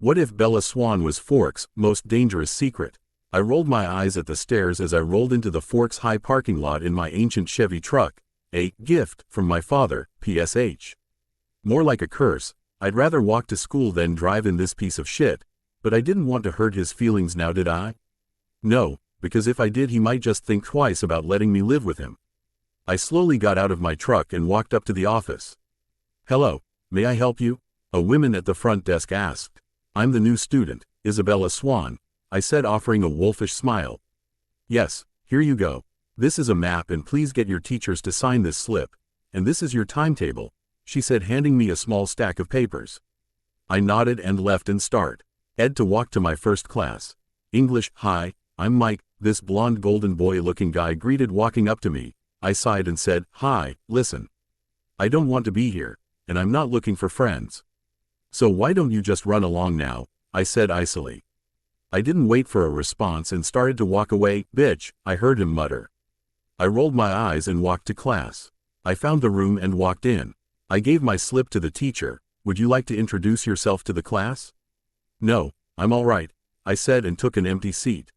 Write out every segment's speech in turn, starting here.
What if Bella Swan was Fork's most dangerous secret? I rolled my eyes at the stairs as I rolled into the Forks High parking lot in my ancient Chevy truck, a gift from my father, PSH. More like a curse. I'd rather walk to school than drive in this piece of shit, but I didn't want to hurt his feelings now, did I? No, because if I did he might just think twice about letting me live with him. I slowly got out of my truck and walked up to the office. "Hello, may I help you?" a woman at the front desk asked. "I'm the new student, Isabella Swan," I said, offering a wolfish smile. "Yes, here you go. This is a map and please get your teachers to sign this slip. And this is your timetable," she said, handing me a small stack of papers. I nodded and left and started to walk to my first class. English. "Hi, I'm Mike," this blonde golden boy-looking guy greeted, walking up to me. I sighed and said, "Hi, listen. I don't want to be here, and I'm not looking for friends. So why don't you just run along now?" I said icily. I didn't wait for a response and started to walk away. "Bitch," I heard him mutter. I rolled my eyes and walked to class. I found the room and walked in. I gave my slip to the teacher. "Would you like to introduce yourself to the class?" "No, I'm all right," I said, and took an empty seat.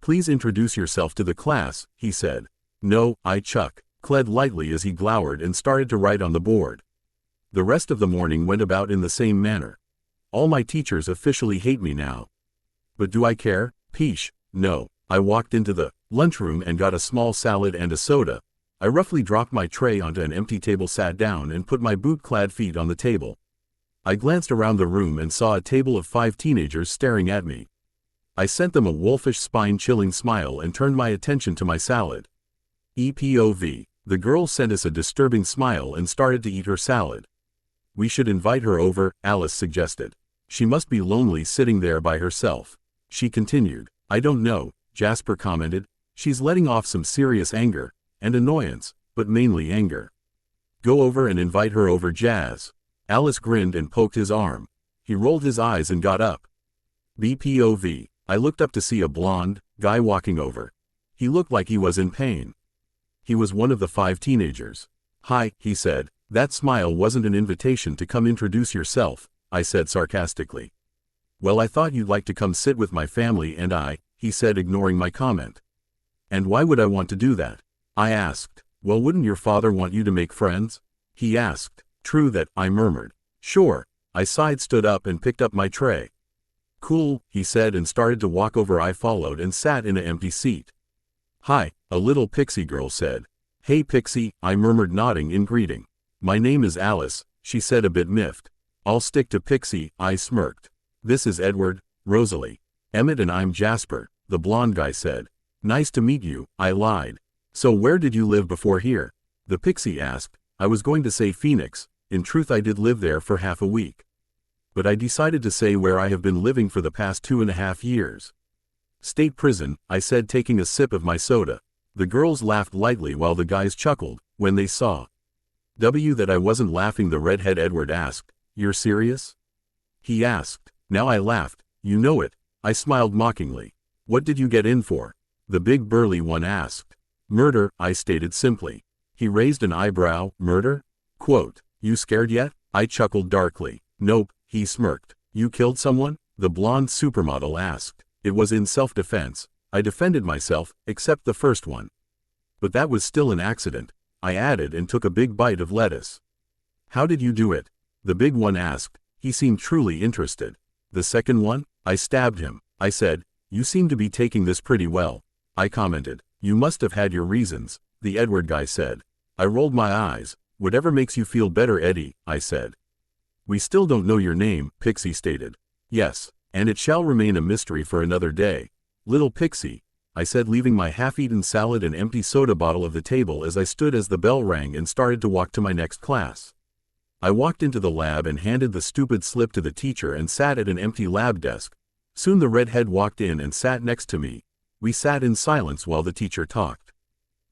"Please introduce yourself to the class," he said. "No," I chuckled lightly as he glowered and started to write on the board. The rest of the morning went about in the same manner. All my teachers officially hate me now. But do I care? Peesh, no. I walked into the lunchroom and got a small salad and a soda. I roughly dropped my tray onto an empty table, sat down and put my boot-clad feet on the table. I glanced around the room and saw a table of 5 teenagers staring at me. I sent them a wolfish, spine-chilling smile and turned my attention to my salad. EPOV. The girl sent us a disturbing smile and started to eat her salad. "We should invite her over," Alice suggested. "She must be lonely sitting there by herself," she continued. "I don't know," Jasper commented. "She's letting off some serious anger and annoyance, but mainly anger." "Go over and invite her over, Jazz." Alice grinned and poked his arm. He rolled his eyes and got up. BPOV. I looked up to see a blonde guy walking over. He looked like he was in pain. He was one of the 5 teenagers. "Hi," he said. "That smile wasn't an invitation to come introduce yourself," I said sarcastically. "Well, I thought you'd like to come sit with my family and he said, ignoring my comment. "And why would I want to do that?" I asked. "Well, wouldn't your father want you to make friends?" he asked. "True that," I murmured. "Sure." I sighed, stood up and picked up my tray. "Cool," he said, and started to walk over. I followed and sat in an empty seat. "Hi," a little pixie girl said. "Hey, Pixie," I murmured, nodding in greeting. "My name is Alice," she said, a bit miffed. "I'll stick to Pixie," I smirked. "This is Edward, Rosalie, Emmett, and I'm Jasper," the blonde guy said. "Nice to meet you," I lied. "So where did you live before here?" the pixie asked. I was going to say Phoenix. In truth, I did live there for half a week. But I decided to say where I have been living for the past 2.5 years. "State prison," I said, taking a sip of my soda. The girls laughed lightly while the guys chuckled when they saw that I wasn't laughing. The redhead Edward asked, "You're serious?" he asked. Now I laughed. "You know it," I smiled mockingly. "What did you get in for?" the big burly one asked. "Murder," I stated simply. He raised an eyebrow. "Murder? Quote, you scared yet?" I chuckled darkly. "Nope," he smirked. "You killed someone?" the blonde supermodel asked. "It was in self-defense. I defended myself, except the first one. But that was still an accident," I added, and took a big bite of lettuce. "How did you do it?" the big one asked. He seemed truly interested. "The second one?" I stabbed him. I said. "You seem to be taking this pretty well," I commented. "You must have had your reasons," the Edward guy said. I rolled my eyes. "Whatever makes you feel better, Eddie," I said. "We still don't know your name," Pixie stated. "Yes, and it shall remain a mystery for another day, little Pixie," I said, leaving my half-eaten salad and empty soda bottle of the table as I stood as the bell rang and started to walk to my next class. I walked into the lab and handed the stupid slip to the teacher and sat at an empty lab desk. Soon the redhead walked in and sat next to me. We sat in silence while the teacher talked.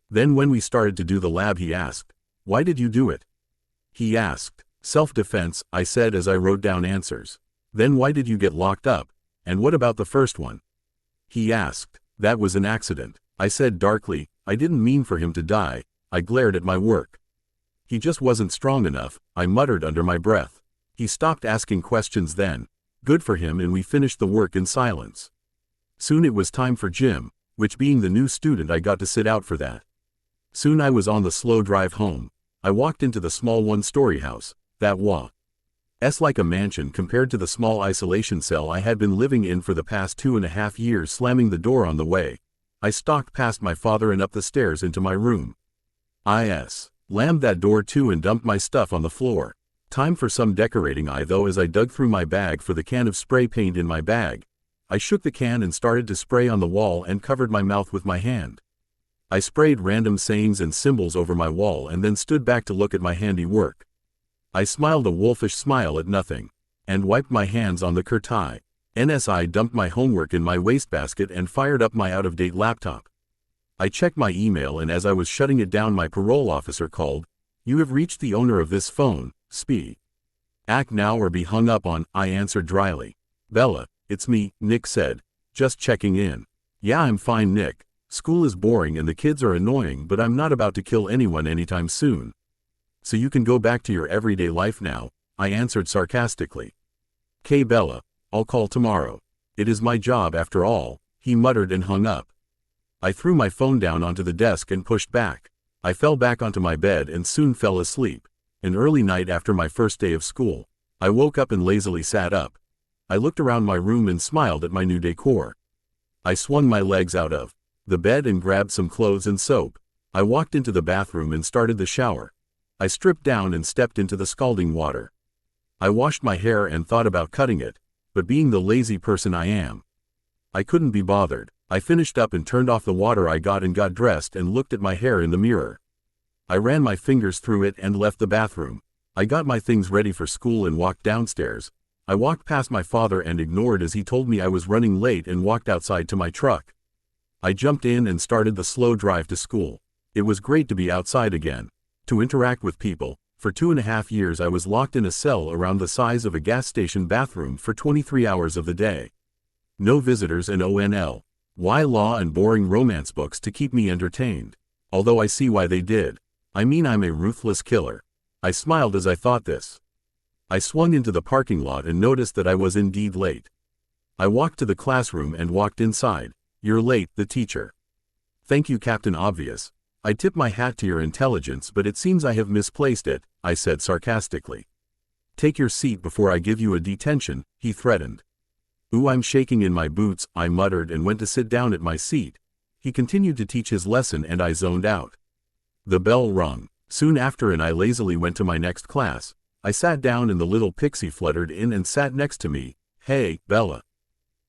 Then when we started to do the lab, he asked, "Why did you do it?" he asked. "Self-defense," I said as I wrote down answers. "Then why did you get locked up? And what about the first one?" he asked. "That was an accident," I said darkly. "I didn't mean for him to die." I glared at my work. "He just wasn't strong enough," I muttered under my breath. He stopped asking questions then. Good for him, and we finished the work in silence. Soon it was time for gym, which being the new student I got to sit out for that. Soon I was on the slow drive home. I walked into the small one-story house, that was like a mansion compared to the small isolation cell I had been living in for the past 2.5 years. Slamming the door on the way, I stalked past my father and up the stairs into my room. Lammed that door too and dumped my stuff on the floor. Time for some decorating, though, as I dug through my bag for the can of spray paint in my bag. I shook the can and started to spray on the wall and covered my mouth with my hand. I sprayed random sayings and symbols over my wall and then stood back to look at my handiwork. I smiled a wolfish smile at nothing, and wiped my hands on the curtai. I dumped my homework in my wastebasket and fired up my out-of-date laptop. I checked my email, and as I was shutting it down, my parole officer called. "You have reached the owner of this phone, speak. Act now or be hung up on," I answered dryly. "Bella, it's me," Nick said. "Just checking in." "Yeah, I'm fine, Nick. School is boring and the kids are annoying, but I'm not about to kill anyone anytime soon. So you can go back to your everyday life now," I answered sarcastically. "'Kay, Bella, I'll call tomorrow. It is my job after all," he muttered and hung up. I threw my phone down onto the desk and pushed back. I fell back onto my bed and soon fell asleep. An early night after my first day of school. I woke up and lazily sat up. I looked around my room and smiled at my new decor. I swung my legs out of the bed and grabbed some clothes and soap. I walked into the bathroom and started the shower. I stripped down and stepped into the scalding water. I washed my hair and thought about cutting it, but being the lazy person I am, I couldn't be bothered. I finished up and turned off the water I got and got dressed and looked at my hair in the mirror. I ran my fingers through it and left the bathroom. I got my things ready for school and walked downstairs. I walked past my father and ignored as he told me I was running late and walked outside to my truck. I jumped in and started the slow drive to school. It was great to be outside again, to interact with people. For 2.5 years I was locked in a cell around the size of a gas station bathroom for 23 hours of the day. No visitors and why law and boring romance books to keep me entertained. Although I see why they did. I mean, I'm a ruthless killer. I smiled as I thought this. I swung into the parking lot and noticed that I was indeed late. I walked to the classroom and walked inside. "You're late," the teacher. "Thank you, Captain Obvious. I tip my hat to your intelligence, but it seems I have misplaced it," I said sarcastically. "Take your seat before I give you a detention," he threatened. "Ooh, I'm shaking in my boots," I muttered and went to sit down at my seat. He continued to teach his lesson and I zoned out. The bell rung. Soon after, and I lazily went to my next class. I sat down and the little pixie fluttered in and sat next to me. "Hey, Bella,"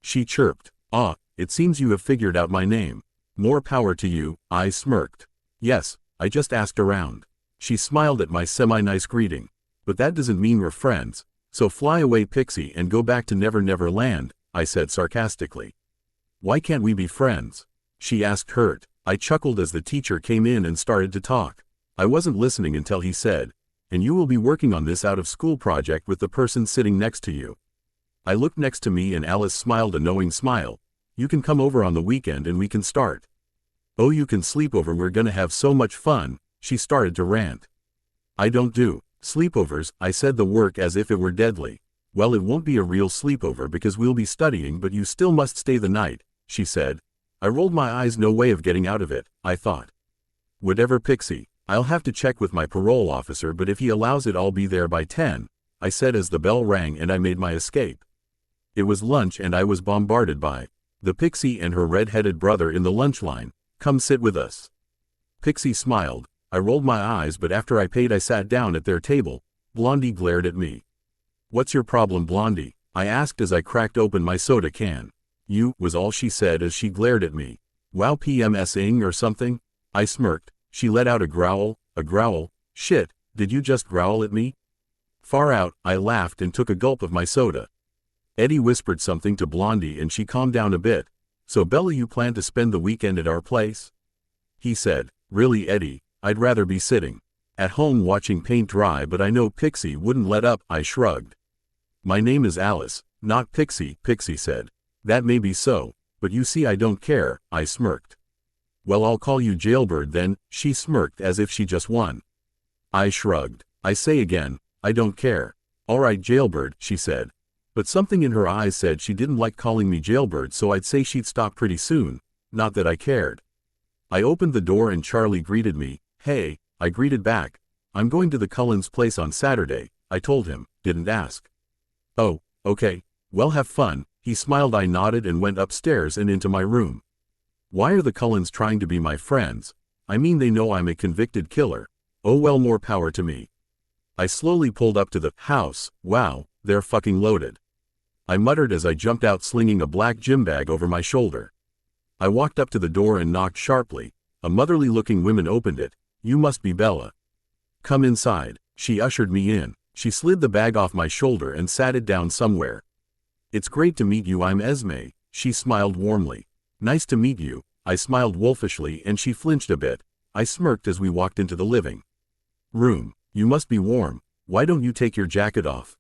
she chirped. "Ah, it seems you have figured out my name. More power to you," I smirked. "Yes, I just asked around." She smiled at my semi-nice greeting. "But that doesn't mean we're friends. So fly away, Pixie, and go back to Never Never Land," I said sarcastically. "Why can't we be friends?" she asked, hurt. I chuckled as the teacher came in and started to talk. I wasn't listening until he said, "And you will be working on this out-of-school project with the person sitting next to you." I looked next to me and Alice smiled a knowing smile. "You can come over on the weekend and we can start." "Oh, you can sleep over, we're gonna have so much fun," she started to rant. "I don't do sleepovers," I said, the work as if it were deadly. "Well, it won't be a real sleepover because we'll be studying, but you still must stay the night," she said. I rolled my eyes. No way of getting out of it, I thought. "Whatever, Pixie. I'll have to check with my parole officer, but if he allows it I'll be there by 10, I said as the bell rang and I made my escape. It was lunch and I was bombarded by the Pixie and her red-headed brother in the lunch line. "Come sit with us." Pixie smiled. I rolled my eyes, but after I paid I sat down at their table. Blondie glared at me. "What's your problem, Blondie?" I asked as I cracked open my soda can. "You," was all she said as she glared at me. "Wow, PMSing or something?" I smirked. She let out a growl. "A growl? Shit, did you just growl at me?" "Far out," I laughed and took a gulp of my soda. Eddie whispered something to Blondie and she calmed down a bit. "So Bella, you plan to spend the weekend at our place?" he said. "Really, Eddie, I'd rather be sitting at home watching paint dry, but I know Pixie wouldn't let up," I shrugged. "My name is Alice, not Pixie," Pixie said. "That may be so, but you see I don't care," I smirked. "Well, I'll call you Jailbird then," she smirked as if she just won. I shrugged. "I say again, I don't care." "All right, Jailbird," she said. But something in her eyes said she didn't like calling me jailbird, so I'd say she'd stop pretty soon. Not that I cared. I opened the door and Charlie greeted me. Hey, I greeted back. I'm going to the Cullens' place on Saturday, I told him, didn't ask. Oh, okay, well have fun, he smiled. I nodded and went upstairs and into my room. Why are the Cullens trying to be my friends? I mean, they know I'm a convicted killer. Oh well, more power to me. I slowly pulled up to the house. Wow, they're fucking loaded. I muttered as I jumped out slinging a black gym bag over my shoulder. I walked up to the door and knocked sharply. A motherly-looking woman opened it. You must be Bella. Come inside. She ushered me in. She slid the bag off my shoulder and sat it down somewhere. It's great to meet you, I'm Esme. She smiled warmly. Nice to meet you. I smiled wolfishly and she flinched a bit. I smirked as we walked into the living room. You must be warm. Why don't you take your jacket off?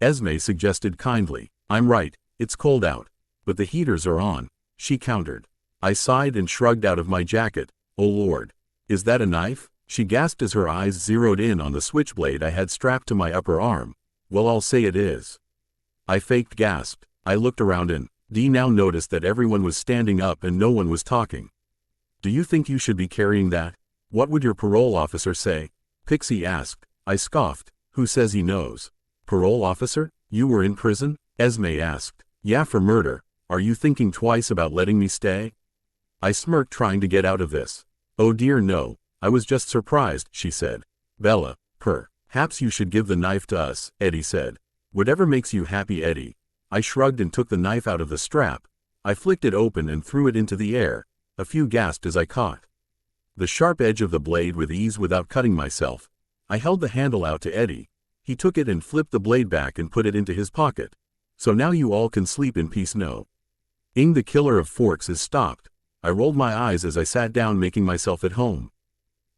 Esme suggested kindly. I'm right, it's cold out. But the heaters are on, she countered. I sighed and shrugged out of my jacket. Oh Lord. Is that a knife? She gasped as her eyes zeroed in on the switchblade I had strapped to my upper arm. Well, I'll say it is. I faked gasped. I looked around and now noticed that everyone was standing up and no one was talking. Do you think you should be carrying that? What would your parole officer say? Pixie asked. I scoffed. Who says he knows? Parole officer? You were in prison? Esme asked. Yeah, for murder. Are you thinking twice about letting me stay? I smirked, trying to get out of this. Oh dear no, I was just surprised, she said. Bella, perhaps you should give the knife to us, Eddie said. Whatever makes you happy, Eddie. I shrugged and took the knife out of the strap. I flicked it open and threw it into the air. A few gasped as I caught the sharp edge of the blade with ease without cutting myself. I held the handle out to Eddie. He took it and flipped the blade back and put it into his pocket. So now you all can sleep in peace. No. Ing, the killer of Forks, is stopped. I rolled my eyes as I sat down, making myself at home.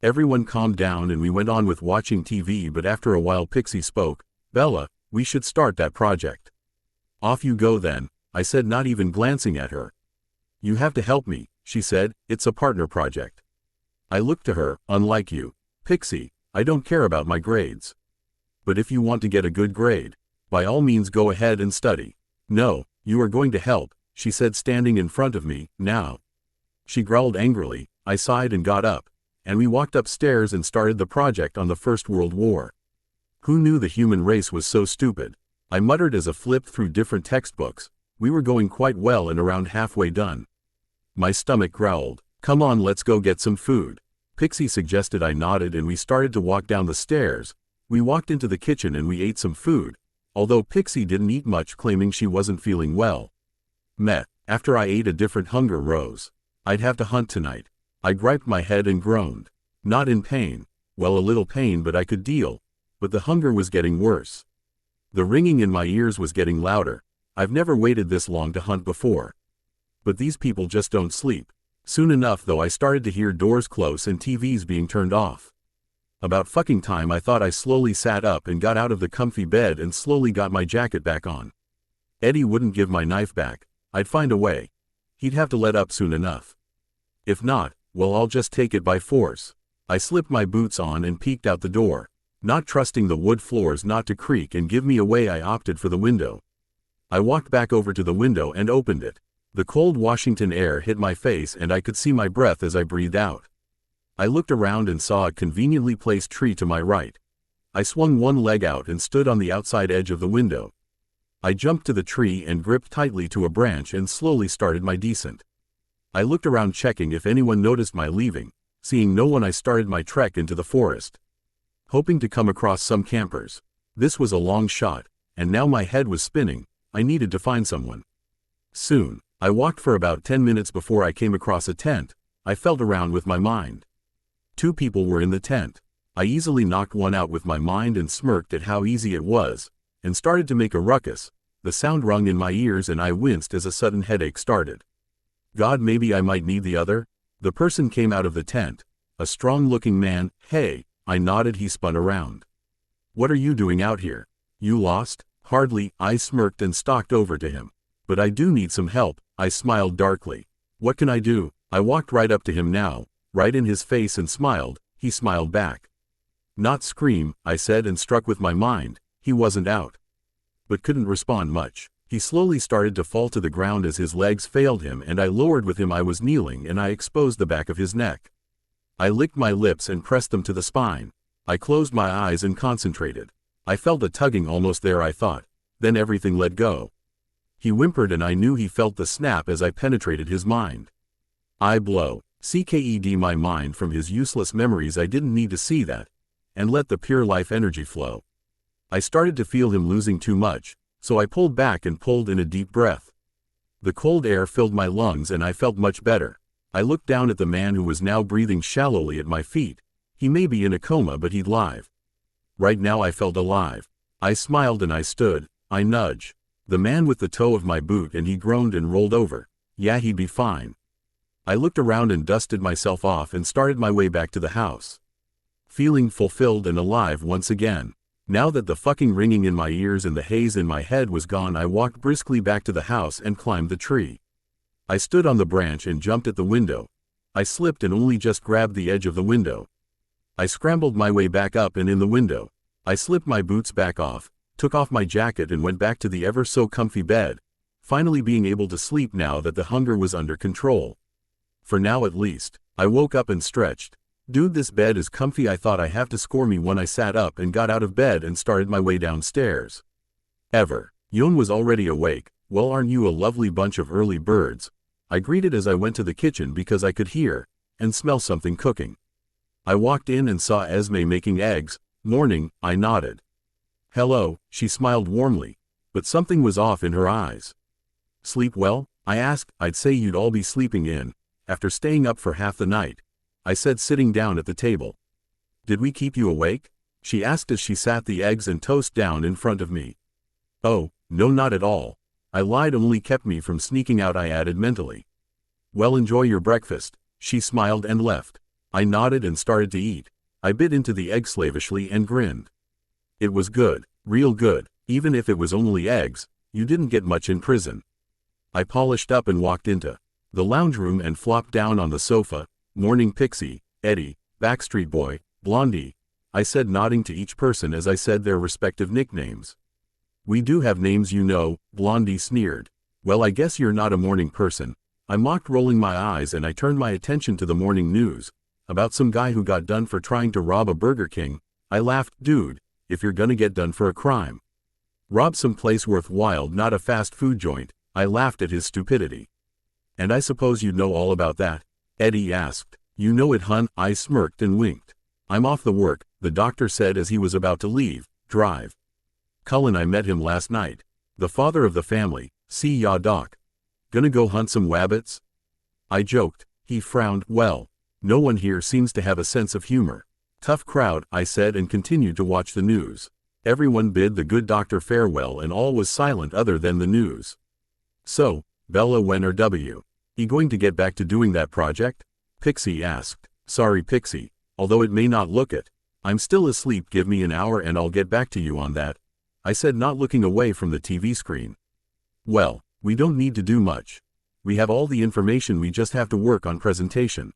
Everyone calmed down and we went on with watching TV, but after a while Pixie spoke. Bella, we should start that project. Off you go then, I said, not even glancing at her. You have to help me, she said, it's a partner project. I looked to her. Unlike you, Pixie, I don't care about my grades. But if you want to get a good grade, by all means go ahead and study. No, you are going to help, she said, standing in front of me. Now. She growled angrily. I sighed and got up, and we walked upstairs and started the project on the First World War. Who knew the human race was so stupid? I muttered as I flipped through different textbooks. We were going quite well and around halfway done. My stomach growled. Come on, let's go get some food. Pixie suggested. I nodded and we started to walk down the stairs. We walked into the kitchen and we ate some food, although Pixie didn't eat much, claiming she wasn't feeling well. Meh. After I ate, a different hunger rose. I'd have to hunt tonight. I griped my head and groaned. Not in pain. Well, a little pain, but I could deal. But the hunger was getting worse. The ringing in my ears was getting louder. I've never waited this long to hunt before. But these people just don't sleep. Soon enough though, I started to hear doors close and TVs being turned off. About fucking time. I thought. I slowly sat up and got out of the comfy bed and slowly got my jacket back on. Eddie wouldn't give my knife back. I'd find a way. He'd have to let up soon enough. If not, well, I'll just take it by force. I slipped my boots on and peeked out the door. Not trusting the wood floors not to creak and give me away, I opted for the window. I walked back over to the window and opened it. The cold Washington air hit my face and I could see my breath as I breathed out. I looked around and saw a conveniently placed tree to my right. I swung one leg out and stood on the outside edge of the window. I jumped to the tree and gripped tightly to a branch and slowly started my descent. I looked around, checking if anyone noticed my leaving. Seeing no one, I started my trek into the forest, hoping to come across some campers. This was a long shot, and now my head was spinning. I needed to find someone soon. I walked for about 10 minutes before I came across a tent. I felt around with my mind. 2 people were in the tent. I easily knocked one out with my mind and smirked at how easy it was, and started to make a ruckus. The sound rung in my ears and I winced as a sudden headache started. God, maybe I might need the other? The person came out of the tent. A strong-looking man. Hey, I nodded. He spun around. What are you doing out here? You lost? Hardly, I smirked and stalked over to him. But I do need some help, I smiled darkly. What can I do? I walked right up to him now, right in his face, and smiled. He smiled back. Not scream, I said, and struck with my mind. He wasn't out. but couldn't respond much. He slowly started to fall to the ground as his legs failed him, and I lowered with him. I was kneeling and I exposed the back of his neck. I licked my lips and pressed them to the spine. I closed my eyes and concentrated. I felt a tugging almost there, I thought. Then everything let go. He whimpered and I knew he felt the snap as I penetrated his mind. I blow. CKED my mind from his useless memories. I didn't need to see that. And let the pure life energy flow. I started to feel him losing too much, so I pulled back and pulled in a deep breath. The cold air filled my lungs and I felt much better. I looked down at the man who was now breathing shallowly at my feet. He may be in a coma, but he'd live. Right now I felt alive. I smiled and I stood. I nudged the man with the toe of my boot and he groaned and rolled over. Yeah, he'd be fine. I looked around and dusted myself off and started my way back to the house. Feeling fulfilled and alive once again. Now that the fucking ringing in my ears and the haze in my head was gone, I walked briskly back to the house and climbed the tree. I stood on the branch and jumped at the window. I slipped and only just grabbed the edge of the window. I scrambled my way back up and in the window. I slipped my boots back off, took off my jacket and went back to the ever so comfy bed, finally being able to sleep now that the hunger was under control. For now at least. I woke up and stretched. Dude, this bed is comfy. I thought I have to score me when I sat up and got out of bed and started my way downstairs. Yon was already awake. Well, aren't you a lovely bunch of early birds? I greeted as I went to the kitchen because I could hear and smell something cooking. I walked in and saw Esme making eggs. Morning, I nodded. Hello, she smiled warmly, but something was off in her eyes. Sleep well? I asked. I'd say you'd all be sleeping in, after staying up for half the night, I said, sitting down at the table. Did we keep you awake? She asked as she sat the eggs and toast down in front of me. Oh, no, not at all. I lied, only kept me from sneaking out, I added mentally. Well, enjoy your breakfast. She smiled and left. I nodded and started to eat. I bit into the egg slavishly and grinned. It was good, real good. Even if it was only eggs, you didn't get much in prison. I polished up and walked into the lounge room and flopped down on the sofa. Morning, Pixie, Eddie, Backstreet Boy, Blondie, I said, nodding to each person as I said their respective nicknames. We do have names, you know, Blondie sneered. Well, I guess you're not a morning person. I mocked, rolling my eyes, and I turned my attention to the morning news, about some guy who got done for trying to rob a Burger King. I laughed. Dude, if you're gonna get done for a crime, rob some place worthwhile, not a fast food joint. I laughed at his stupidity. And I suppose you know all about that? Eddie asked. You know it, hun. I smirked and winked. I'm off the work, the doctor said as he was about to leave. Drive. Cullen, I met him last night. The father of the family. See ya, doc. Gonna go hunt some wabbits? I joked. He frowned. Well, no one here seems to have a sense of humor. Tough crowd, I said, and continued to watch the news. Everyone bid the good doctor farewell and all was silent other than the news. So, Bella, when are you going to get back to doing that project? Pixie asked. Sorry, Pixie, although it may not look it. I'm still asleep. Give me an hour and I'll get back to you on that, I said, not looking away from the TV screen. Well, we don't need to do much. We have all the information, we just have to work on presentation.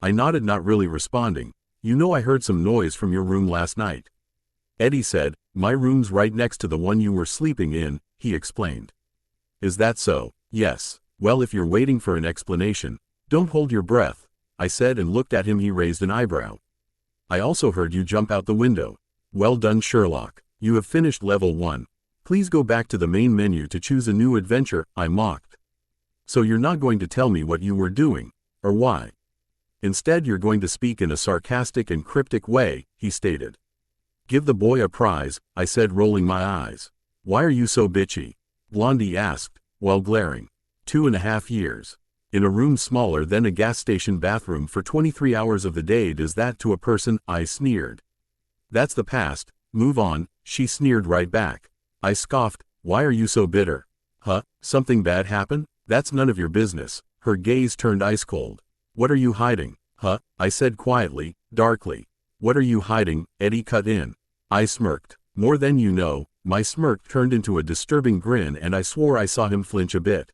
I nodded, not really responding. You know, I heard some noise from your room last night. Eddie said, my room's right next to the one you were sleeping in, he explained. Is that so? Yes. Well, if you're waiting for an explanation, don't hold your breath, I said and looked at him. He raised an eyebrow. I also heard you jump out the window. Well done, Sherlock. You have finished level 1. Please go back to the main menu to choose a new adventure, I mocked. So you're not going to tell me what you were doing, or why? Instead, you're going to speak in a sarcastic and cryptic way, he stated. Give the boy a prize, I said, rolling my eyes. Why are you so bitchy? Blondie asked, while glaring. 2.5 years. In a room smaller than a gas station bathroom for 23 hours of the day. Does that to a person? I sneered. That's the past, move on, she sneered right back. I scoffed. Why are you so bitter? Huh? Something bad happened? That's none of your business. Her gaze turned ice cold. What are you hiding? Huh? I said quietly, darkly. What are you hiding? Eddie cut in. I smirked. More than you know. My smirk turned into a disturbing grin and I swore I saw him flinch a bit.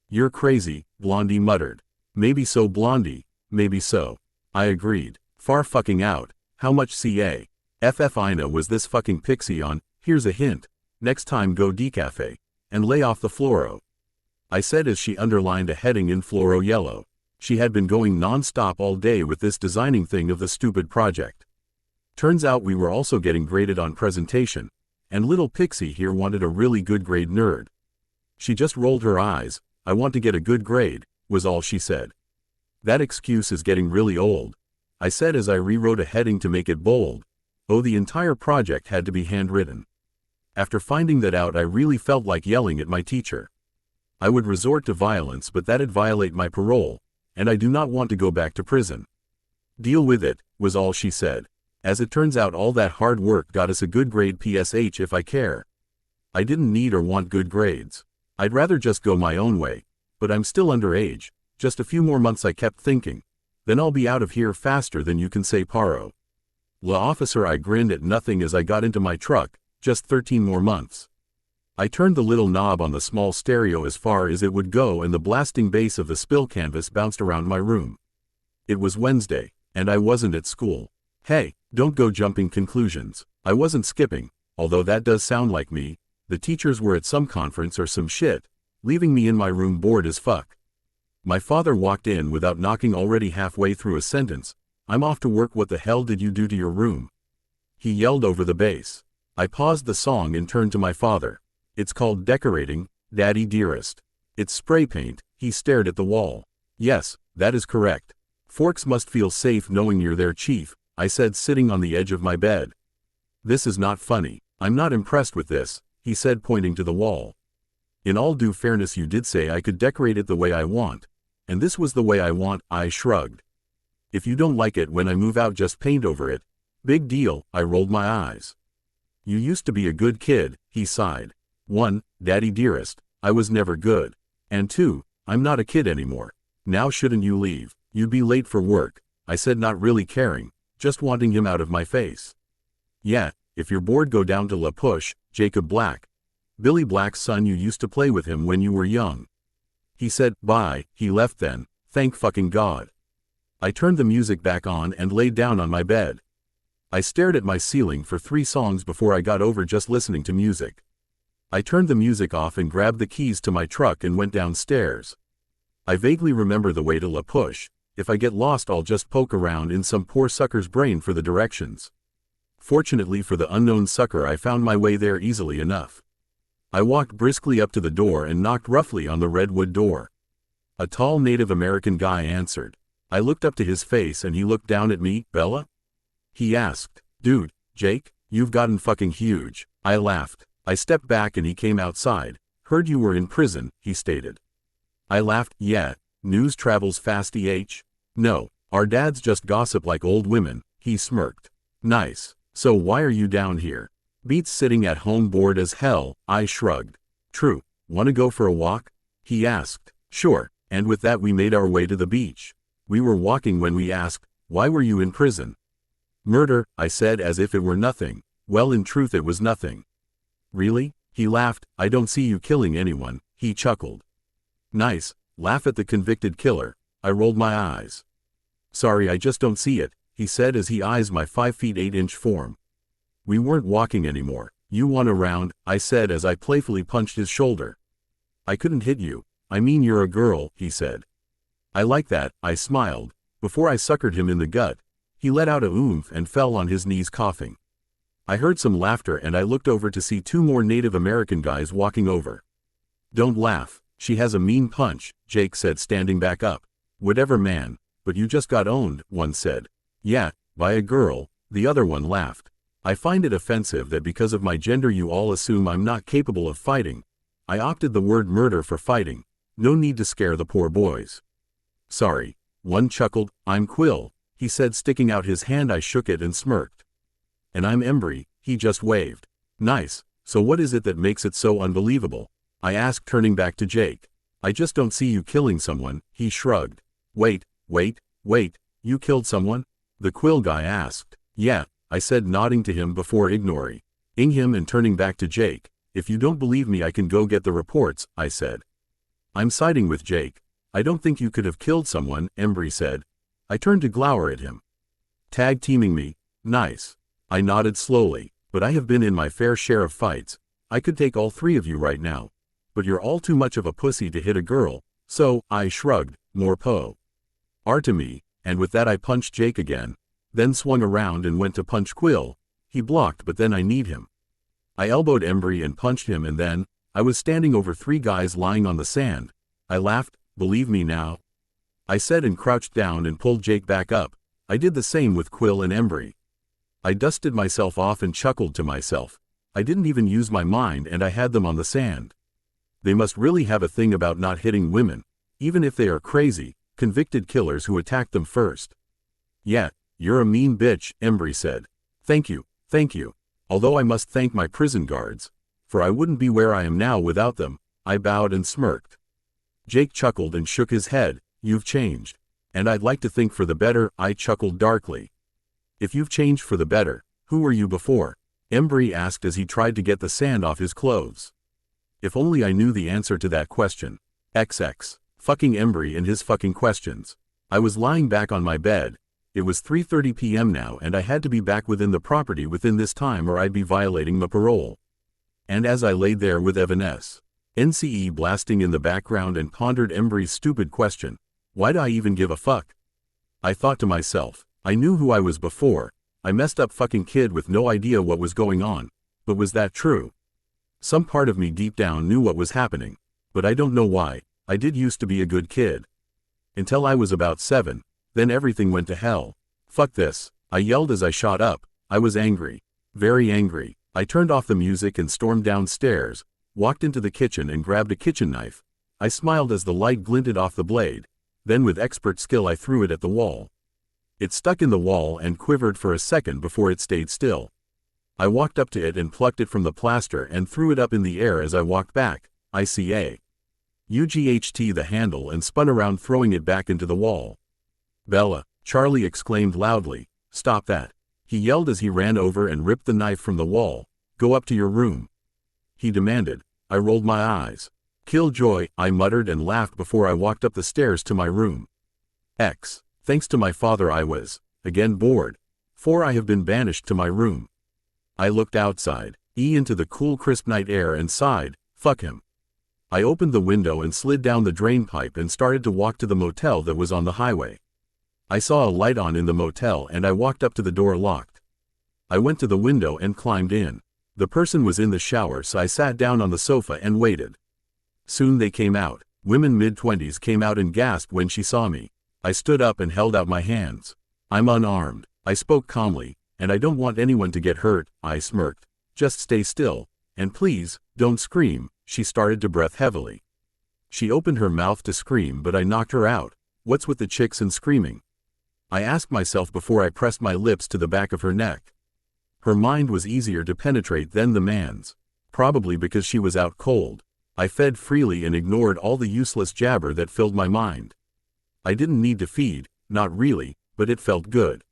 You're crazy, Blondie muttered. Maybe so, Blondie, maybe so. I agreed. Far fucking out. How much CA? FFINA was this fucking Pixie on? Here's a hint. next time go decafe. And lay off the fluoro. I said as she underlined a heading in fluoro yellow. She had been going non-stop all day with this designing thing of the stupid project. Turns out we were also getting graded on presentation, and little Pixie here wanted a really good grade nerd. She just rolled her eyes. I want to get a good grade, was all she said. That excuse is getting really old, I said as I rewrote a heading to make it bold. Oh, the entire project had to be handwritten. After finding that out, I really felt like yelling at my teacher. I would resort to violence, but that'd violate my parole, and I do not want to go back to prison. Deal with it, was all she said. As it turns out, all that hard work got us a good grade. PSH if I care. I didn't need or want good grades. I'd rather just go my own way. But I'm still underage. Just a few more months, I kept thinking. Then I'll be out of here faster than you can say paro. La officer, I grinned at nothing as I got into my truck. Just 13 more months. I turned the little knob on the small stereo as far as it would go, and the blasting bass of the spill canvas bounced around my room. It was Wednesday, and I wasn't at school. Hey, don't go jumping conclusions. I wasn't skipping, although that does sound like me. The teachers were at some conference or some shit, leaving me in my room bored as fuck. My father walked in without knocking, already halfway through a sentence. I'm off to work. What the hell did you do to your room? He yelled over the bass. I paused the song and turned to my father. It's called decorating, Daddy dearest. It's spray paint. He stared at the wall. Yes, that is correct. Forks must feel safe knowing you're their chief, I said, sitting on the edge of my bed. This is not funny. I'm not impressed with this, he said, pointing to the wall. In all due fairness, you did say I could decorate it the way I want. And this was the way I want. I shrugged. If you don't like it when I move out, just paint over it. Big deal. I rolled my eyes. You used to be a good kid, he sighed. 1, Daddy dearest, I was never good. And 2, I'm not a kid anymore. Now shouldn't you leave? You'd be late for work, I said, not really caring, just wanting him out of my face. Yeah, if you're bored, go down to La Push, Jacob Black. Billy Black's son, you used to play with him when you were young. He said, bye. He left then, thank fucking God. I turned the music back on and laid down on my bed. I stared at my ceiling for 3 songs before I got over just listening to music. I turned the music off and grabbed the keys to my truck and went downstairs. I vaguely remember the way to La Push. If I get lost, I'll just poke around in some poor sucker's brain for the directions. Fortunately for the unknown sucker, I found my way there easily enough. I walked briskly up to the door and knocked roughly on the redwood door. A tall Native American guy answered. I looked up to his face and he looked down at me. Bella? He asked. Dude, Jake, you've gotten fucking huge. I laughed. I stepped back and he came outside. Heard you were in prison, he stated. I laughed. Yeah, news travels fast, EH. No, our dads just gossip like old women, he smirked. Nice. So why are you down here? Beats sitting at home bored as hell, I shrugged. True. Wanna go for a walk? He asked. Sure. And with that we made our way to the beach. We were walking when we asked, why were you in prison? Murder, I said as if it were nothing. Well, in truth it was nothing. Really? He laughed. I don't see you killing anyone, he chuckled. Nice. Laugh at the convicted killer. I rolled my eyes. Sorry, I just don't see it, he said as he eyes my 5 feet 8 inch form. We weren't walking anymore. You want a round? I said as I playfully punched his shoulder. I couldn't hit you. I mean, you're a girl, he said. I like that, I smiled. Before I suckered him in the gut, he let out a oomph and fell on his knees coughing. I heard some laughter and I looked over to see 2 more Native American guys walking over. Don't laugh. She has a mean punch, Jake said, standing back up. Whatever, man, but you just got owned, one said. Yeah, by a girl, the other one laughed. I find it offensive that because of my gender you all assume I'm not capable of fighting. I opted the word murder for fighting. No need to scare the poor boys. Sorry. One chuckled. I'm Quill, he said, sticking out his hand. I shook it and smirked. And I'm Embry, he just waved. Nice. So what is it that makes it so unbelievable? I asked, turning back to Jake. I just don't see you killing someone, he shrugged. Wait, you killed someone? The Quill guy asked. Yeah, I said, nodding to him before ignoring him and turning back to Jake. If you don't believe me, I can go get the reports, I said. I'm siding with Jake. I don't think you could have killed someone, Embry said. I turned to glower at him. Tag teaming me? Nice. I nodded slowly. But I have been in my fair share of fights. I could take all three of you right now. But you're all too much of a pussy to hit a girl, so, I shrugged, more po. R to me, and with that I punched Jake again, then swung around and went to punch Quill. He blocked, but then I kneed him. I elbowed Embry and punched him, and then, I was standing over three guys lying on the sand. I laughed, believe me now? I said, and crouched down and pulled Jake back up. I did the same with Quill and Embry. I dusted myself off and chuckled to myself. I didn't even use my mind, and I had them on the sand. They must really have a thing about not hitting women, even if they are crazy, convicted killers who attack them first. Yeah, you're a mean bitch, Embry said. Thank you, although I must thank my prison guards, for I wouldn't be where I am now without them. I bowed and smirked. Jake chuckled and shook his head. You've changed. And I'd like to think for the better, I chuckled darkly. If you've changed for the better, who were you before? Embry asked as he tried to get the sand off his clothes. If only I knew the answer to that question. XX. Fucking Embry and his fucking questions. I was lying back on my bed. It was 3:30 p.m. now, and I had to be back within the property within this time or I'd be violating my parole. And as I laid there with Evanescence, NCE blasting in the background, and pondered Embry's stupid question, why'd I even give a fuck? I thought to myself, I knew who I was before. I messed up fucking kid with no idea what was going on. But was that true? Some part of me deep down knew what was happening, but I don't know why. I did used to be a good kid. Until I was about 7, then everything went to hell. Fuck this, I yelled as I shot up. I was angry. Very angry. I turned off the music and stormed downstairs, walked into the kitchen and grabbed a kitchen knife. I smiled as the light glinted off the blade. Then with expert skill I threw it at the wall. It stuck in the wall and quivered for a second before it stayed still. I walked up to it and plucked it from the plaster and threw it up in the air as I walked back. ICA. UGHT the handle and spun around, throwing it back into the wall. Bella, Charlie exclaimed loudly. Stop that. He yelled as he ran over and ripped the knife from the wall. Go up to your room, he demanded. I rolled my eyes. Killjoy, I muttered and laughed before I walked up the stairs to my room. Thanks to my father I was, again, bored. For I have been banished to my room. I looked outside, into the cool crisp night air and sighed, fuck him. I opened the window and slid down the drain pipe and started to walk to the motel that was on the highway. I saw a light on in the motel and I walked up to the door locked. I went to the window and climbed in. The person was in the shower, so I sat down on the sofa and waited. Soon they came out. Women mid-20s came out and gasped when she saw me. I stood up and held out my hands. I'm unarmed. I spoke calmly, and I don't want anyone to get hurt. I smirked. Just stay still, and please, don't scream. She started to breath heavily. She opened her mouth to scream, but I knocked her out. What's with the chicks and screaming? I asked myself before I pressed my lips to the back of her neck. Her mind was easier to penetrate than the man's. Probably because she was out cold. I fed freely and ignored all the useless jabber that filled my mind. I didn't need to feed, not really, but it felt good.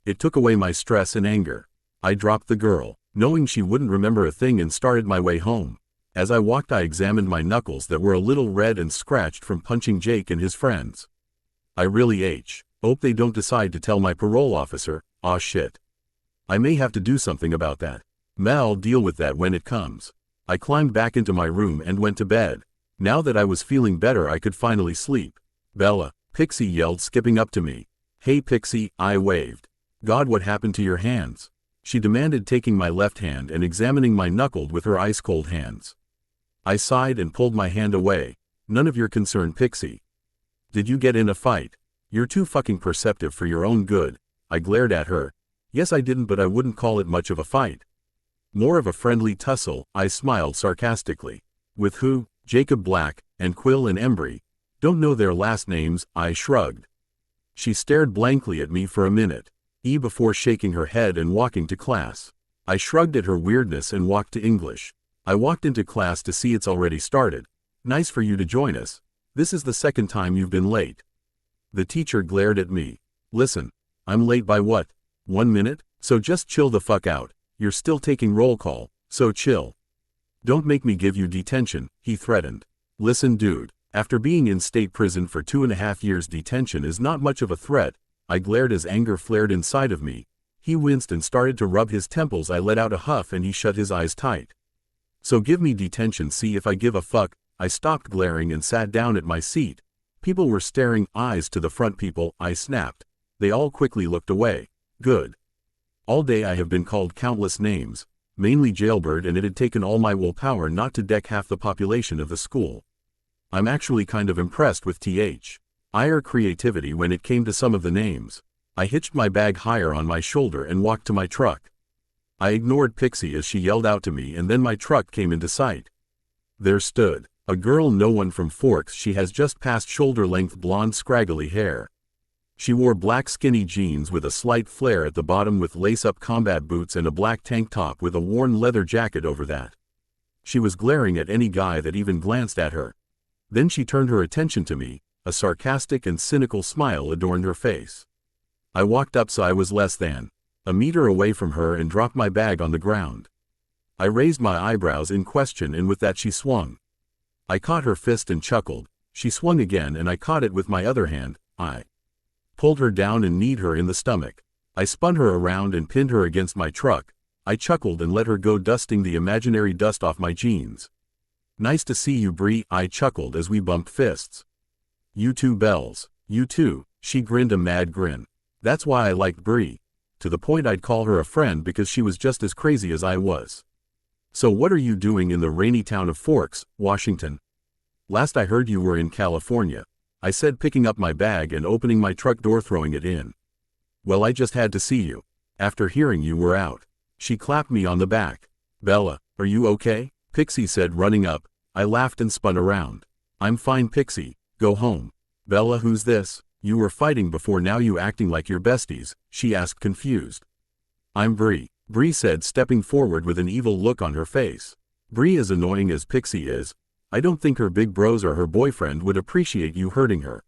It took away my stress and anger. I dropped the girl, knowing she wouldn't remember a thing, and started my way home. As I walked I examined my knuckles that were a little red and scratched from punching Jake and his friends. I really hope they don't decide to tell my parole officer. Aw shit. I may have to do something about that. I'll deal with that when it comes. I climbed back into my room and went to bed. Now that I was feeling better I could finally sleep. Bella, Pixie yelled, skipping up to me. Hey Pixie, I waved. God, what happened to your hands? She demanded, taking my left hand and examining my knuckle with her ice-cold hands. I sighed and pulled my hand away. None of your concern, Pixie. Did you get in a fight? You're too fucking perceptive for your own good. I glared at her. Yes, I didn't, but I wouldn't call it much of a fight. More of a friendly tussle, I smiled sarcastically. With who? Jacob Black, and Quill and Embry. Don't know their last names, I shrugged. She stared blankly at me for a minute, before shaking her head and walking to class. I shrugged at her weirdness and walked to English. I walked into class to see it's already started. Nice for you to join us. This is the second time you've been late. The teacher glared at me. Listen, I'm late by what? 1 minute? So just chill the fuck out. You're still taking roll call, so chill. Don't make me give you detention, he threatened. Listen dude, after being in state prison for 2.5 years, detention is not much of a threat. I glared as anger flared inside of me. He winced and started to rub his temples. I let out a huff and he shut his eyes tight. So give me detention, see if I give a fuck. I stopped glaring and sat down at my seat. People were staring, eyes to the front people, I snapped. They all quickly looked away. Good. All day I have been called countless names, mainly jailbird, and it had taken all my willpower not to deck half the population of the school. I'm actually kind of impressed with her creativity when it came to some of the names. I hitched my bag higher on my shoulder and walked to my truck. I ignored Pixie as she yelled out to me, and then my truck came into sight. There stood a girl, no one from Forks. She has just past shoulder-length blonde scraggly hair. She wore black skinny jeans with a slight flare at the bottom with lace-up combat boots and a black tank top with a worn leather jacket over that. She was glaring at any guy that even glanced at her. Then she turned her attention to me. A sarcastic and cynical smile adorned her face. I walked up so I was less than a meter away from her and dropped my bag on the ground. I raised my eyebrows in question, and with that she swung. I caught her fist and chuckled. She swung again and I caught it with my other hand. I pulled her down and kneed her in the stomach. I spun her around and pinned her against my truck. I chuckled and let her go, dusting the imaginary dust off my jeans. Nice to see you, Bree, I chuckled as we bumped fists. You too, Bells. You too. She grinned a mad grin. That's why I liked Bree. To the point I'd call her a friend because she was just as crazy as I was. So what are you doing in the rainy town of Forks, Washington? Last I heard you were in California, I said, picking up my bag and opening my truck door, throwing it in. Well, I just had to see you. After hearing you were out. She clapped me on the back. Bella, are you okay? Pixie said, running up. I laughed and spun around. I'm fine, Pixie. Go home. Bella, who's this? You were fighting before, now you acting like you're besties, she asked, confused. I'm Bree, Bree said, stepping forward with an evil look on her face. Bree, as annoying as Pixie is, I don't think her big bros or her boyfriend would appreciate you hurting her.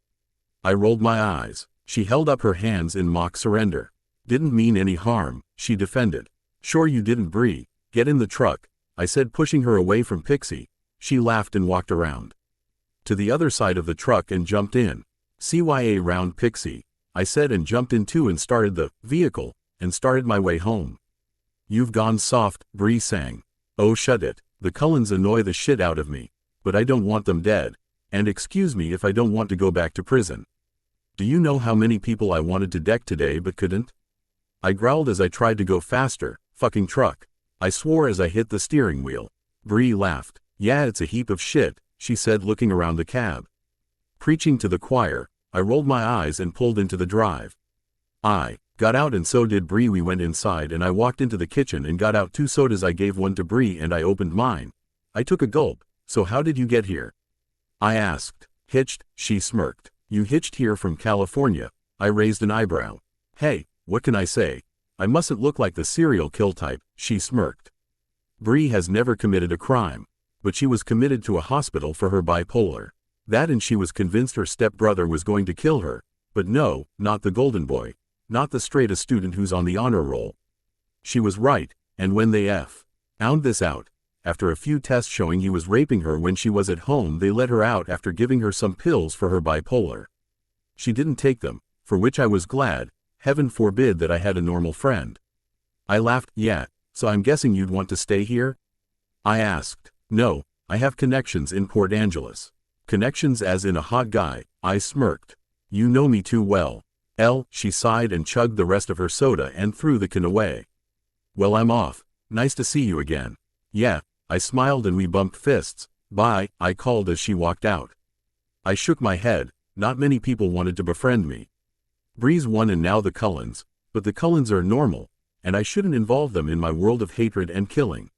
I rolled my eyes. She held up her hands in mock surrender. Didn't mean any harm, she defended. Sure you didn't, Bree. Get in the truck, I said, pushing her away from Pixie. She laughed and walked around to the other side of the truck and jumped in. CYA round, Pixie, I said, and jumped in too and started the vehicle and started my way home. You've gone soft, Bree sang. Oh, shut it. The Cullens annoy the shit out of me, but I don't want them dead. And excuse me if I don't want to go back to prison. Do you know how many people I wanted to deck today but couldn't? I growled as I tried to go faster. Fucking truck. I swore as I hit the steering wheel. Bree laughed. Yeah, it's a heap of shit, she said, looking around the cab. Preaching to the choir, I rolled my eyes and pulled into the drive. I got out and so did Bree. We went inside and I walked into the kitchen and got out 2 sodas. I gave one to Bree and I opened mine. I took a gulp. So how did you get here? I asked. Hitched, she smirked. You hitched here from California. I raised an eyebrow. Hey, what can I say? I mustn't look like the serial kill type, she smirked. Bree has never committed a crime, but she was committed to a hospital for her bipolar. That, and she was convinced her stepbrother was going to kill her, but no, not the golden boy, not the straight-A student who's on the honor roll. She was right, and when they found this out, after a few tests showing he was raping her when she was at home, they let her out after giving her some pills for her bipolar. She didn't take them, for which I was glad. Heaven forbid that I had a normal friend. I laughed. Yeah, so I'm guessing you'd want to stay here? I asked. No, I have connections in Port Angeles. Connections as in a hot guy, I smirked. You know me too well. She sighed and chugged the rest of her soda and threw the can away. Well, I'm off. Nice to see you again. Yeah, I smiled and we bumped fists. Bye, I called as she walked out. I shook my head. Not many people wanted to befriend me. Bree's won and now the Cullens, but the Cullens are normal, and I shouldn't involve them in my world of hatred and killing.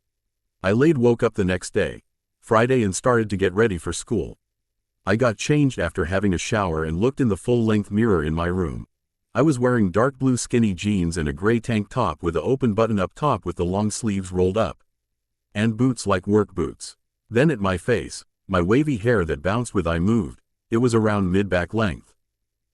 I woke up the next day, Friday, and started to get ready for school. I got changed after having a shower and looked in the full-length mirror in my room. I was wearing dark blue skinny jeans and a gray tank top with an open button-up top with the long sleeves rolled up. And boots like work boots. Then at my face, my wavy hair that bounced with I moved. It was around mid-back length.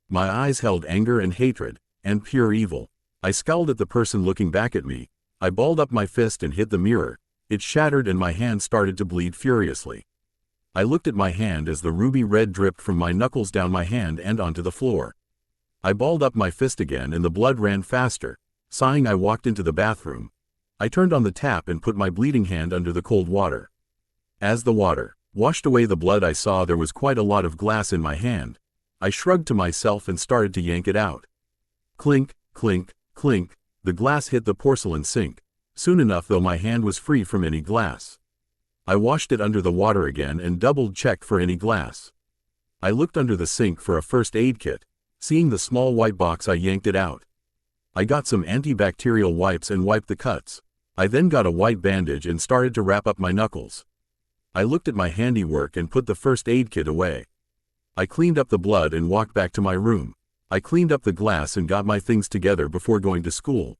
My eyes held anger and hatred, and pure evil. I scowled at the person looking back at me. I balled up my fist and hit the mirror. It shattered and my hand started to bleed furiously. I looked at my hand as the ruby red dripped from my knuckles down my hand and onto the floor. I balled up my fist again and the blood ran faster. Sighing, I walked into the bathroom. I turned on the tap and put my bleeding hand under the cold water. As the water washed away the blood, I saw there was quite a lot of glass in my hand. I shrugged to myself and started to yank it out. Clink, clink, clink, the glass hit the porcelain sink. Soon enough, though, my hand was free from any glass. I washed it under the water again and double-checked for any glass. I looked under the sink for a first aid kit. Seeing the small white box, I yanked it out. I got some antibacterial wipes and wiped the cuts. I then got a white bandage and started to wrap up my knuckles. I looked at my handiwork and put the first aid kit away. I cleaned up the blood and walked back to my room. I cleaned up the glass and got my things together before going to school.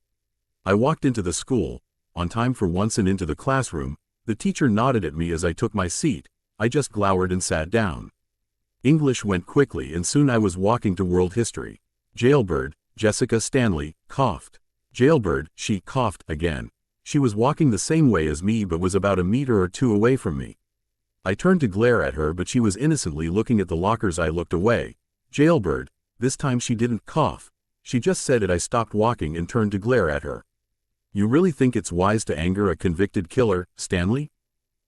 I walked into the school, on time for once, and into the classroom. The teacher nodded at me as I took my seat. I just glowered and sat down. English went quickly and soon I was walking to world history. Jailbird, Jessica Stanley, coughed. Jailbird, she coughed again. She was walking the same way as me but was about a meter or two away from me. I turned to glare at her, but she was innocently looking at the lockers. I looked away. Jailbird. This time she didn't cough. She just said it. I stopped walking and turned to glare at her. You really think it's wise to anger a convicted killer, Stanley?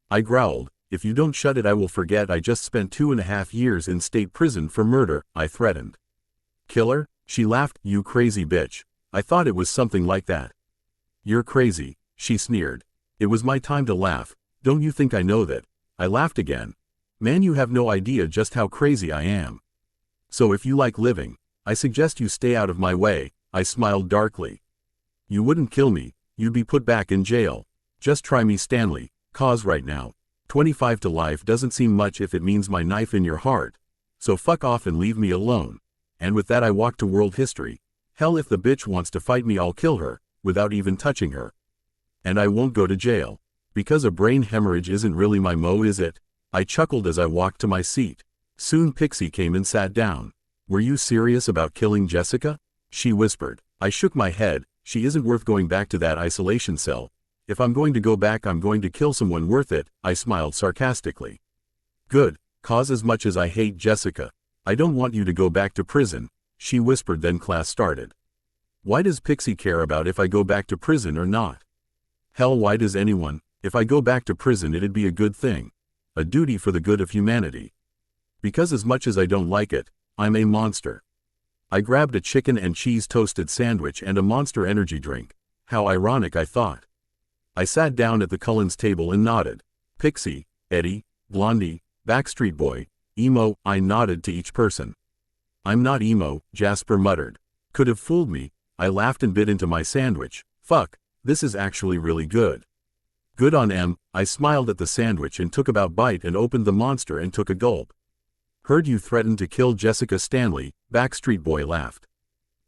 I growled. If you don't shut it, I will forget I just spent 2.5 years in state prison for murder, I threatened. Killer? She laughed. You crazy bitch. I thought it was something like that. You're crazy, she sneered. It was my time to laugh. Don't you think I know that? I laughed again. Man, you have no idea just how crazy I am. So if you like living, I suggest you stay out of my way, I smiled darkly. You wouldn't kill me, you'd be put back in jail. Just try me, Stanley, cause right now, 25 to life doesn't seem much if it means my knife in your heart. So fuck off and leave me alone. And with that I walked to world history. Hell, if the bitch wants to fight me, I'll kill her, without even touching her. And I won't go to jail. Because a brain hemorrhage isn't really my mo, is it? I chuckled as I walked to my seat. Soon Pixie came and sat down. Were you serious about killing Jessica? She whispered. I shook my head. She isn't worth going back to that isolation cell. If I'm going to go back, I'm going to kill someone worth it, I smiled sarcastically. Good, cause as much as I hate Jessica, I don't want you to go back to prison, she whispered. Then class started. Why does Pixie care about if I go back to prison or not? Hell, why does anyone? If I go back to prison, it'd be a good thing. A duty for the good of humanity. Because as much as I don't like it, I'm a monster. I grabbed a chicken and cheese toasted sandwich and a Monster energy drink. How ironic, I thought. I sat down at the Cullens table and nodded. Pixie, Eddie, Blondie, Backstreet Boy, Emo, I nodded to each person. I'm not emo, Jasper muttered. Could have fooled me. I laughed and bit into my sandwich. Fuck, this is actually really good. Good on M. I smiled at the sandwich and took about bite and opened the Monster and took a gulp. Heard you threatened to kill Jessica Stanley, Backstreet Boy laughed.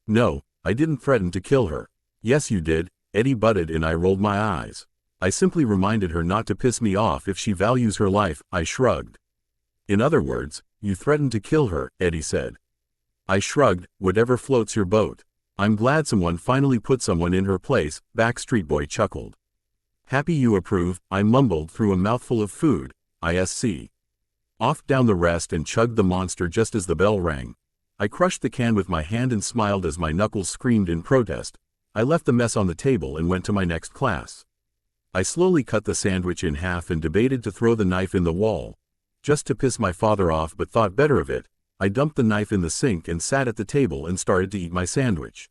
No, I didn't threaten to kill her. Yes you did, Eddie butted in. I rolled my eyes. I simply reminded her not to piss me off if she values her life, I shrugged. In other words, you threatened to kill her, Eddie said. I shrugged. Whatever floats your boat. I'm glad someone finally put someone in her place, Backstreet Boy chuckled. Happy you approve, I mumbled through a mouthful of food, ISC. Off down the rest and chugged the Monster just as the bell rang. I crushed the can with my hand and smiled as my knuckles screamed in protest. I left the mess on the table and went to my next class. I slowly cut the sandwich in half and debated to throw the knife in the wall. Just to piss my father off, but thought better of it. I dumped the knife in the sink and sat at the table and started to eat my sandwich.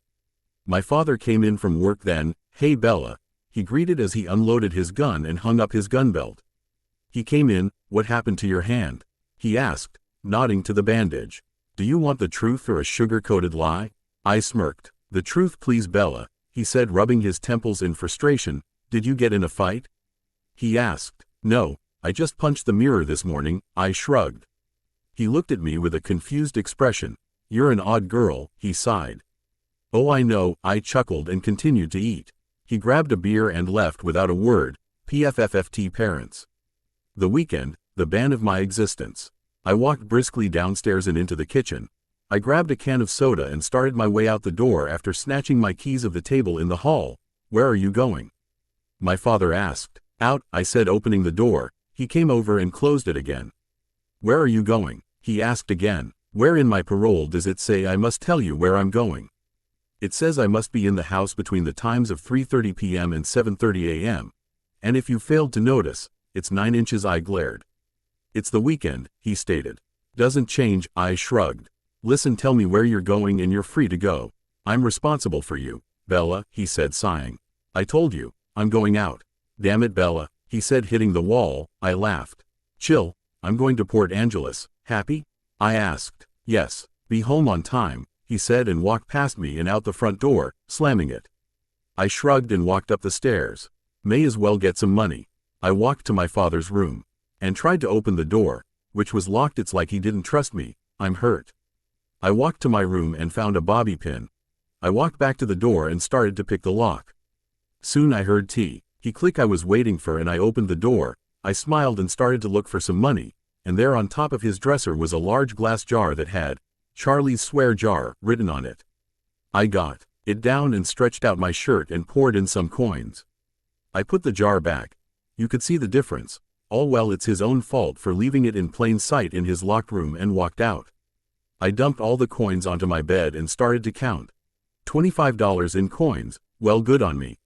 My father came in from work then. Hey Bella, he greeted as he unloaded his gun and hung up his gun belt. He came in. What happened to your hand? He asked, nodding to the bandage. Do you want the truth or a sugar-coated lie? I smirked. The truth please Bella, he said, rubbing his temples in frustration. Did you get in a fight? He asked. No, I just punched the mirror this morning, I shrugged. He looked at me with a confused expression. You're an odd girl, he sighed. Oh I know, I chuckled and continued to eat. He grabbed a beer and left without a word. PFFFT parents. The weekend, the bane of my existence. I walked briskly downstairs and into the kitchen. I grabbed a can of soda and started my way out the door after snatching my keys of the table in the hall. Where are you going? My father asked. Out, I said, opening the door. He came over and closed it again. Where are you going? He asked again. Where in my parole does it say I must tell you where I'm going? It says I must be in the house between the times of 3:30 p.m. and 7:30 a.m. And if you failed to notice, it's 9 inches. I glared. It's the weekend, he stated. Doesn't change, I shrugged. Listen, tell me where you're going and you're free to go. I'm responsible for you, Bella, he said, sighing. I told you, I'm going out. Damn it, Bella, he said, hitting the wall. I laughed. Chill, I'm going to Port Angeles. Happy? I asked. Yes. Be home on time, he said, and walked past me and out the front door, slamming it. I shrugged and walked up the stairs. May as well get some money. I walked to my father's room and tried to open the door, which was locked. It's like he didn't trust me. I'm hurt. I walked to my room and found a bobby pin. I walked back to the door and started to pick the lock. Soon I heard he click I was waiting for, and I opened the door. I smiled and started to look for some money, and there on top of his dresser was a large glass jar that had Charlie's Swear Jar written on it. I got it down and stretched out my shirt and poured in some coins. I put the jar back. You could see the difference. All well, it's his own fault for leaving it in plain sight in his locked room, and walked out. I dumped all the coins onto my bed and started to count. $25 in coins, well, good on me.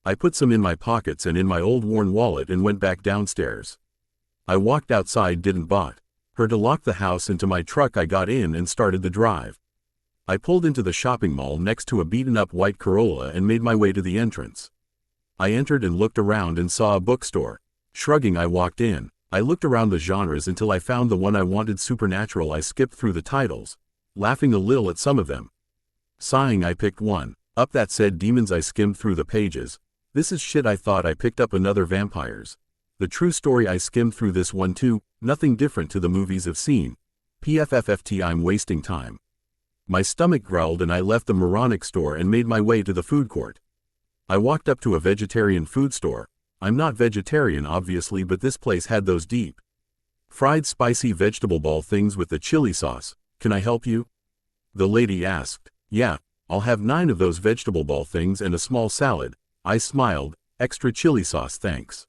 I put some in my pockets and in my old worn wallet and went back downstairs. I walked outside, didn't bother to lock the house. Into my truck I got in and started the drive. I pulled into the shopping mall next to a beaten-up white Corolla and made my way to the entrance. I entered and looked around and saw a bookstore. Shrugging, I walked in. I looked around the genres until I found the one I wanted, Supernatural. I skipped through the titles, laughing a little at some of them. Sighing, I picked one up that said Demons. I skimmed through the pages. This is shit, I thought. I picked up another Vampires. The True Story. I skimmed through this one too. Nothing different to the movies I've seen. PFFFT, I'm wasting time. My stomach growled and I left the moronic store and made my way to the food court. I walked up to a vegetarian food store. I'm not vegetarian obviously, but this place had those deep fried spicy vegetable ball things with the chili sauce. Can I help you? The lady asked. Yeah, I'll have 9 of those vegetable ball things and a small salad. I smiled. Extra chili sauce, thanks.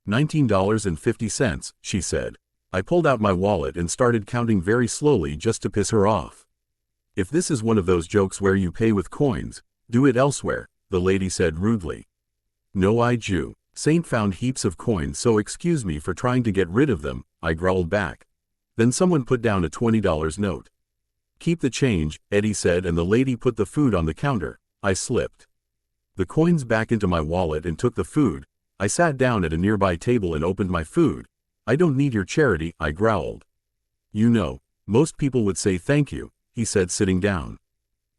$19.50, she said. I pulled out my wallet and started counting very slowly just to piss her off. If this is one of those jokes where you pay with coins, do it elsewhere, the lady said rudely. No, I Jew. Saint found heaps of coins, so excuse me for trying to get rid of them, I growled back. Then someone put down a $20 note. Keep the change, Eddie said, and the lady put the food on the counter. I slipped the coins back into my wallet and took the food. I sat down at a nearby table and opened my food. I don't need your charity, I growled. You know, most people would say thank you, he said, sitting down.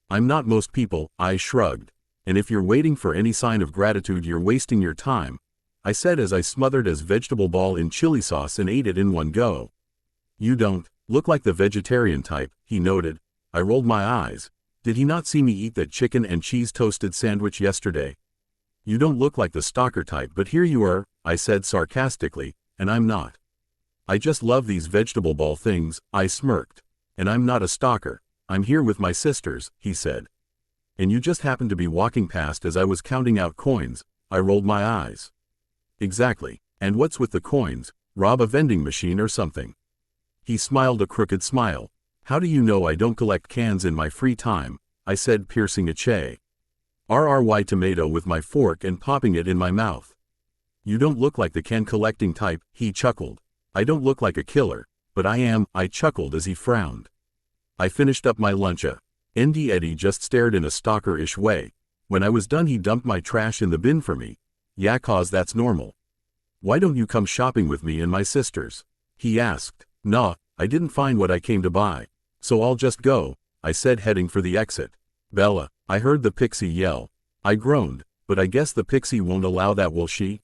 I'm not most people, I shrugged. And if you're waiting for any sign of gratitude, you're wasting your time, I said as I smothered a vegetable ball in chili sauce and ate it in one go. You don't look like the vegetarian type, he noted. I rolled my eyes. Did he not see me eat that chicken and cheese toasted sandwich yesterday? You don't look like the stalker type, but here you are, I said sarcastically, and I'm not. I just love these vegetable ball things, I smirked. And I'm not a stalker. I'm here with my sisters, he said. And you just happened to be walking past as I was counting out coins. I rolled my eyes. Exactly. And what's with the coins? Rob a vending machine or something? He smiled a crooked smile. How do you know I don't collect cans in my free time? I said, piercing a RRY tomato with my fork and popping it in my mouth. You don't look like the can collecting type, he chuckled. I don't look like a killer, but I am, I chuckled as he frowned. I finished up my lunch. Eddie just stared in a stalker-ish way. When I was done, he dumped my trash in the bin for me. Yeah, 'cause that's normal. Why don't you come shopping with me and my sisters? He asked. Nah, I didn't find what I came to buy, so I'll just go, I said, heading for the exit. Bella, I heard the pixie yell. I groaned, but I guess the pixie won't allow that, will she?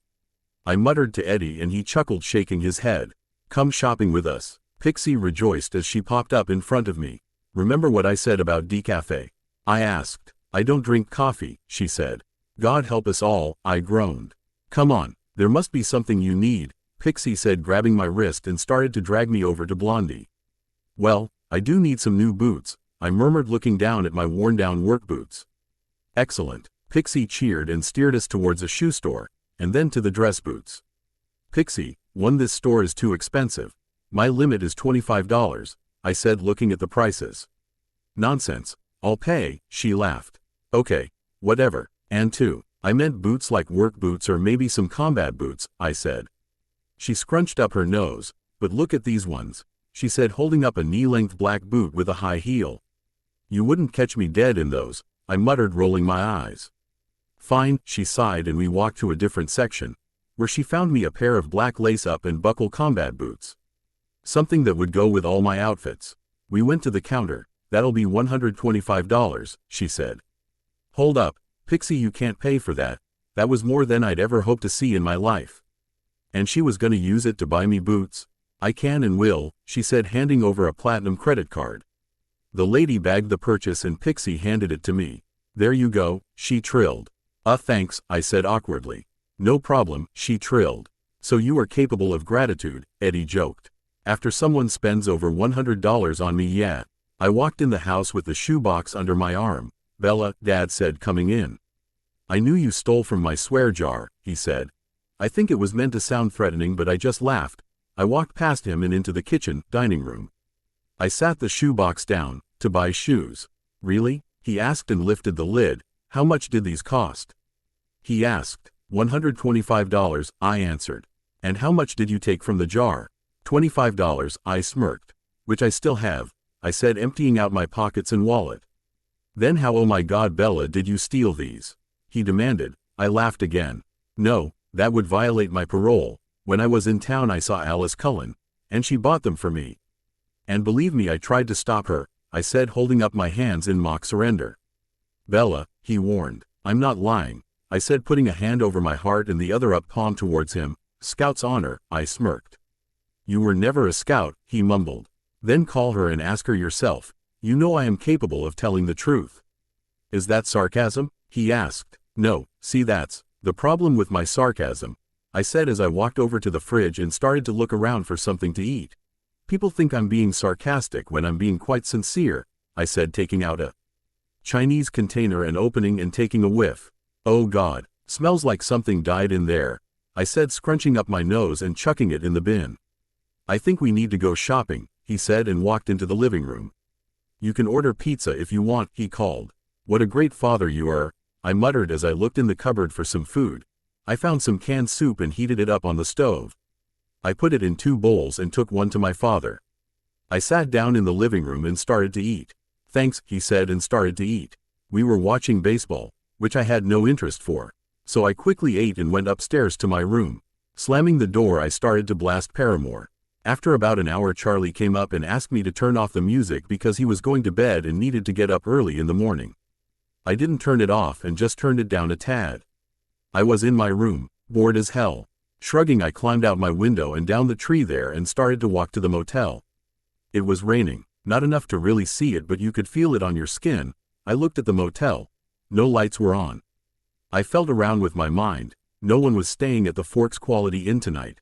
I muttered to Eddie and he chuckled, shaking his head. Come shopping with us. Pixie rejoiced as she popped up in front of me. Remember what I said about decaf? I asked. I don't drink coffee, she said. God help us all, I groaned. Come on, there must be something you need, Pixie said, grabbing my wrist and started to drag me over to Blondie. Well, I do need some new boots, I murmured, looking down at my worn-down work boots. Excellent, Pixie cheered and steered us towards a shoe store, and then to the dress boots. Pixie, this store is too expensive. My limit is $25, I said, looking at the prices. Nonsense, I'll pay, she laughed. Okay, whatever. And two, I meant boots like work boots or maybe some combat boots, I said. She scrunched up her nose. But look at these ones, she said, holding up a knee-length black boot with a high heel. You wouldn't catch me dead in those, I muttered, rolling my eyes. Fine, she sighed, and we walked to a different section, where she found me a pair of black lace-up and buckle combat boots. Something that would go with all my outfits. We went to the counter. That'll be $125, she said. Hold up, Pixie, you can't pay for that. That was more than I'd ever hoped to see in my life. And she was gonna use it to buy me boots? I can and will, she said, handing over a platinum credit card. The lady bagged the purchase and Pixie handed it to me. There you go, she trilled. Thanks, I said awkwardly. No problem, she trilled. So you are capable of gratitude, Eddie joked. After someone spends over $100 on me, yeah. I walked in the house with the shoebox under my arm. Bella, Dad said, coming in. I knew you stole from my swear jar, he said. I think it was meant to sound threatening, but I just laughed. I walked past him and into the kitchen, dining room. I sat the shoebox down, to buy shoes. Really? He asked and lifted the lid. How much did these cost? He asked. $125, I answered. And how much did you take from the jar? $25, I smirked. Which I still have, I said, emptying out my pockets and wallet. Then how, oh my God, Bella, did you steal these? He demanded. I laughed again. No, that would violate my parole. When I was in town I saw Alice Cullen, and she bought them for me. And believe me, I tried to stop her, I said, holding up my hands in mock surrender. Bella, he warned. I'm not lying, I said, putting a hand over my heart and the other up palm towards him. Scout's honor, I smirked. You were never a scout, he mumbled. Then call her and ask her yourself. You know I am capable of telling the truth. Is that sarcasm? He asked. No, see, that's the problem with my sarcasm, I said as I walked over to the fridge and started to look around for something to eat. People think I'm being sarcastic when I'm being quite sincere, I said, taking out a Chinese container and opening and taking a whiff. Oh God, smells like something died in there, I said, scrunching up my nose and chucking it in the bin. I think we need to go shopping, he said, and walked into the living room. You can order pizza if you want, he called. What a great father you are, I muttered as I looked in the cupboard for some food. I found some canned soup and heated it up on the stove. I put it in 2 bowls and took one to my father. I sat down in the living room and started to eat. Thanks, he said, and started to eat. We were watching baseball, which I had no interest for. So I quickly ate and went upstairs to my room. Slamming the door, I started to blast Paramore. After about an hour, Charlie came up and asked me to turn off the music because he was going to bed and needed to get up early in the morning. I didn't turn it off and just turned it down a tad. I was in my room, bored as hell. Shrugging, I climbed out my window and down the tree there and started to walk to the motel. It was raining, not enough to really see it, but you could feel it on your skin. I looked at the motel. No lights were on. I felt around with my mind. No one was staying at the Forks Quality Inn tonight.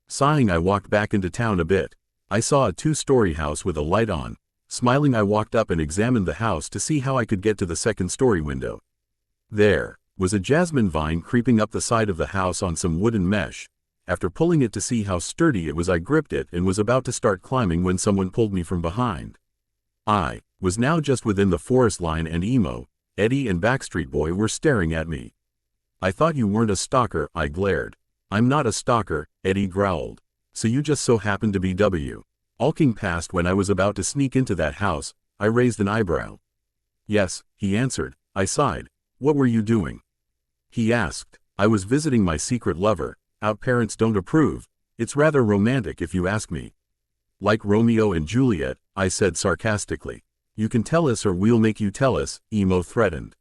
Sighing, I walked back into town a bit. I saw a 2-story house with a light on. Smiling, I walked up and examined the house to see how I could get to the 2nd-story window. There was a jasmine vine creeping up the side of the house on some wooden mesh. After pulling it to see how sturdy it was, I gripped it and was about to start climbing when someone pulled me from behind. I was now just within the forest line and Emo, Eddie and Backstreet Boy were staring at me. I thought you weren't a stalker, I glared. I'm not a stalker, Eddie growled. So you just so happened to be W. Alking past when I was about to sneak into that house, I raised an eyebrow. Yes, he answered. I sighed. What were you doing? He asked. I was visiting my secret lover. Out parents don't approve. It's rather romantic if you ask me. Like Romeo and Juliet, I said sarcastically. You can tell us or we'll make you tell us, Emo threatened.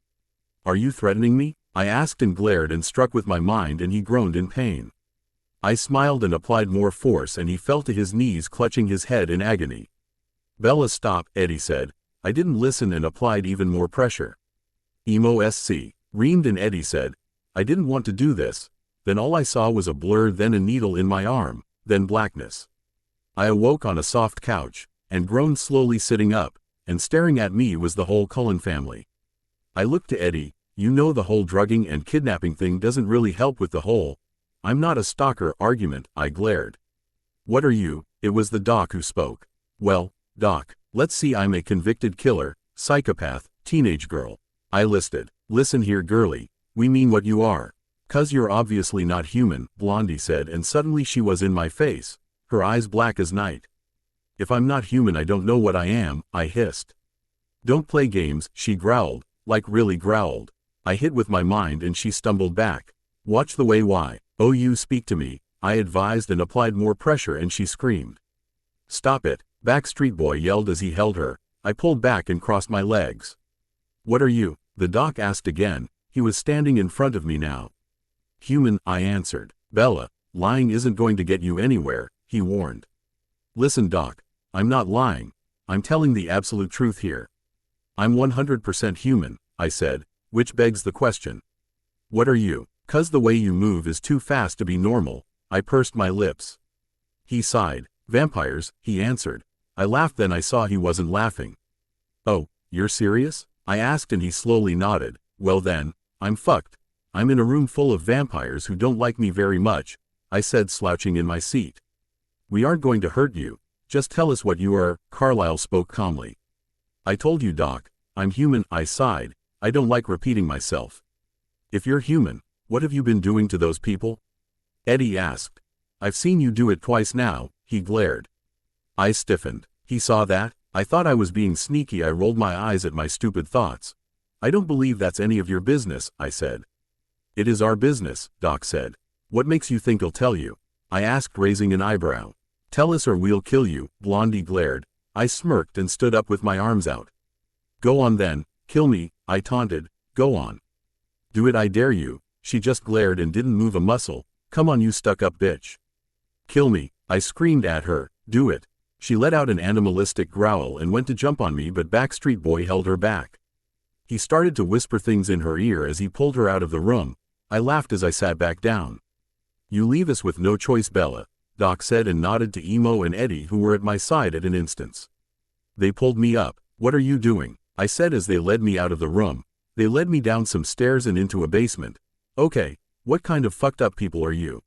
Are you threatening me? I asked and glared and struck with my mind, and he groaned in pain. I smiled and applied more force, and he fell to his knees, clutching his head in agony. Bella, stop, Eddie said. I didn't listen and applied even more pressure. Emo SC. Reamed, and Eddie said, I didn't want to do this. Then all I saw was a blur, then a needle in my arm, then blackness. I awoke on a soft couch, and groaned, slowly sitting up, and staring at me was the whole Cullen family. I looked to Eddie. You know, the whole drugging and kidnapping thing doesn't really help with the whole I'm not a stalker argument, I glared. What are you? It was the doc who spoke. Well, doc, let's see, I'm a convicted killer, psychopath, teenage girl. I listed. Listen here, girlie. We mean what you are. 'Cause you're obviously not human, Blondie said, and suddenly she was in my face, her eyes black as night. If I'm not human, I don't know what I am, I hissed. Don't play games, she growled, like really growled. I hit with my mind and she stumbled back. Watch the way. Why? Oh, you speak to me, I advised and applied more pressure, and she screamed. Stop it, Backstreet Boy yelled as he held her. I pulled back and crossed my legs. What are you? The doc asked again. He was standing in front of me now. Human, I answered. Bella, lying isn't going to get you anywhere, he warned. Listen, Doc, I'm not lying. I'm telling the absolute truth here. I'm 100% human, I said, which begs the question. What are you? 'Cause the way you move is too fast to be normal, I pursed my lips. He sighed. Vampires, he answered. I laughed, then I saw he wasn't laughing. Oh, you're serious? I asked, and he slowly nodded. Well then, I'm fucked. I'm in a room full of vampires who don't like me very much, I said, slouching in my seat. We aren't going to hurt you. Just tell us what you are, Carlyle spoke calmly. I told you, Doc, I'm human, I sighed. I don't like repeating myself. If you're human, what have you been doing to those people? Eddie asked. I've seen you do it twice now, he glared. I stiffened. He saw that? I thought I was being sneaky. I rolled my eyes at my stupid thoughts. I don't believe that's any of your business, I said. It is our business, Doc said. What makes you think he'll tell you? I asked, raising an eyebrow. Tell us or we'll kill you, Blondie glared. I smirked and stood up with my arms out. Go on then, kill me, I taunted. Go on. Do it, I dare you. She just glared and didn't move a muscle. Come on, you stuck-up bitch. Kill me, I screamed at her. Do it. She let out an animalistic growl and went to jump on me, but Backstreet Boy held her back. He started to whisper things in her ear as he pulled her out of the room. I laughed as I sat back down. You leave us with no choice, Bella, Doc said, and nodded to Emo and Eddie, who were at my side at an instance. They pulled me up. What are you doing? I said as they led me out of the room. They led me down some stairs and into a basement. Okay, what kind of fucked up people are you?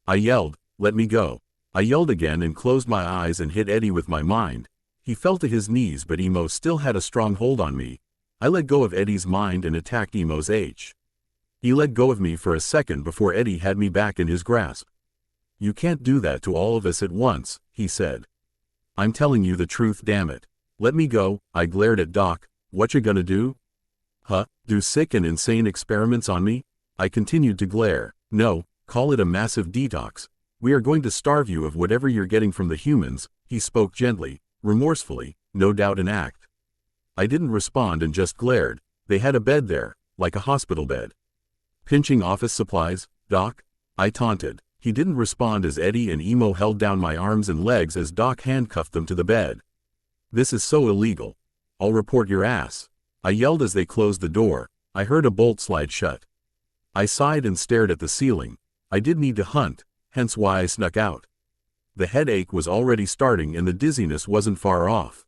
I yelled. Let me go. I yelled again and closed my eyes and hit Eddie with my mind. He fell to his knees, but Emo still had a strong hold on me. I let go of Eddie's mind and attacked Emo's H. He let go of me for a second before Eddie had me back in his grasp. You can't do that to all of us at once, he said. I'm telling you the truth, damn it. Let me go, I glared at Doc. What you gonna do? Huh? Do sick and insane experiments on me? I continued to glare. No, call it a massive detox. We are going to starve you of whatever you're getting from the humans, he spoke gently, remorsefully, no doubt an act. I didn't respond and just glared. They had a bed there, like a hospital bed. Pinching office supplies, Doc? I taunted. He didn't respond as Eddie and Emo held down my arms and legs as Doc handcuffed them to the bed. This is so illegal. I'll report your ass. I yelled as they closed the door. I heard a bolt slide shut. I sighed and stared at the ceiling. I did need to hunt, hence why I snuck out. The headache was already starting and the dizziness wasn't far off.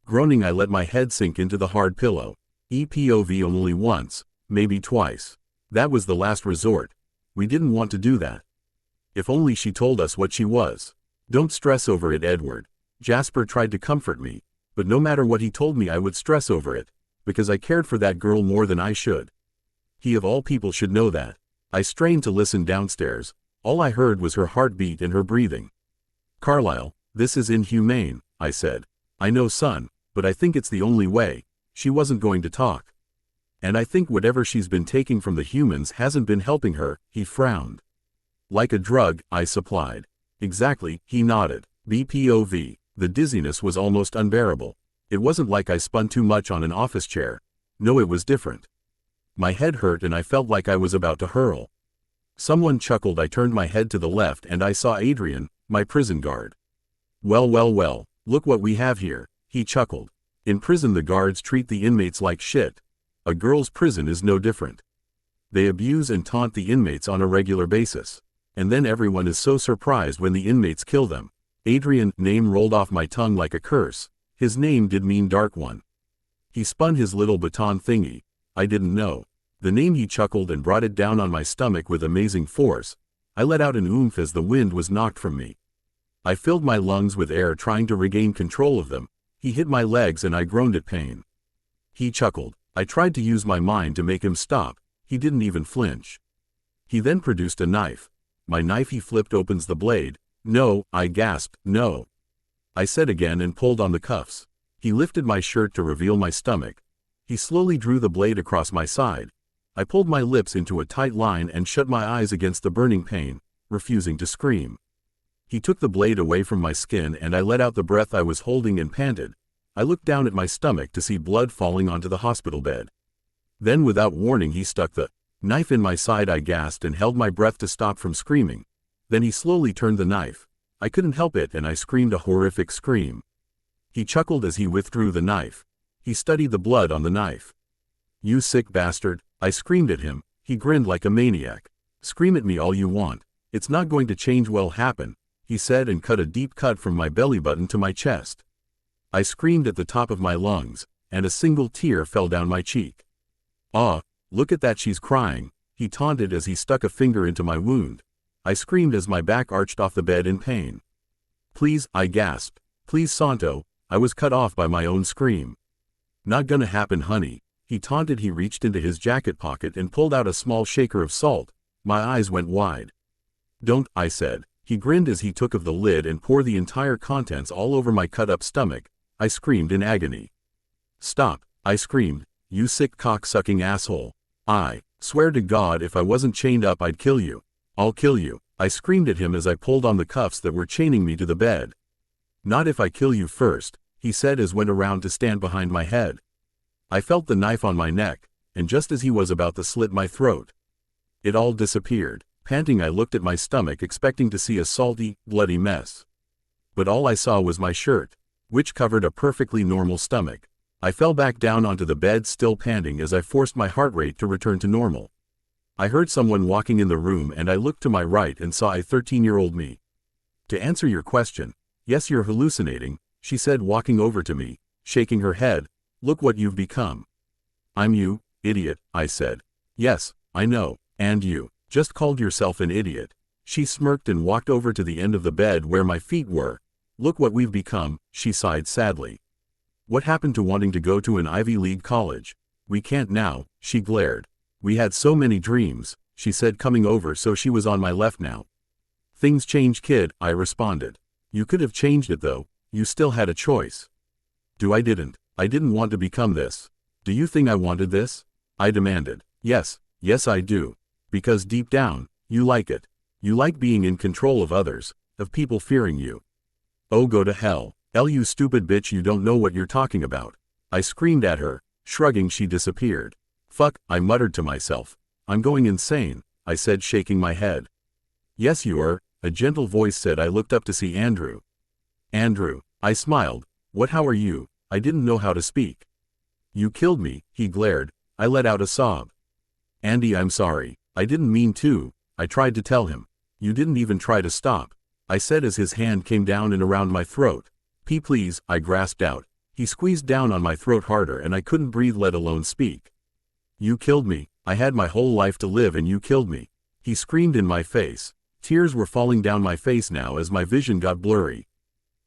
Groaning, I let my head sink into the hard pillow. EPOV only once, maybe twice. That was the last resort. We didn't want to do that. If only she told us what she was. Don't stress over it, Edward. Jasper tried to comfort me, but no matter what he told me I would stress over it, because I cared for that girl more than I should. He of all people should know that. I strained to listen downstairs. All I heard was her heartbeat and her breathing. Carlyle, this is inhumane, I said. I know, son, but I think it's the only way. She wasn't going to talk. And I think whatever she's been taking from the humans hasn't been helping her, he frowned. Like a drug, I supplied. Exactly, he nodded. BPOV. The dizziness was almost unbearable. It wasn't like I spun too much on an office chair. No, it was different. My head hurt and I felt like I was about to hurl. Someone chuckled. I turned my head to the left and I saw Adrian, my prison guard. Well, well, well, look what we have here, he chuckled. In prison the guards treat the inmates like shit. A girl's prison is no different. They abuse and taunt the inmates on a regular basis. And then everyone is so surprised when the inmates kill them. Adrian, name rolled off my tongue like a curse. His name did mean Dark One. He spun his little baton thingy. I didn't know. The name, he chuckled and brought it down on my stomach with amazing force. I let out an oomph as the wind was knocked from me. I filled my lungs with air trying to regain control of them. He hit my legs and I groaned at pain. He chuckled. I tried to use my mind to make him stop. He didn't even flinch. He then produced a knife. My knife. He flipped opens the blade. No, I gasped, no. I said again and pulled on the cuffs. He lifted my shirt to reveal my stomach. He slowly drew the blade across my side. I pulled my lips into a tight line and shut my eyes against the burning pain, refusing to scream. He took the blade away from my skin and I let out the breath I was holding and panted. I looked down at my stomach to see blood falling onto the hospital bed. Then without warning he stuck the knife in my side. I gasped and held my breath to stop from screaming. Then he slowly turned the knife. I couldn't help it and I screamed a horrific scream. He chuckled as he withdrew the knife. He studied the blood on the knife. You sick bastard, I screamed at him. He grinned like a maniac. Scream at me all you want. It's not going to change. Well happen, he said and cut a deep cut from my belly button to my chest. I screamed at the top of my lungs, and a single tear fell down my cheek. Ah, look at that, she's crying, he taunted as he stuck a finger into my wound. I screamed as my back arched off the bed in pain. Please, I gasped. Please Santo. I was cut off by my own scream. Not gonna happen, honey, he taunted. He reached into his jacket pocket and pulled out a small shaker of salt. My eyes went wide. Don't, I said. He grinned as he took of the lid and poured the entire contents all over my cut-up stomach. I screamed in agony. Stop, I screamed, you sick cock-sucking asshole. I swear to God if I wasn't chained up I'd kill you. I'll kill you, I screamed at him as I pulled on the cuffs that were chaining me to the bed. Not if I kill you first, he said as went around to stand behind my head. I felt the knife on my neck, and just as he was about to slit my throat, it all disappeared. Panting, I looked at my stomach expecting to see a salty, bloody mess. But all I saw was my shirt, which covered a perfectly normal stomach. I fell back down onto the bed still panting as I forced my heart rate to return to normal. I heard someone walking in the room and I looked to my right and saw a 13-year-old me. To answer your question, yes, you're hallucinating, she said, walking over to me, shaking her head. Look what you've become. I'm you, idiot, I said. Yes, I know, and you just called yourself an idiot. She smirked and walked over to the end of the bed where my feet were. Look what we've become, she sighed sadly. What happened to wanting to go to an Ivy League college? We can't now, she glared. We had so many dreams, she said, coming over so she was on my left now. Things change, kid, I responded. You could have changed it though, you still had a choice. I didn't want to become this. Do you think I wanted this? I demanded. Yes, I do. Because deep down, you like it. You like being in control of others, of people fearing you. Oh, go to hell. You stupid bitch, you don't know what you're talking about. I screamed at her. Shrugging, she disappeared. Fuck, I muttered to myself. I'm going insane, I said, shaking my head. Yes, you are, a gentle voice said. I looked up to see Andrew. Andrew, I smiled. What, how are you? I didn't know how to speak. You killed me, he glared. I let out a sob. Andy, I'm sorry. I didn't mean to, I tried to tell him. You didn't even try to stop, I said as his hand came down and around my throat. Please, I grasped out. He squeezed down on my throat harder and I couldn't breathe, let alone speak. You killed me. I had my whole life to live and you killed me. He screamed in my face. Tears were falling down my face now as my vision got blurry.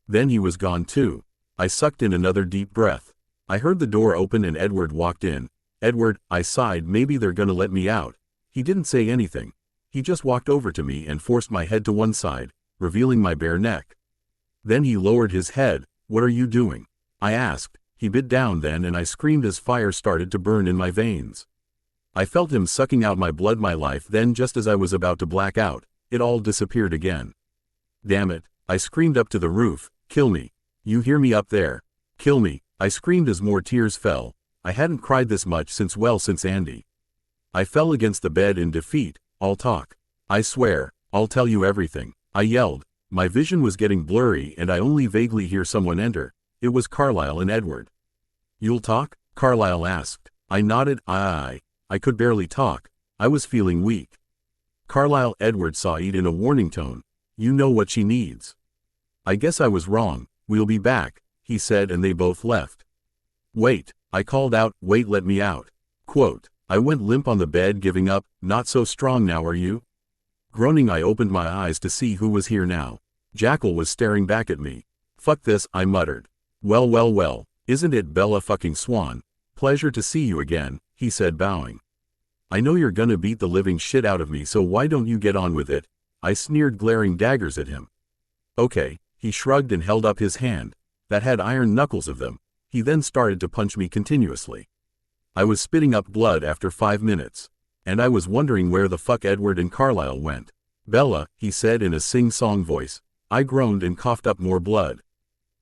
Then he was gone too. I sucked in another deep breath. I heard the door open and Edward walked in. Edward, I sighed, maybe they're gonna let me out. He didn't say anything. He just walked over to me and forced my head to one side, revealing my bare neck. Then he lowered his head. What are you doing? I asked. He bit down then and I screamed as fire started to burn in my veins. I felt him sucking out my blood. My life then, just as I was about to black out, it all disappeared again. Damn it, I screamed up to the roof. Kill me. You hear me up there? Kill me, I screamed as more tears fell. I hadn't cried this much since Andy. I fell against the bed in defeat. I'll talk. I swear, I'll tell you everything, I yelled. My vision was getting blurry and I only vaguely hear someone enter. It was Carlisle and Edward. You'll talk? Carlisle asked. I nodded. I could barely talk. I was feeling weak. Carlisle, Edward sighed in a warning tone. You know what she needs. I guess I was wrong. We'll be back, he said, and they both left. Wait, I called out. Wait, let me out. Quote. I went limp on the bed, giving up. Not so strong now, are you? Groaning, I opened my eyes to see who was here now. Jackal was staring back at me. Fuck this, I muttered. Well, isn't it Bella fucking Swan? Pleasure to see you again, he said, bowing. I know you're gonna beat the living shit out of me, so why don't you get on with it? I sneered, glaring daggers at him. Okay, he shrugged and held up his hand, that had iron knuckles of them. He then started to punch me continuously. I was spitting up blood after 5 minutes. And I was wondering where the fuck Edward and Carlisle went. Bella, he said in a sing-song voice. I groaned and coughed up more blood.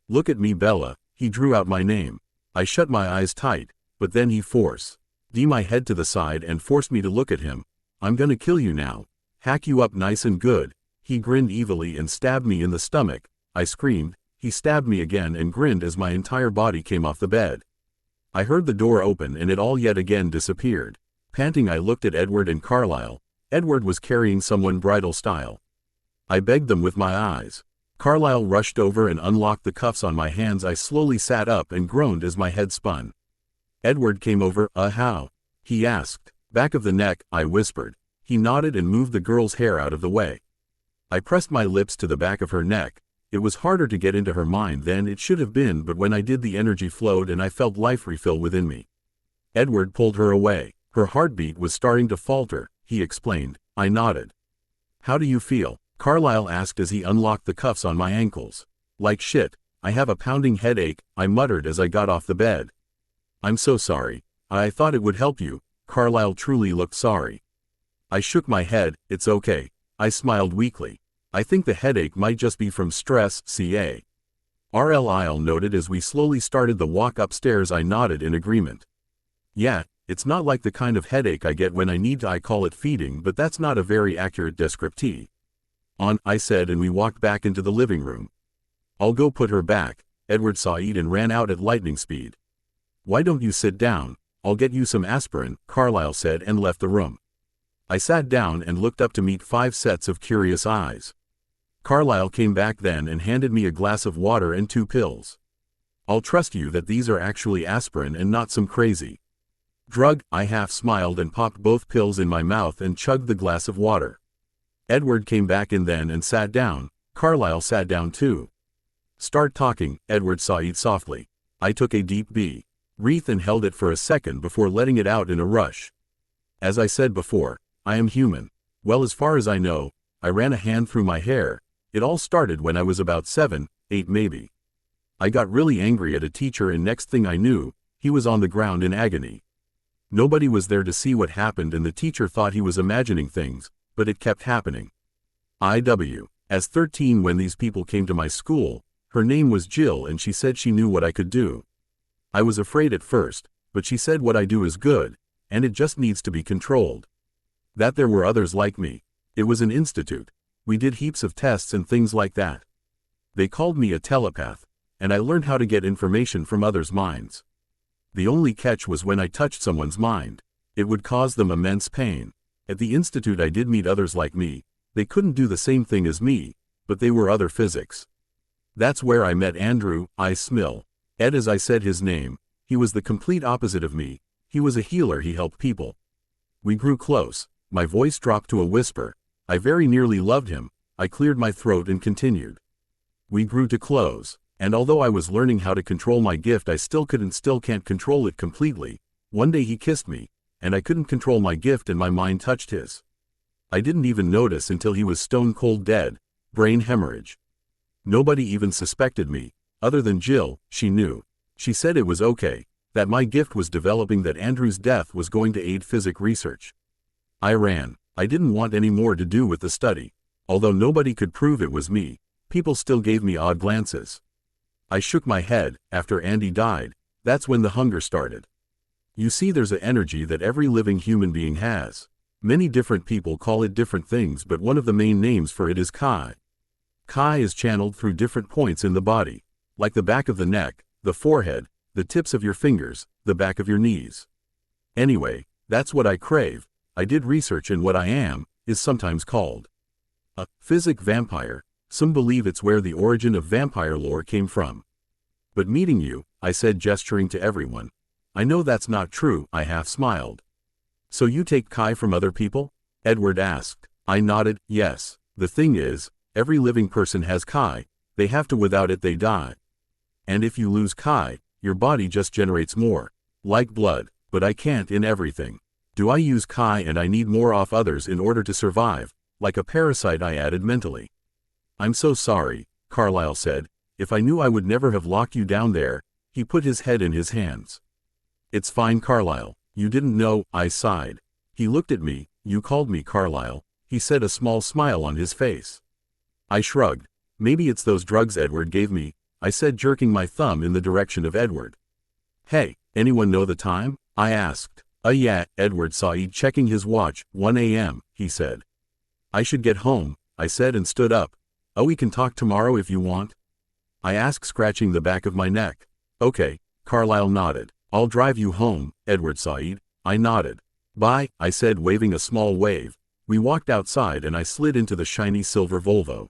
Look at me, Bella. He drew out my name. I shut my eyes tight, but then he forced my head to the side and forced me to look at him. I'm gonna kill you now. Hack you up nice and good. He grinned evilly and stabbed me in the stomach. I screamed. He stabbed me again and grinned as my entire body came off the bed. I heard the door open and it all yet again disappeared. Panting, I looked at Edward and Carlisle. Edward was carrying someone bridal style. I begged them with my eyes. Carlisle rushed over and unlocked the cuffs on my hands. I slowly sat up and groaned as my head spun. Edward came over. How? He asked. Back of the neck, I whispered. He nodded and moved the girl's hair out of the way. I pressed my lips to the back of her neck. It was harder to get into her mind than it should have been, but when I did, the energy flowed and I felt life refill within me. Edward pulled her away. Her heartbeat was starting to falter, he explained. I nodded. How do you feel? Carlisle asked as he unlocked the cuffs on my ankles. Like shit. I have a pounding headache, I muttered as I got off the bed. I'm so sorry. I thought it would help you. Carlisle truly looked sorry. I shook my head. It's okay. I smiled weakly. I think the headache might just be from stress, ca. Carlisle noted as we slowly started the walk upstairs. I nodded in agreement. Yeah, it's not like the kind of headache I get when I need to. I call it feeding, but that's not a very accurate description. I said, and we walked back into the living room. I'll go put her back. Edward saw it and ran out at lightning speed. Why don't you sit down? I'll get you some aspirin, Carlisle said, and left the room. I sat down and looked up to meet 5 sets of curious eyes. Carlisle came back then and handed me a glass of water and 2 pills. I'll trust you that these are actually aspirin and not some crazy drug. I half smiled and popped both pills in my mouth and chugged the glass of water. Edward came back in then and sat down. Carlisle sat down too. Start talking, Edward said softly. I took a deep breath and held it for a second before letting it out in a rush. As I said before, I am human. Well, as far as I know. I ran a hand through my hair. It all started when I was about 7, 8 maybe. I got really angry at a teacher, and next thing I knew, he was on the ground in agony. Nobody was there to see what happened, and the teacher thought he was imagining things, but it kept happening. As 13, when these people came to my school, her name was Jill, and she said she knew what I could do. I was afraid at first, but she said what I do is good, and it just needs to be controlled. That there were others like me. It was an institute. We did heaps of tests and things like that. They called me a telepath, and I learned how to get information from others' minds. The only catch was when I touched someone's mind. It would cause them immense pain. At the institute I did meet others like me. They couldn't do the same thing as me, but they were other physics. That's where I met Andrew, Ed, as I said his name. He was the complete opposite of me. He was a healer. He helped people. We grew close. My voice dropped to a whisper. I very nearly loved him. I cleared my throat and continued. We grew to close. And although I was learning how to control my gift, I still can't control it completely. One day he kissed me, and I couldn't control my gift, and my mind touched his. I didn't even notice until he was stone cold dead, brain hemorrhage. Nobody even suspected me, other than Jill. She knew. She said it was okay, that my gift was developing, that Andrew's death was going to aid physics research. I ran. I didn't want any more to do with the study. Although nobody could prove it was me, people still gave me odd glances. I shook my head. After Andy died, that's when the hunger started. You see, there's an energy that every living human being has. Many different people call it different things, but one of the main names for it is Kai. Kai is channeled through different points in the body, like the back of the neck, the forehead, the tips of your fingers, the back of your knees. Anyway, that's what I crave. I did research, and what I am is sometimes called a physic vampire. Some believe it's where the origin of vampire lore came from. But meeting you, I said, gesturing to everyone. I know that's not true. I half smiled. So you take Kai from other people? Edward asked. I nodded. Yes. The thing is, every living person has Kai. They have to. Without it they die. And if you lose Kai, your body just generates more. Like blood, but I can't in everything. Do I use Kai and I need more off others in order to survive, like a parasite, I added mentally. I'm so sorry, Carlyle said. If I knew I would never have locked you down there. He put his head in his hands. It's fine, Carlyle. You didn't know, I sighed. He looked at me. You called me Carlyle, he said, a small smile on his face. I shrugged. Maybe it's those drugs Edward gave me, I said, jerking my thumb in the direction of Edward. Hey, anyone know the time? I asked. Yeah, Edward sighed, checking his watch. 1 a.m., he said. I should get home, I said, and stood up. We can talk tomorrow if you want? I asked, scratching the back of my neck. Okay, Carlyle nodded. I'll drive you home, Edward sighed. I nodded. Bye, I said, waving a small wave. We walked outside and I slid into the shiny silver Volvo.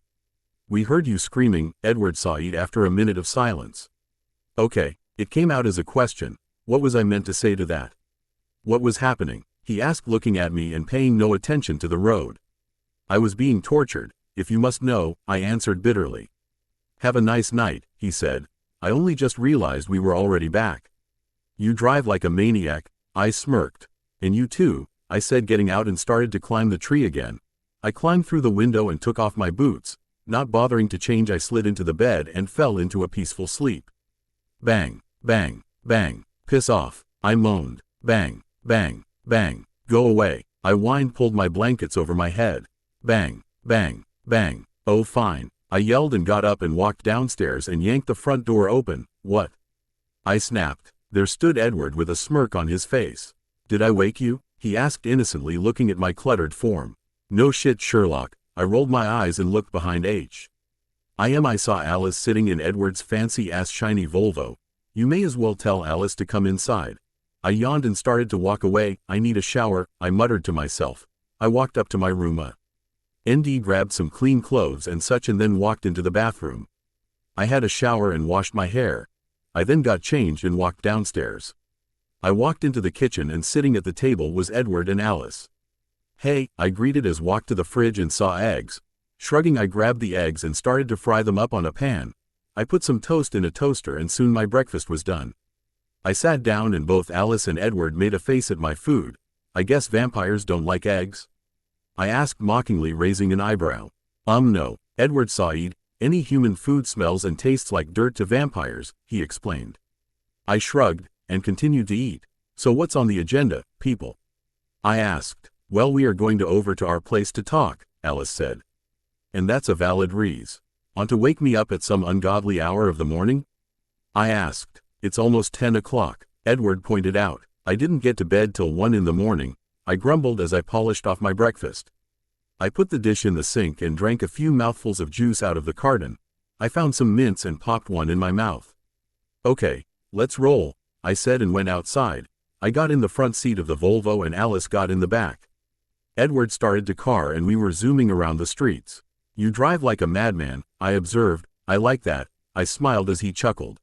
We heard you screaming, Edward sighed after a minute of silence. Okay, it came out as a question. What was I meant to say to that? What was happening? He asked, looking at me and paying no attention to the road. I was being tortured, if you must know, I answered bitterly. Have a nice night, he said. I only just realized we were already back. You drive like a maniac, I smirked. And you too, I said, getting out and started to climb the tree again. I climbed through the window and took off my boots. Not bothering to change, I slid into the bed and fell into a peaceful sleep. Bang, bang, bang, piss off, I moaned. Bang, bang, bang, go away, I whined, pulled my blankets over my head. Bang, bang, bang, oh fine, I yelled and got up and walked downstairs and yanked the front door open. What? I snapped. There stood Edward with a smirk on his face. Did I wake you? He asked innocently, looking at my cluttered form. No shit, Sherlock. I rolled my eyes and looked behind H. I saw Alice sitting in Edward's fancy-ass shiny Volvo. You may as well tell Alice to come inside. I yawned and started to walk away. I need a shower, I muttered to myself. I walked up to my room. ND grabbed some clean clothes and such and then walked into the bathroom. I had a shower and washed my hair. I then got changed and walked downstairs. I walked into the kitchen and sitting at the table was Edward and Alice. Hey, I greeted as walked to the fridge and saw eggs. Shrugging, I grabbed the eggs and started to fry them up on a pan. I put some toast in a toaster and soon my breakfast was done. I sat down and both Alice and Edward made a face at my food. I guess vampires don't like eggs? I asked mockingly, raising an eyebrow. No, Edward sighed. Any human food smells and tastes like dirt to vampires, he explained. I shrugged and continued to eat. So what's on the agenda, people? I asked. Well, we are going over to our place to talk, Alice said. And that's a valid reason. Want to wake me up at some ungodly hour of the morning? I asked. It's almost 10 o'clock, Edward pointed out. I didn't get to bed till 1 in the morning, I grumbled as I polished off my breakfast. I put the dish in the sink and drank a few mouthfuls of juice out of the carton. I found some mints and popped one in my mouth. Okay, let's roll, I said and went outside. I got in the front seat of the Volvo and Alice got in the back. Edward started the car and we were zooming around the streets. You drive like a madman, I observed. I like that, I smiled as he chuckled.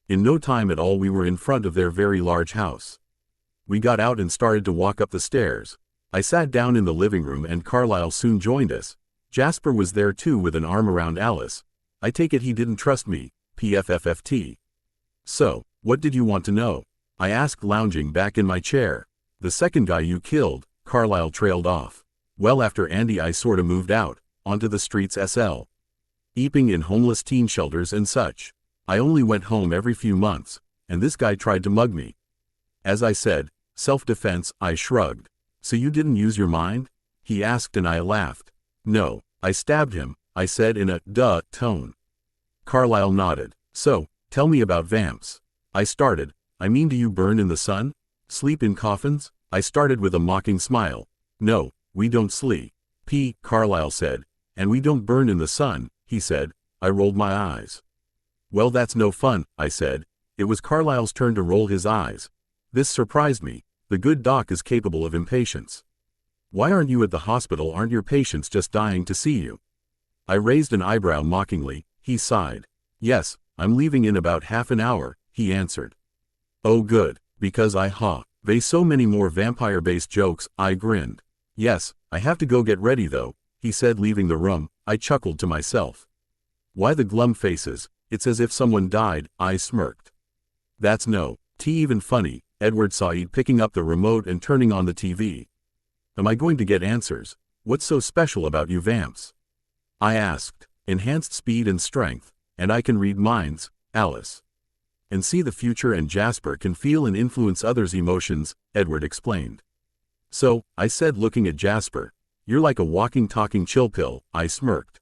In no time at all we were in front of their very large house. We got out and started to walk up the stairs. I sat down in the living room and Carlyle soon joined us. Jasper was there too with an arm around Alice. I take it he didn't trust me, PFFFT. So, what did you want to know? I asked, lounging back in my chair. The second guy you killed, Carlyle trailed off. Well, after Andy I sorta moved out, onto the streets SL. Eeping in homeless teen shelters and such. I only went home every few months, and this guy tried to mug me. As I said, self-defense, I shrugged. So you didn't use your mind? He asked and I laughed. No, I stabbed him, I said in a duh tone. Carlyle nodded. So, tell me about vamps. I started. I mean, do you burn in the sun? Sleep in coffins? I started with a mocking smile. No, we don't sleep. Carlyle said. And we don't burn in the sun, he said. I rolled my eyes. Well, that's no fun, I said. It was Carlyle's turn to roll his eyes. This surprised me. The good doc is capable of impatience. Why aren't you at the hospital? Aren't your patients just dying to see you? I raised an eyebrow mockingly. He sighed. Yes, I'm leaving in about half an hour, he answered. Oh good, because they so many more vampire-based jokes, I grinned. Yes, I have to go get ready though, he said, leaving the room. I chuckled to myself. Why the glum faces? It's as if someone died, I smirked. That's no even funny, Edward saw Ed picking up the remote and turning on the TV. Am I going to get answers? What's so special about you vamps? I asked. Enhanced speed and strength, and I can read minds, Alice. And see the future, and Jasper can feel and influence others' emotions, Edward explained. So, I said, looking at Jasper, you're like a walking talking chill pill, I smirked.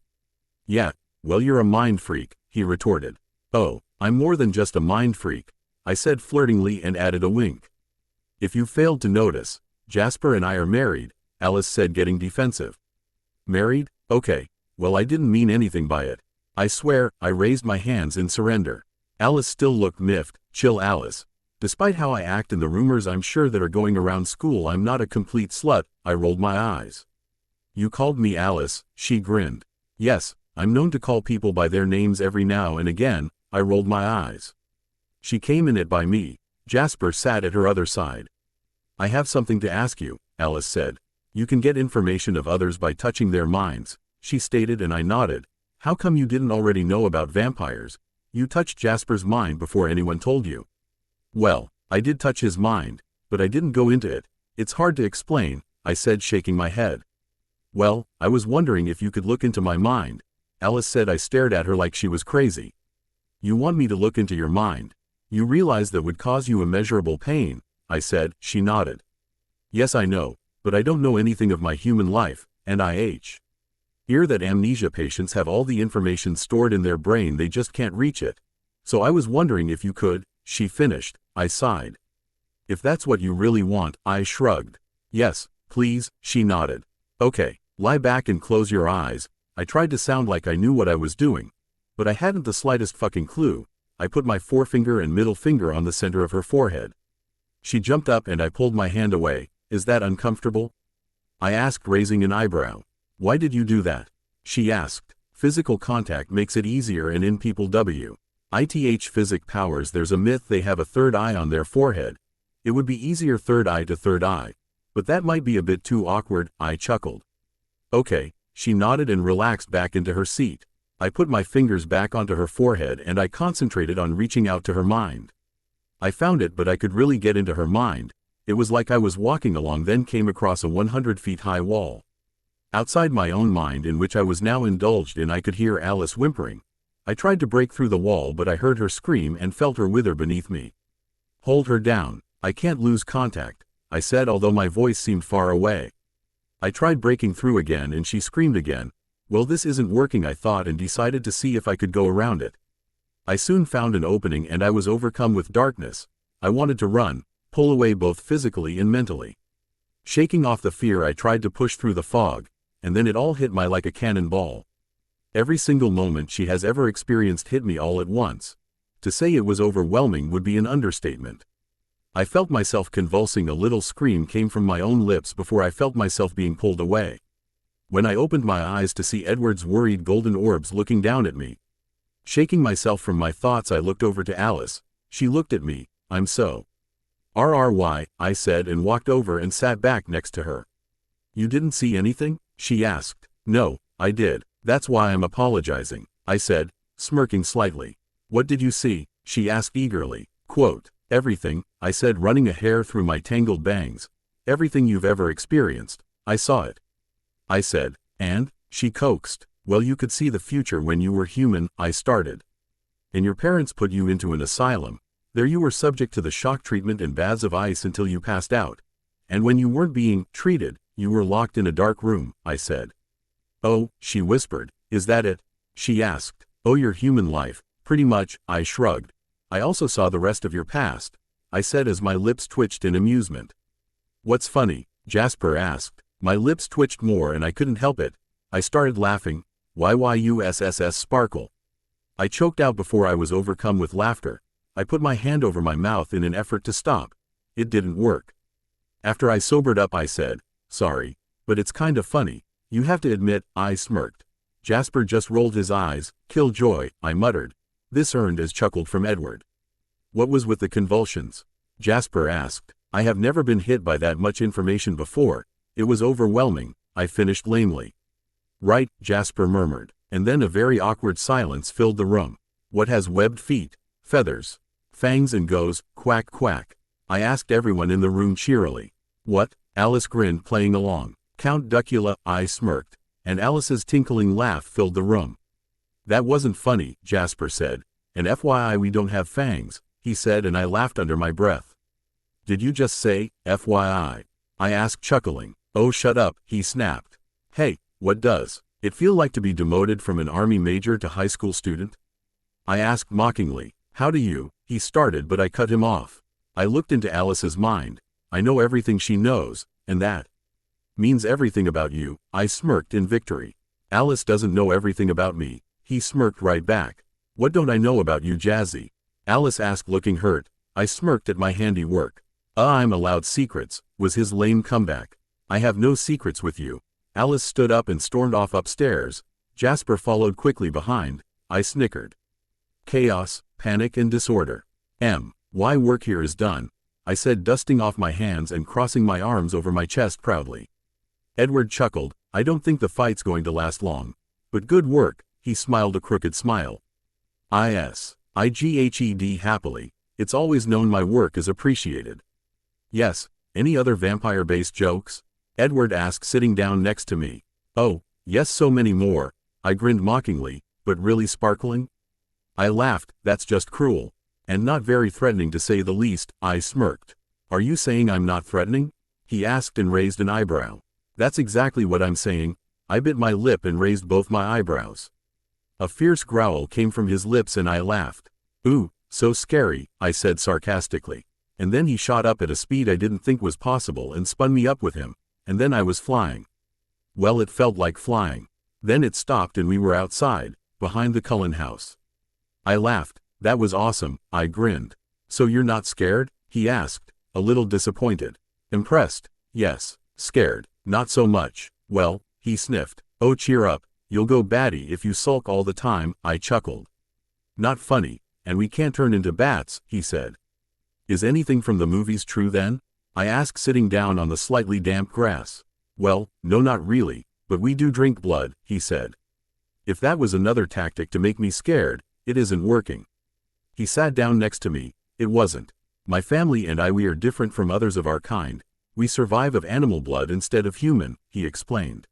Yeah, well, you're a mind freak, he retorted. Oh, I'm more than just a mind freak, I said flirtingly and added a wink. If you failed to notice, Jasper and I are married, Alice said, getting defensive. Married? Okay, well, I didn't mean anything by it. I swear, I raised my hands in surrender. Alice still looked miffed. Chill, Alice. Despite how I act and the rumors I'm sure that are going around school I'm not a complete slut, I rolled my eyes. You called me Alice, she grinned. Yes, I'm known to call people by their names every now and again, I rolled my eyes. She came in it by me. Jasper sat at her other side. I have something to ask you, Alice said. You can get information of others by touching their minds, she stated, and I nodded. How come you didn't already know about vampires? You touched Jasper's mind before anyone told you. Well, I did touch his mind, but I didn't go into it. It's hard to explain, I said, shaking my head. Well, I was wondering if you could look into my mind, Alice said. I stared at her like she was crazy. You want me to look into your mind? You realize that would cause you immeasurable pain, I said. She nodded. Yes, I know, but I don't know anything of my human life, and I hear that amnesia patients have all the information stored in their brain, they just can't reach it. So I was wondering if you could, she finished. I sighed. If that's what you really want, I shrugged. Yes, please, she nodded. Okay, lie back and close your eyes. I tried to sound like I knew what I was doing, but I hadn't the slightest fucking clue. I put my forefinger and middle finger on the center of her forehead. She jumped up and I pulled my hand away. Is that uncomfortable? I asked, raising an eyebrow. Why did you do that? She asked. Physical contact makes it easier, and in people with physic powers there's a myth they have a third eye on their forehead. It would be easier third eye to third eye. But that might be a bit too awkward, I chuckled. Okay, she nodded and relaxed back into her seat. I put my fingers back onto her forehead and I concentrated on reaching out to her mind. I found it, but I could really get into her mind. It was like I was walking along, then came across a 100 feet high wall. Outside my own mind, in which I was now indulged in, I could hear Alice whimpering. I tried to break through the wall, but I heard her scream and felt her wither beneath me. Hold her down. I can't lose contact, I said, although my voice seemed far away. I tried breaking through again and she screamed again. Well, this isn't working, I thought, and decided to see if I could go around it. I soon found an opening and I was overcome with darkness. I wanted to run, pull away both physically and mentally. Shaking off the fear, I tried to push through the fog, and then it all hit me like a cannonball. Every single moment she has ever experienced hit me all at once. To say it was overwhelming would be an understatement. I felt myself convulsing. A little scream came from my own lips before I felt myself being pulled away. When I opened my eyes to see Edward's worried golden orbs looking down at me. Shaking myself from my thoughts, I looked over to Alice. She looked at me. I'm so RRY, I said, and walked over and sat back next to her. You didn't see anything? She asked. No, I did. That's why I'm apologizing, I said, smirking slightly. What did you see? She asked eagerly. Quote, everything, I said, running a hair through my tangled bangs. Everything you've ever experienced. I saw it. I said. And? She coaxed. Well, you could see the future when you were human, I started. And your parents put you into an asylum. There you were subject to the shock treatment and baths of ice until you passed out. And when you weren't being treated, you were locked in a dark room, I said. Oh, she whispered. Is that it? She asked. Oh, your human life, pretty much, I shrugged. I also saw the rest of your past, I said as my lips twitched in amusement. What's funny? Jasper asked. My lips twitched more and I couldn't help it. I started laughing. YYUSSS sparkle. I choked out before I was overcome with laughter. I put my hand over my mouth in an effort to stop. It didn't work. After I sobered up, I said, sorry, but it's kind of funny. You have to admit, I smirked. Jasper just rolled his eyes. Killjoy, I muttered. This earned as chuckled from Edward. What was with the convulsions? Jasper asked. I have never been hit by that much information before. It was overwhelming, I finished lamely. Right, Jasper murmured, and then a very awkward silence filled the room. What has webbed feet, feathers, fangs and goes, quack quack? I asked everyone in the room cheerily. What? Alice grinned, playing along. Count Duckula, I smirked, and Alice's tinkling laugh filled the room. That wasn't funny, Jasper said. And FYI, we don't have fangs, he said, and I laughed under my breath. Did you just say, FYI? I asked, chuckling. Oh, shut up, he snapped. Hey, what does it feel like to be demoted from an army major to high school student? I asked mockingly. How do you? He started, but I cut him off. I looked into Alice's mind. I know everything she knows, and that means everything about you, I smirked in victory. Alice doesn't know everything about me, he smirked right back. What don't I know about you, Jazzy? Alice asked, looking hurt. I smirked at my handiwork. I'm allowed secrets, was his lame comeback. I have no secrets with you. Alice stood up and stormed off upstairs. Jasper followed quickly behind. I snickered. Chaos, panic and disorder. Why work here is done, I said, dusting off my hands and crossing my arms over my chest proudly. Edward chuckled. I don't think the fight's going to last long. But good work, he smiled a crooked smile. IGHED happily. It's always known my work is appreciated. Yes, any other vampire-based jokes? Edward asked, sitting down next to me. Oh, yes, so many more, I grinned mockingly, but really sparkling? I laughed. That's just cruel. And not very threatening to say the least, I smirked. Are you saying I'm not threatening? He asked and raised an eyebrow. That's exactly what I'm saying. I bit my lip and raised both my eyebrows. A fierce growl came from his lips and I laughed. Ooh, so scary, I said sarcastically. And then he shot up at a speed I didn't think was possible and spun me up with him, and then I was flying. Well, it felt like flying. Then it stopped and we were outside, behind the Cullen house. I laughed. That was awesome, I grinned. So you're not scared? He asked, a little disappointed. Impressed? Yes. Scared? Not so much. Well, he sniffed. Oh, cheer up, you'll go batty if you sulk all the time, I chuckled. Not funny, and we can't turn into bats, he said. Is anything from the movies true then? I asked, sitting down on the slightly damp grass. Well, no, not really, but we do drink blood, he said. If that was another tactic to make me scared, it isn't working. He sat down next to me. It wasn't. My family and we are different from others of our kind. We survive of animal blood instead of human, he explained.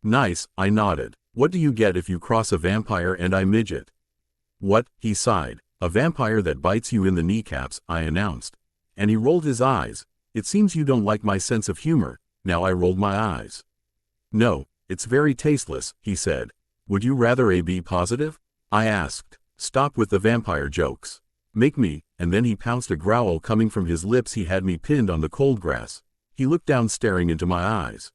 Nice, I nodded. What do you get if you cross a vampire and I midget? What? He sighed. A vampire that bites you in the kneecaps, I announced. And he rolled his eyes. It seems you don't like my sense of humor. Now I rolled my eyes. No, it's very tasteless, he said. Would you rather be positive? I asked. Stop with the vampire jokes. Make me, and then he pounced, a growl coming from his lips. He had me pinned on the cold grass. He looked down, staring into my eyes.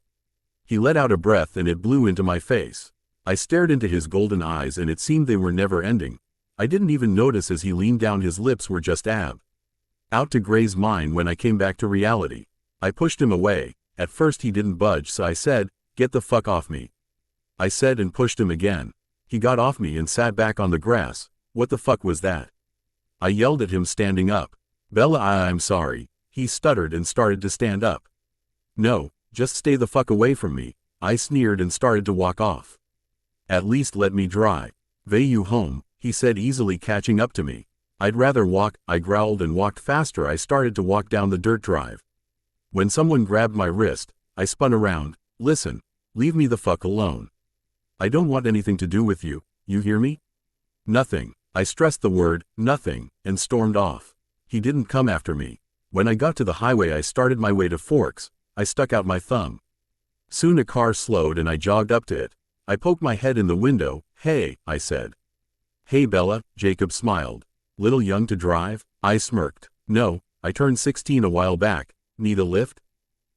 He let out a breath and it blew into my face. I stared into his golden eyes and it seemed they were never ending. I didn't even notice as he leaned down. His lips were just out to graze mine. When I came back to reality, I pushed him away. At first he didn't budge, so I said, "Get the fuck off me." I said and pushed him again. He got off me and sat back on the grass. What the fuck was that? I yelled at him, standing up. Bella, I'm sorry. He stuttered and started to stand up. No, just stay the fuck away from me, I sneered and started to walk off. At least let me dry. You home, he said, easily catching up to me. I'd rather walk, I growled and walked faster. I started to walk down the dirt drive. When someone grabbed my wrist, I spun around. Listen, leave me the fuck alone. I don't want anything to do with you, you hear me? Nothing. I stressed the word, nothing, and stormed off. He didn't come after me. When I got to the highway, I started my way to Forks. I stuck out my thumb. Soon a car slowed and I jogged up to it. I poked my head in the window. Hey, I said. Hey Bella, Jacob smiled. Little young to drive? I smirked. No, I turned 16 a while back. Need a lift?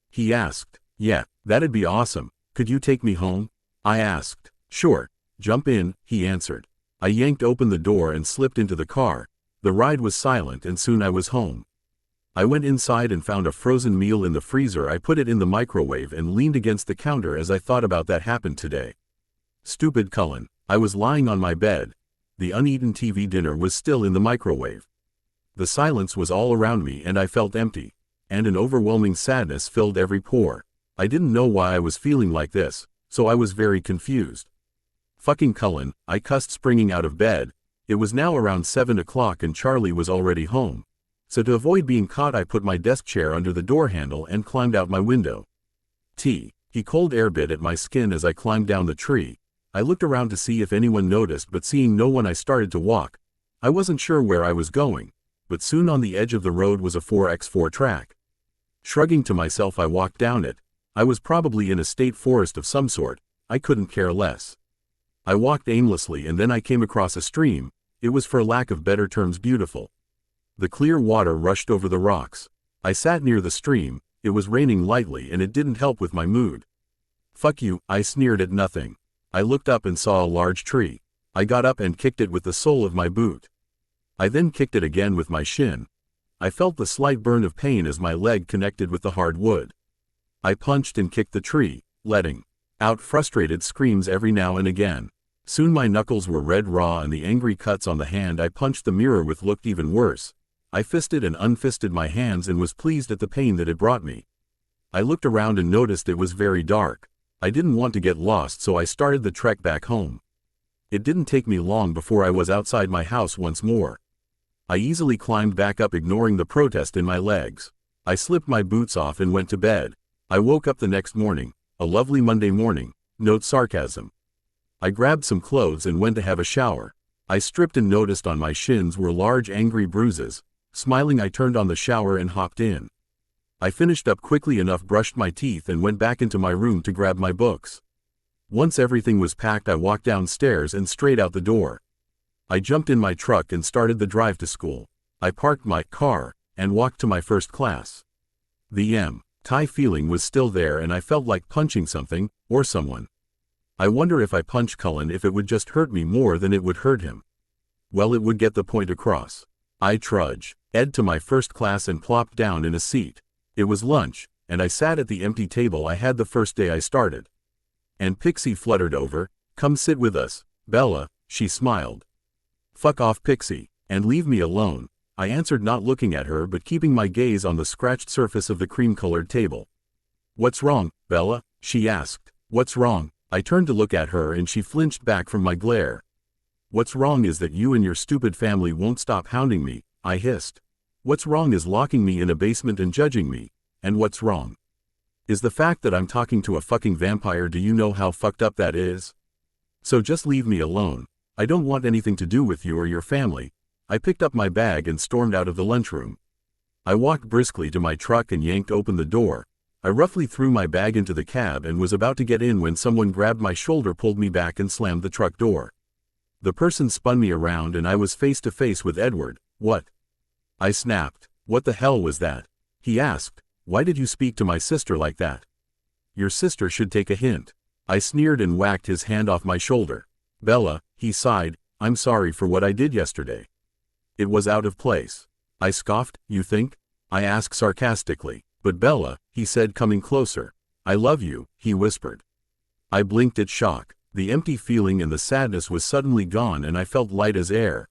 He asked. Yeah, that'd be awesome. Could you take me home? I asked. Sure. Jump in, he answered. I yanked open the door and slipped into the car. The ride was silent and soon I was home. I went inside and found a frozen meal in the freezer. I put it in the microwave and leaned against the counter as I thought about that happened today. Stupid Cullen. I was lying on my bed. The uneaten TV dinner was still in the microwave. The silence was all around me and I felt empty. And an overwhelming sadness filled every pore. I didn't know why I was feeling like this, so I was very confused. Fucking Cullen, I cussed, springing out of bed. It was now around 7 o'clock and Charlie was already home. So to avoid being caught, I put my desk chair under the door handle and climbed out my window. He cold air bit at my skin as I climbed down the tree. I looked around to see if anyone noticed, but seeing no one, I started to walk. I wasn't sure where I was going, but soon on the edge of the road was a 4x4 track. Shrugging to myself, I walked down it. I was probably in a state forest of some sort. I couldn't care less. I walked aimlessly and then I came across a stream. It was, for lack of better terms, beautiful. The clear water rushed over the rocks. I sat near the stream. It was raining lightly and it didn't help with my mood. "Fuck you," I sneered at nothing. I looked up and saw a large tree. I got up and kicked it with the sole of my boot. I then kicked it again with my shin. I felt the slight burn of pain as my leg connected with the hard wood. I punched and kicked the tree, letting out frustrated screams every now and again. Soon my knuckles were red raw and the angry cuts on the hand I punched the mirror with looked even worse. I fisted and unfisted my hands and was pleased at the pain that it brought me. I looked around and noticed it was very dark. I didn't want to get lost, so I started the trek back home. It didn't take me long before I was outside my house once more. I easily climbed back up, ignoring the protest in my legs. I slipped my boots off and went to bed. I woke up the next morning, a lovely Monday morning, note sarcasm. I grabbed some clothes and went to have a shower. I stripped and noticed on my shins were large angry bruises. Smiling, I turned on the shower and hopped in. I finished up quickly enough, brushed my teeth and went back into my room to grab my books. Once everything was packed, I walked downstairs and straight out the door. I jumped in my truck and started the drive to school. I parked my car and walked to my first class. The tie feeling was still there and I felt like punching something or someone. I wonder if I punched Cullen if it would just hurt me more than it would hurt him. Well, it would get the point across. I trudged to my first class and plopped down in a seat. It was lunch, and I sat at the empty table I had the first day I started. And Pixie fluttered over. "Come sit with us, Bella," she smiled. "Fuck off, Pixie, and leave me alone," I answered, not looking at her but keeping my gaze on the scratched surface of the cream-colored table. "What's wrong, Bella?" she asked. "What's wrong?" I turned to look at her and she flinched back from my glare. "What's wrong is that you and your stupid family won't stop hounding me," I hissed. "What's wrong is locking me in a basement and judging me. And what's wrong is the fact that I'm talking to a fucking vampire. Do you know how fucked up that is? So just leave me alone. I don't want anything to do with you or your family." I picked up my bag and stormed out of the lunchroom. I walked briskly to my truck and yanked open the door. I roughly threw my bag into the cab and was about to get in when someone grabbed my shoulder, pulled me back and slammed the truck door. The person spun me around and I was face to face with Edward. "What?" I snapped. "What the hell was that?" he asked. "Why did you speak to my sister like that? Your sister should take a hint." I sneered and whacked his hand off my shoulder. "Bella," he sighed, "I'm sorry for what I did yesterday. It was out of place." I scoffed. "You think?" I asked sarcastically. "But Bella," he said, coming closer. "I love you," he whispered. I blinked at shock. The empty feeling and the sadness was suddenly gone and I felt light as air.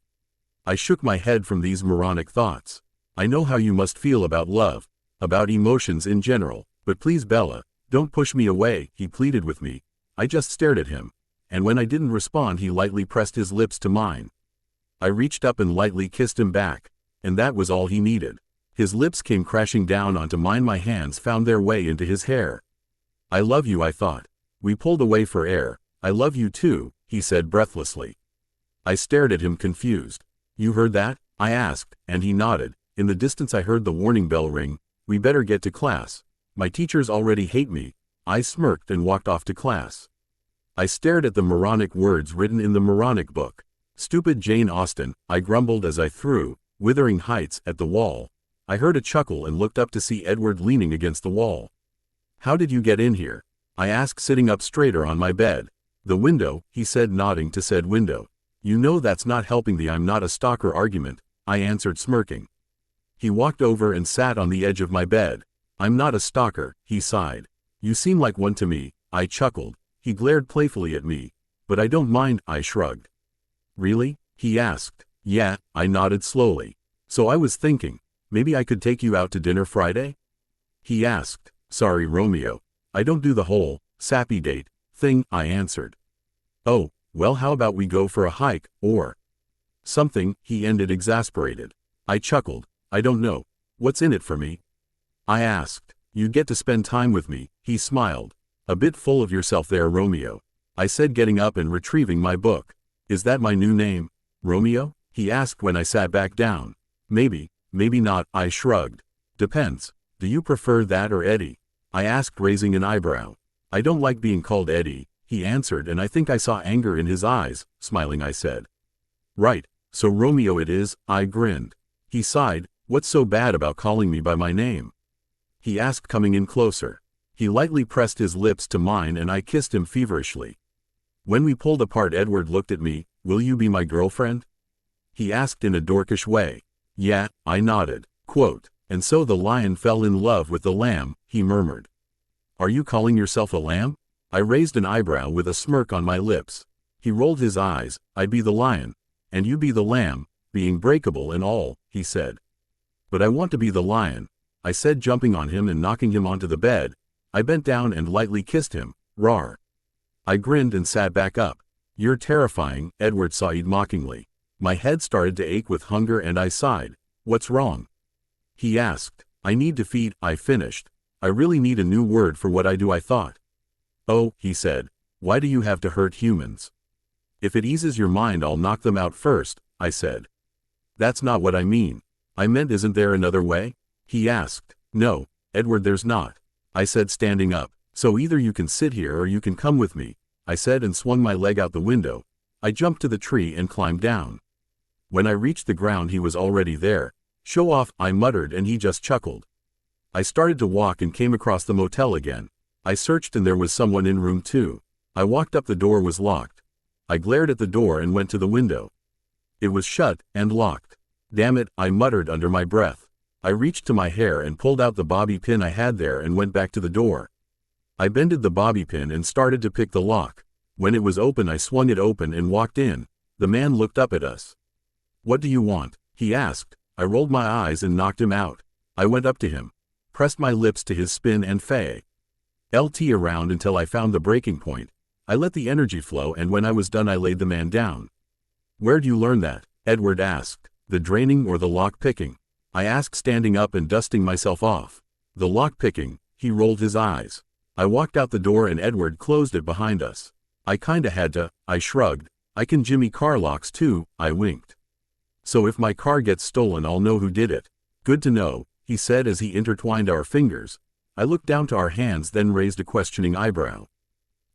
I shook my head from these moronic thoughts. "I know how you must feel about love, about emotions in general, but please, Bella, don't push me away," he pleaded with me. I just stared at him, and when I didn't respond he lightly pressed his lips to mine. I reached up and lightly kissed him back, and that was all he needed. His lips came crashing down onto mine, my hands found their way into his hair. "I love you," I thought. We pulled away for air. "I love you too," he said breathlessly. I stared at him confused. "You heard that?" I asked, and he nodded. In the distance I heard the warning bell ring. "We better get to class. My teachers already hate me." I smirked and walked off to class. I stared at the moronic words written in the moronic book. "Stupid Jane Austen," I grumbled as I threw "Wuthering Heights" at the wall. I heard a chuckle and looked up to see Edward leaning against the wall. "How did you get in here?" I asked, sitting up straighter on my bed. "The window," he said, nodding to said window. "You know that's not helping the 'I'm not a stalker' argument," I answered, smirking. He walked over and sat on the edge of my bed. "I'm not a stalker," he sighed. "You seem like one to me," I chuckled. He glared playfully at me. "But I don't mind," I shrugged. "Really?" he asked. "Yeah," I nodded slowly. "So I was thinking, maybe I could take you out to dinner Friday?" he asked. "Sorry, Romeo. I don't do the whole sappy date thing," I answered. "Oh, well, how about we go for a hike, or something?" he ended, exasperated. I chuckled. I don't know. What's in it for me? I asked. You get to spend time with me, he smiled. A bit full of yourself there, Romeo. I said, getting up and retrieving my book. Is that my new name? Romeo? He asked when I sat back down. Maybe, maybe not, I shrugged. Depends. Do you prefer that or Eddie? I asked, raising an eyebrow. I don't like being called Eddie, he answered, and I think I saw anger in his eyes. Smiling, I said. Right, so Romeo it is, I grinned. He sighed. What's so bad about calling me by my name? He asked, coming in closer. He lightly pressed his lips to mine and I kissed him feverishly. When we pulled apart, Edward looked at me. Will you be my girlfriend? He asked in a dorkish way. Yeah, I nodded. Quote, and so the lion fell in love with the lamb, he murmured. Are you calling yourself a lamb? I raised an eyebrow with a smirk on my lips. He rolled his eyes. I'd be the lion, and you be the lamb, being breakable and all, he said. But I want to be the lion, I said, jumping on him and knocking him onto the bed. I bent down and lightly kissed him. Rawr. I grinned and sat back up. You're terrifying, Edward sighed mockingly. My head started to ache with hunger and I sighed. What's wrong? He asked. I need to feed, I finished. I really need a new word for what I do, I thought. Oh, he said. Why do you have to hurt humans? If it eases your mind, I'll knock them out first, I said. That's not what I mean. I meant, isn't there another way? He asked. No, Edward, there's not, I said, standing up. So either you can sit here or you can come with me, I said, and swung my leg out the window. I jumped to the tree and climbed down. When I reached the ground, he was already there. Show off, I muttered, and he just chuckled. I started to walk and came across the motel again. I searched and there was someone in room 2. I walked up, the door was locked. I glared at the door and went to the window. It was shut and locked. Damn it, I muttered under my breath. I reached to my hair and pulled out the bobby pin I had there and went back to the door. I bended the bobby pin and started to pick the lock. When it was open, I swung it open and walked in. The man looked up at us. What do you want? He asked. I rolled my eyes and knocked him out. I went up to him, pressed my lips to his spin and LT around until I found the breaking point. I let the energy flow, and when I was done, I laid the man down. Where'd you learn that? Edward asked. The draining or the lock picking? I asked, standing up and dusting myself off. The lock picking, he rolled his eyes. I walked out the door and Edward closed it behind us. I kinda had to, I shrugged. I can jimmy car locks too, I winked. So if my car gets stolen, I'll know who did it. Good to know, he said as he intertwined our fingers. I looked down to our hands, then raised a questioning eyebrow.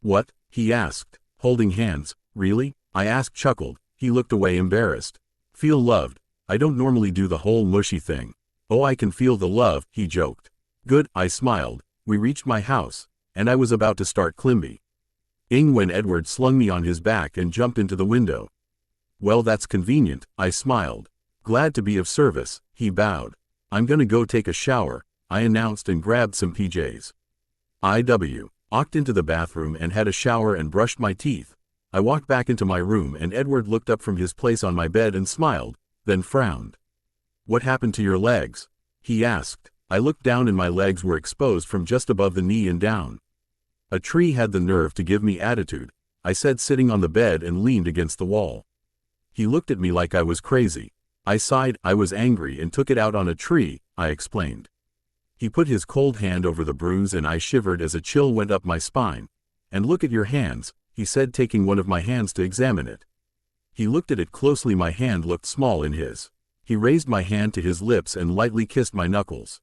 What? He asked. Holding hands, really? I asked, chuckled. He looked away, embarrassed. Feel loved. I don't normally do the whole mushy thing. Oh, I can feel the love, he joked. Good, I smiled. We reached my house, and I was about to start Climby. When Edward slung me on his back and jumped into the window. Well, that's convenient, I smiled. Glad to be of service, he bowed. I'm gonna go take a shower, I announced and grabbed some PJs. Walked into the bathroom and had a shower and brushed my teeth. I walked back into my room and Edward looked up from his place on my bed and smiled, then frowned. What happened to your legs? He asked. I looked down and my legs were exposed from just above the knee and down. A tree had the nerve to give me attitude, I said, sitting on the bed and leaned against the wall. He looked at me like I was crazy. I sighed. I was angry and took it out on a tree, I explained. He put his cold hand over the bruise and I shivered as a chill went up my spine. And look at your hands, he said, taking one of my hands to examine it. He looked at it closely. My hand looked small in his. He raised my hand to his lips and lightly kissed my knuckles.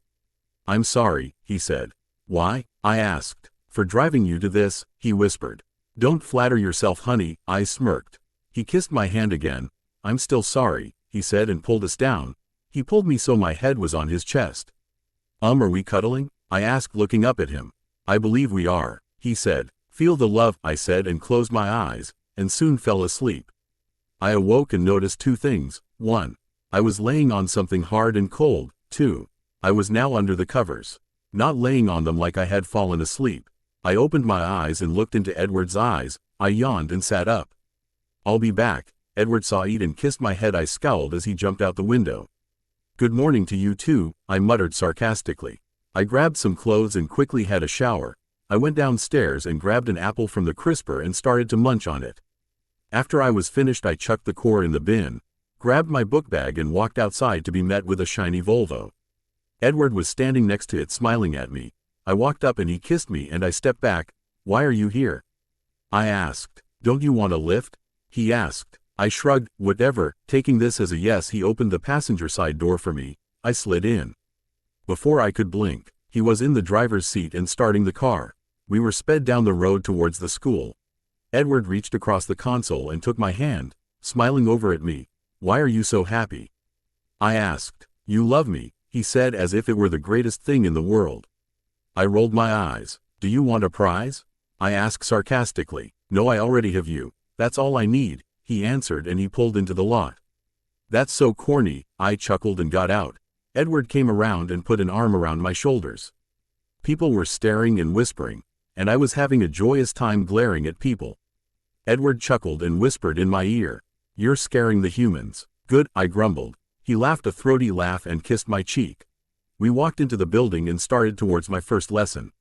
I'm sorry, he said. Why? I asked. For driving you to this, he whispered. Don't flatter yourself, honey, I smirked. He kissed my hand again. I'm still sorry, he said, and pulled us down. He pulled me so my head was on his chest. Are we cuddling? I asked, looking up at him. I believe we are, he said. Feel the love, I said, and closed my eyes, and soon fell asleep. I awoke and noticed two things. 1. I was laying on something hard and cold. 2. I was now under the covers. Not laying on them like I had fallen asleep. I opened my eyes and looked into Edward's eyes. I yawned and sat up. I'll be back. Edward saw it and kissed my head. I scowled as he jumped out the window. Good morning to you too, I muttered sarcastically. I grabbed some clothes and quickly had a shower. I went downstairs and grabbed an apple from the crisper and started to munch on it. After I was finished, I chucked the core in the bin. grabbed my book bag and walked outside to be met with a shiny Volvo. Edward was standing next to it smiling at me. I walked up and he kissed me and I stepped back. "Why are you here?" I asked. "Don't you want a lift?" he asked. I shrugged. Whatever. Taking this as a yes, he opened the passenger side door for me. I slid in. Before I could blink, he was in the driver's seat and starting the car. We were sped down the road towards the school. Edward reached across the console and took my hand, smiling over at me. "Why are you so happy?" I asked. "You love me," he said as if it were the greatest thing in the world. I rolled my eyes. "Do you want a prize?" I asked sarcastically. "No, I already have you. That's all I need," he answered and he pulled into the lot. "That's so corny," I chuckled and got out. Edward came around and put an arm around my shoulders. People were staring and whispering, and I was having a joyous time glaring at people. Edward chuckled and whispered in my ear, "You're scaring the humans." "Good," I grumbled. He laughed a throaty laugh and kissed my cheek. We walked into the building and started towards my first lesson.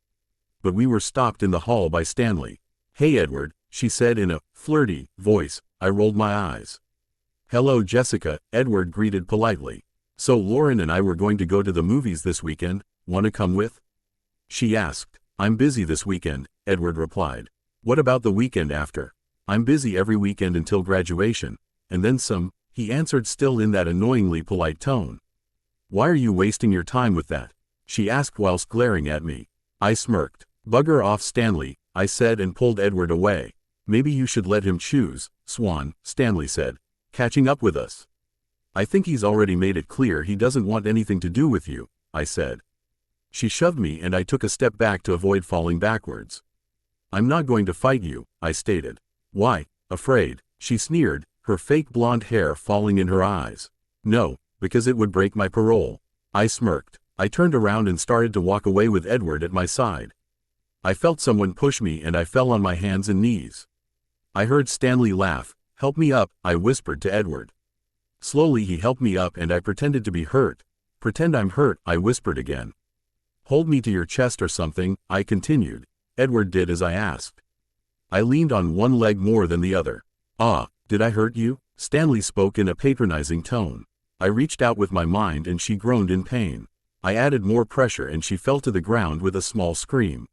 But we were stopped in the hall by Stanley. "Hey Edward," she said in a flirty voice. I rolled my eyes. "Hello Jessica," Edward greeted politely. "So Lauren and I were going to go to the movies this weekend. Want to come with?" she asked. "I'm busy this weekend," Edward replied. "What about the weekend after?" "I'm busy every weekend until graduation, and then some," he answered still in that annoyingly polite tone. "Why are you wasting your time with that?" she asked whilst glaring at me. I smirked. "Bugger off Stanley," I said and pulled Edward away. "Maybe you should let him choose, Swan," Stanley said, catching up with us. "I think he's already made it clear he doesn't want anything to do with you," I said. She shoved me and I took a step back to avoid falling backwards. "I'm not going to fight you," I stated. "Why, afraid?" she sneered, her fake blonde hair falling in her eyes. "No, because it would break my parole." I smirked. I turned around and started to walk away with Edward at my side. I felt someone push me and I fell on my hands and knees. I heard Stanley laugh. "Help me up," I whispered to Edward. Slowly he helped me up and I pretended to be hurt. "Pretend I'm hurt," I whispered again. "Hold me to your chest or something," I continued. Edward did as I asked. I leaned on one leg more than the other. "Ah, did I hurt you?" Stanley spoke in a patronizing tone. I reached out with my mind and she groaned in pain. I added more pressure and she fell to the ground with a small scream.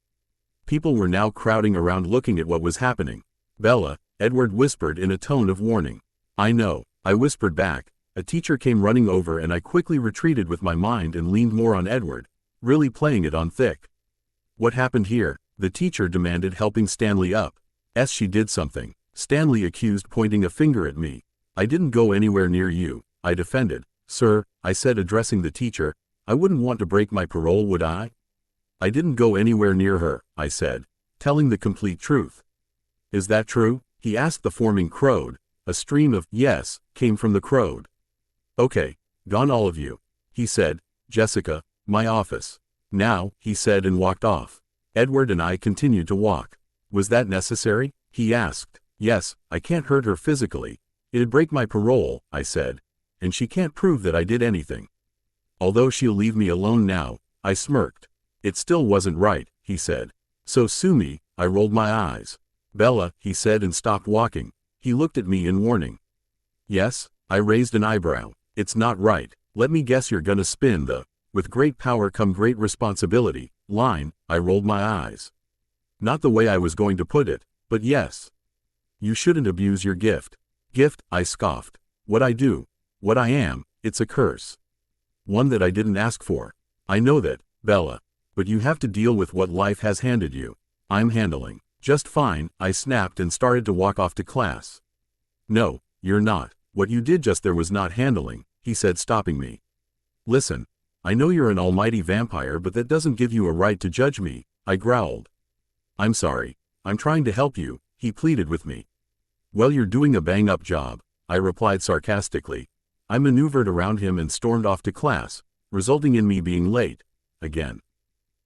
People were now crowding around looking at what was happening. "Bella," Edward whispered in a tone of warning. "I know," I whispered back. A teacher came running over and I quickly retreated with my mind and leaned more on Edward, really playing it on thick. "What happened here?" the teacher demanded, helping Stanley up. She did something," Stanley accused, pointing a finger at me. "I didn't go anywhere near you," I defended. "Sir," I said, addressing the teacher, "I wouldn't want to break my parole, would I?" "I didn't go anywhere near her," I said, telling the complete truth. "Is that true?" he asked the forming crowd. A stream of "yes" came from the crowd. "Okay, gone all of you," he said. "Jessica, my office." "Now," he said and walked off. Edward and I continued to walk. "Was that necessary?" he asked. "Yes, I can't hurt her physically. It'd break my parole," I said. "And she can't prove that I did anything. Although she'll leave me alone now," I smirked. "It still wasn't right," he said. "So sue me," I rolled my eyes. "Bella," he said and stopped walking. He looked at me in warning. "Yes?" I raised an eyebrow. "It's not right. Let me guess you're gonna spin the 'with great power come great responsibility' line." I rolled my eyes. "Not the way I was going to put it, but yes. You shouldn't abuse your gift." "Gift?" I scoffed. "What I do, what I am, it's a curse. One that I didn't ask for." "I know that, Bella. But you have to deal with what life has handed you." "I'm handling just fine," I snapped and started to walk off to class. "No, you're not. What you did just there was not handling," he said, stopping me. "Listen, I know you're an almighty vampire, but that doesn't give you a right to judge me," I growled. "I'm sorry. I'm trying to help you," he pleaded with me. "Well, you're doing a bang-up job," I replied sarcastically. I maneuvered around him and stormed off to class, resulting in me being late. Again.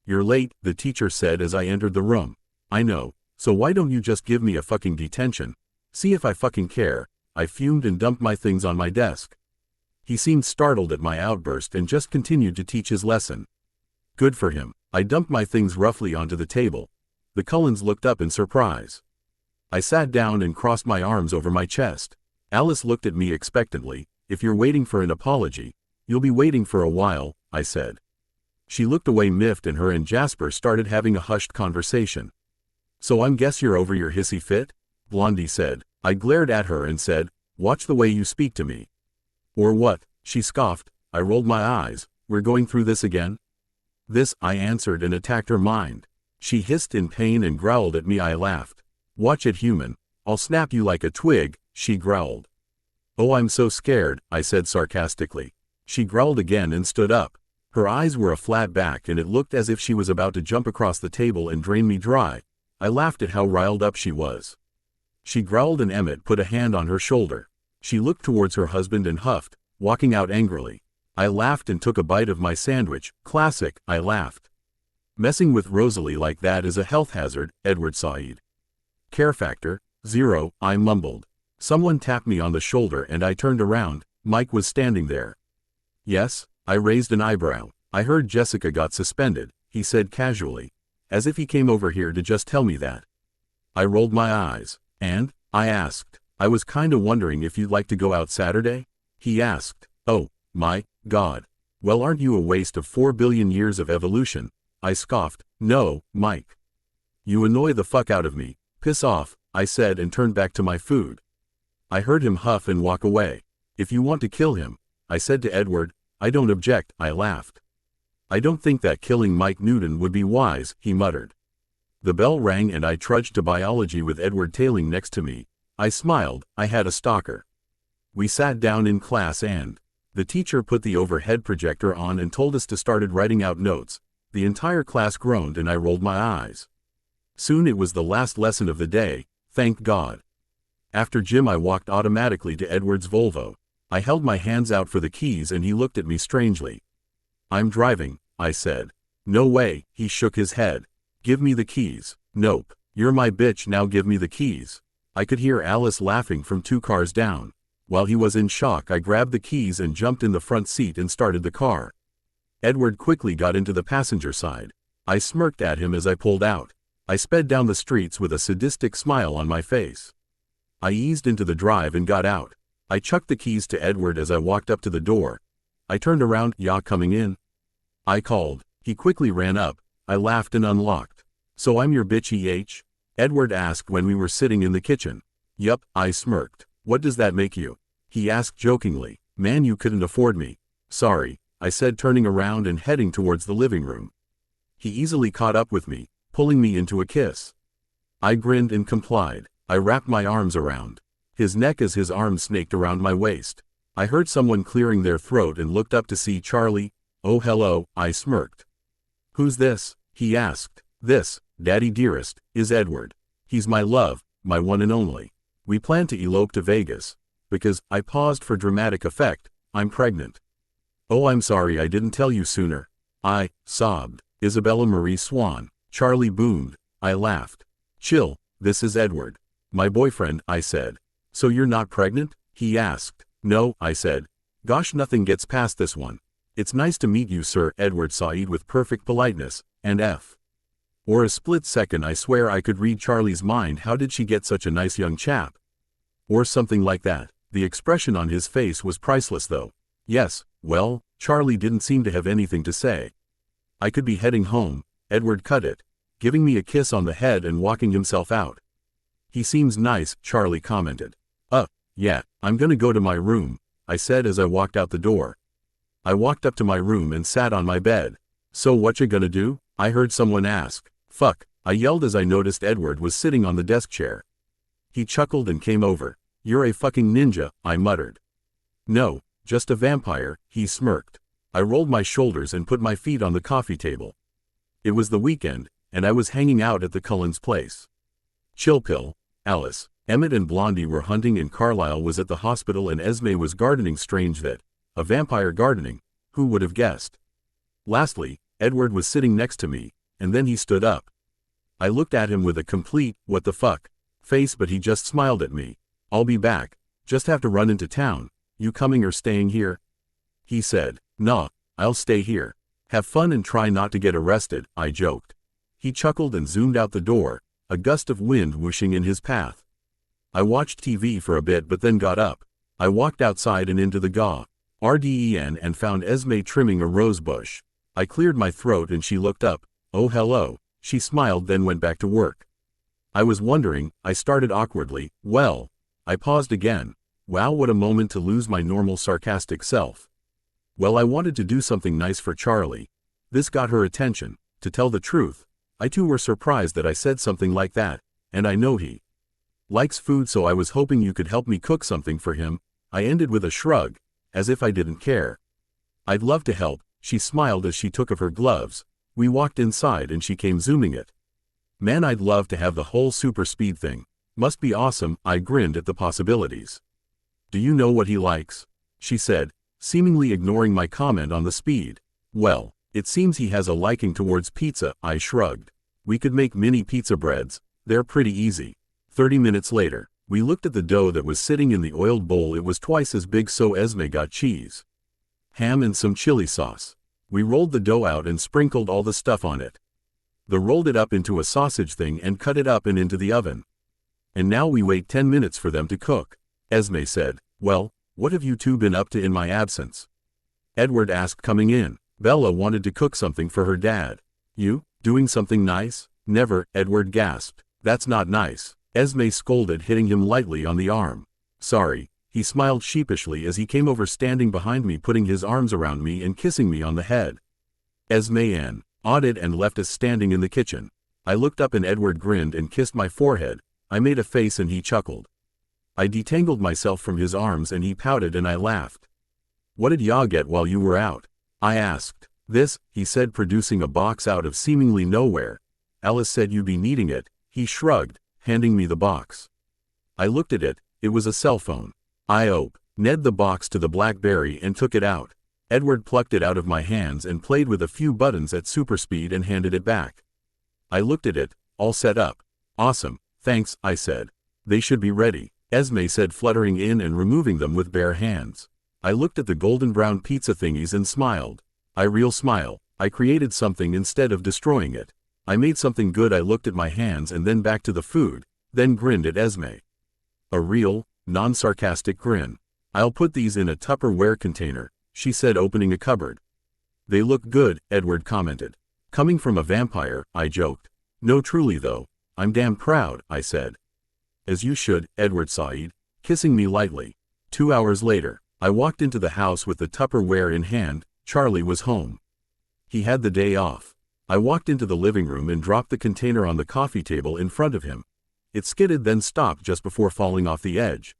"You're late," the teacher said as I entered the room. "I know, so why don't you just give me a fucking detention? See if I fucking care." I fumed and dumped my things on my desk. He seemed startled at my outburst and just continued to teach his lesson. Good for him. I dumped my things roughly onto the table. The Cullens looked up in surprise. I sat down and crossed my arms over my chest. Alice looked at me expectantly. If you're waiting for an apology, you'll be waiting for a while, I said. She looked away miffed and her and Jasper started having a hushed conversation. So I'm guess you're over your hissy fit? Blondie said. I glared at her and said, watch the way you speak to me. Or what? She scoffed. I rolled my eyes. We're going through this again? This, I answered and attacked her mind. She hissed in pain and growled at me. I laughed. Watch it, human. I'll snap you like a twig, she growled. Oh, I'm so scared, I said sarcastically. She growled again and stood up. Her eyes were a flat back and it looked as if she was about to jump across the table and drain me dry. I laughed at how riled up she was. She growled and Emmett put a hand on her shoulder. She looked towards her husband and huffed, walking out angrily. I laughed and took a bite of my sandwich. Classic, I laughed. Messing with Rosalie like that is a health hazard, Edward sighed. Care factor, 0, I mumbled. Someone tapped me on the shoulder and I turned around. Mike was standing there. Yes, I raised an eyebrow. I heard Jessica got suspended, he said casually, as if he came over here to just tell me that. I rolled my eyes. And? I asked. I was kinda wondering if you'd like to go out Saturday? He asked. Oh, my God. Well, aren't you a waste of 4 billion years of evolution? I scoffed. No, Mike. You annoy the fuck out of me. Piss off, I said and turned back to my food. I heard him huff and walk away. If you want to kill him, I said to Edward. I don't object, I laughed. I don't think that killing Mike Newton would be wise, he muttered. The bell rang and I trudged to biology with Edward tailing next to me. I smiled. I had a stalker. We sat down in class and the teacher put the overhead projector on and told us to start writing out notes. The entire class groaned and I rolled my eyes. Soon it was the last lesson of the day, thank God. After gym I walked automatically to Edward's Volvo. I held my hands out for the keys and he looked at me strangely. I'm driving, I said. No way, he shook his head. Give me the keys. Nope. You're my bitch, now give me the keys. I could hear Alice laughing from 2 cars down. While he was in shock I grabbed the keys and jumped in the front seat and started the car. Edward quickly got into the passenger side. I smirked at him as I pulled out. I sped down the streets with a sadistic smile on my face. I eased into the drive and got out. I chucked the keys to Edward as I walked up to the door. I turned around. Ya coming in? I called. He quickly ran up. I laughed and unlocked. So I'm your bitch, EH? Edward asked when we were sitting in the kitchen. Yup, I smirked. What does that make you? He asked jokingly. Man, you couldn't afford me. Sorry, I said, turning around and heading towards the living room. He easily caught up with me, pulling me into a kiss. I grinned and complied. I wrapped my arms around his neck as his arms snaked around my waist. I heard someone clearing their throat and looked up to see Charlie. Oh hello, I smirked. Who's this? He asked. This, Daddy dearest, is Edward. He's my love, my one and only. We plan to elope to Vegas. Because, I paused for dramatic effect, I'm pregnant. Oh, I'm sorry I didn't tell you sooner. I sobbed. Isabella Marie Swan. Charlie boomed. I laughed. Chill, this is Edward. My boyfriend, I said. So you're not pregnant? He asked. No, I said. Gosh, nothing gets past this one. It's nice to meet you, sir, Edward sighed with perfect politeness, and F. Or a split second I swear I could read Charlie's mind. How did she get such a nice young chap? Or something like that. The expression on his face was priceless though. Yes, well, Charlie didn't seem to have anything to say. I could be heading home. Edward cut it, giving me a kiss on the head and walking himself out. He seems nice, Charlie commented. Yeah, I'm gonna go to my room, I said as I walked out the door. I walked up to my room and sat on my bed. So what you gonna do? I heard someone ask. Fuck, I yelled as I noticed Edward was sitting on the desk chair. He chuckled and came over. You're a fucking ninja, I muttered. No, just a vampire, he smirked. I rolled my shoulders and put my feet on the coffee table. It was the weekend, and I was hanging out at the Cullens' place. Chill pill, Alice, Emmett and Blondie were hunting and Carlisle was at the hospital and Esme was gardening. Strange that. A vampire gardening, who would have guessed? Lastly, Edward was sitting next to me, and then he stood up. I looked at him with a complete, what the fuck, face, but he just smiled at me. I'll be back, just have to run into town. You coming or staying here? He said. Nah, I'll stay here. Have fun and try not to get arrested, I joked. He chuckled and zoomed out the door, a gust of wind whooshing in his path. I watched TV for a bit but then got up. I walked outside and into the garden and found Esme trimming a rose bush. I cleared my throat and she looked up. "Oh hello." She smiled, then went back to work. I was wondering, I started awkwardly. "Well." I paused again. Wow, what a moment to lose my normal sarcastic self. Well, I wanted to do something nice for Charlie. This got her attention. To tell the truth, I too were surprised that I said something like that, and I know he likes food, so I was hoping you could help me cook something for him. I ended with a shrug, as if I didn't care. "I'd love to help," she smiled as she took off her gloves. We walked inside and she came zooming it. "Man, I'd love to have the whole super speed thing. Must be awesome." I grinned at the possibilities. "Do you know what he likes?" she said, seemingly ignoring my comment on the speed. "Well, it seems he has a liking towards pizza." I shrugged. "We could make mini pizza breads. They're pretty easy." 30 minutes later, we looked at the dough that was sitting in the oiled bowl. It was twice as big, so Esme got cheese, ham and some chili sauce. We rolled the dough out and sprinkled all the stuff on it. Then rolled it up into a sausage thing and cut it up and into the oven. "And now we wait 10 minutes for them to cook," Esme said. "Well, what have you two been up to in my absence?" Edward asked, coming in. "Bella wanted to cook something for her dad." "You, doing something nice?" "Never," Edward gasped. "That's not nice," Esme scolded, hitting him lightly on the arm. "Sorry." He smiled sheepishly as he came over, standing behind me, putting his arms around me and kissing me on the head. Esme nodded and left us standing in the kitchen. I looked up and Edward grinned and kissed my forehead. I made a face and he chuckled. I detangled myself from his arms and he pouted and I laughed. "What did ya get while you were out?" I asked. "This," he said, producing a box out of seemingly nowhere. "Alice said you'd be needing it." He shrugged, handing me the box. I looked at it. It was a cell phone. I opened the box to the BlackBerry and took it out. Edward plucked it out of my hands and played with a few buttons at super speed and handed it back. I looked at it. "All set up." "Awesome, thanks," I said. "They should be ready," Esme said, fluttering in and removing them with bare hands. I looked at the golden brown pizza thingies and smiled. Real smile. I created something instead of destroying it. I made something good. I looked at my hands and then back to the food, then grinned at Esme. A real, non-sarcastic grin. "I'll put these in a Tupperware container," she said, opening a cupboard. "They look good," Edward commented. "Coming from a vampire," I joked. "No, truly though. I'm damn proud," I said. "As you should," Edward sighed, kissing me lightly. 2 hours later, I walked into the house with the Tupperware in hand. Charlie was home. He had the day off. I walked into the living room and dropped the container on the coffee table in front of him. It skidded, then stopped just before falling off the edge.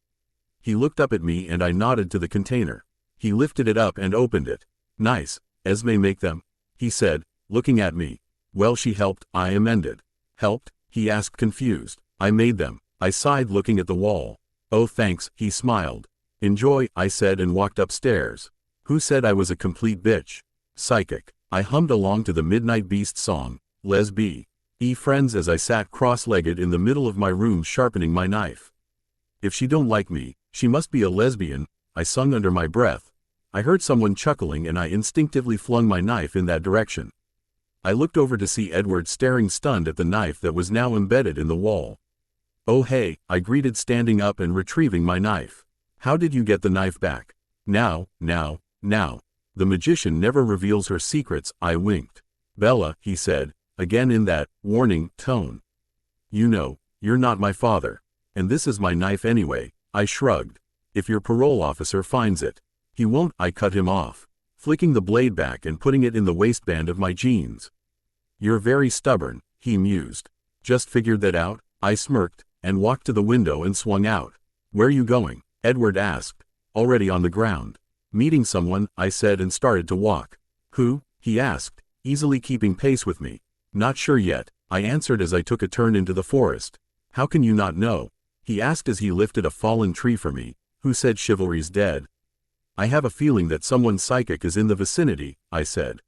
He looked up at me and I nodded to the container. He lifted it up and opened it. "Nice. Esme make them?" he said, looking at me. "Well, she helped," I amended. "Helped?" he asked, confused. "I made them," I sighed, looking at the wall. "Oh, thanks," he smiled. "Enjoy," I said and walked upstairs. Who said I was a complete bitch? Psychic. I hummed along to the Midnight Beast song, Les B. Friends, as I sat cross-legged in the middle of my room sharpening my knife. "If she don't like me, she must be a lesbian," I sung under my breath. I heard someone chuckling and I instinctively flung my knife in that direction. I looked over to see Edward staring stunned at the knife that was now embedded in the wall. "Oh hey," I greeted, standing up and retrieving my knife. "How did you get the knife back?" Now. The magician never reveals her secrets," I winked. "Bella," he said, again in that warning tone. "You know, you're not my father. And this is my knife anyway," I shrugged. "If your parole officer finds it." "He won't," I cut him off, flicking the blade back and putting it in the waistband of my jeans. "You're very stubborn," he mused. "Just figured that out," I smirked, and walked to the window and swung out. "Where you going?" Edward asked. "Already on the ground. Meeting someone," I said and started to walk. "Who?" he asked, easily keeping pace with me. "Not sure yet," I answered as I took a turn into the forest. "How can you not know?" he asked as he lifted a fallen tree for me. "Who said chivalry's dead?" "I have a feeling that someone psychic is in the vicinity," I said.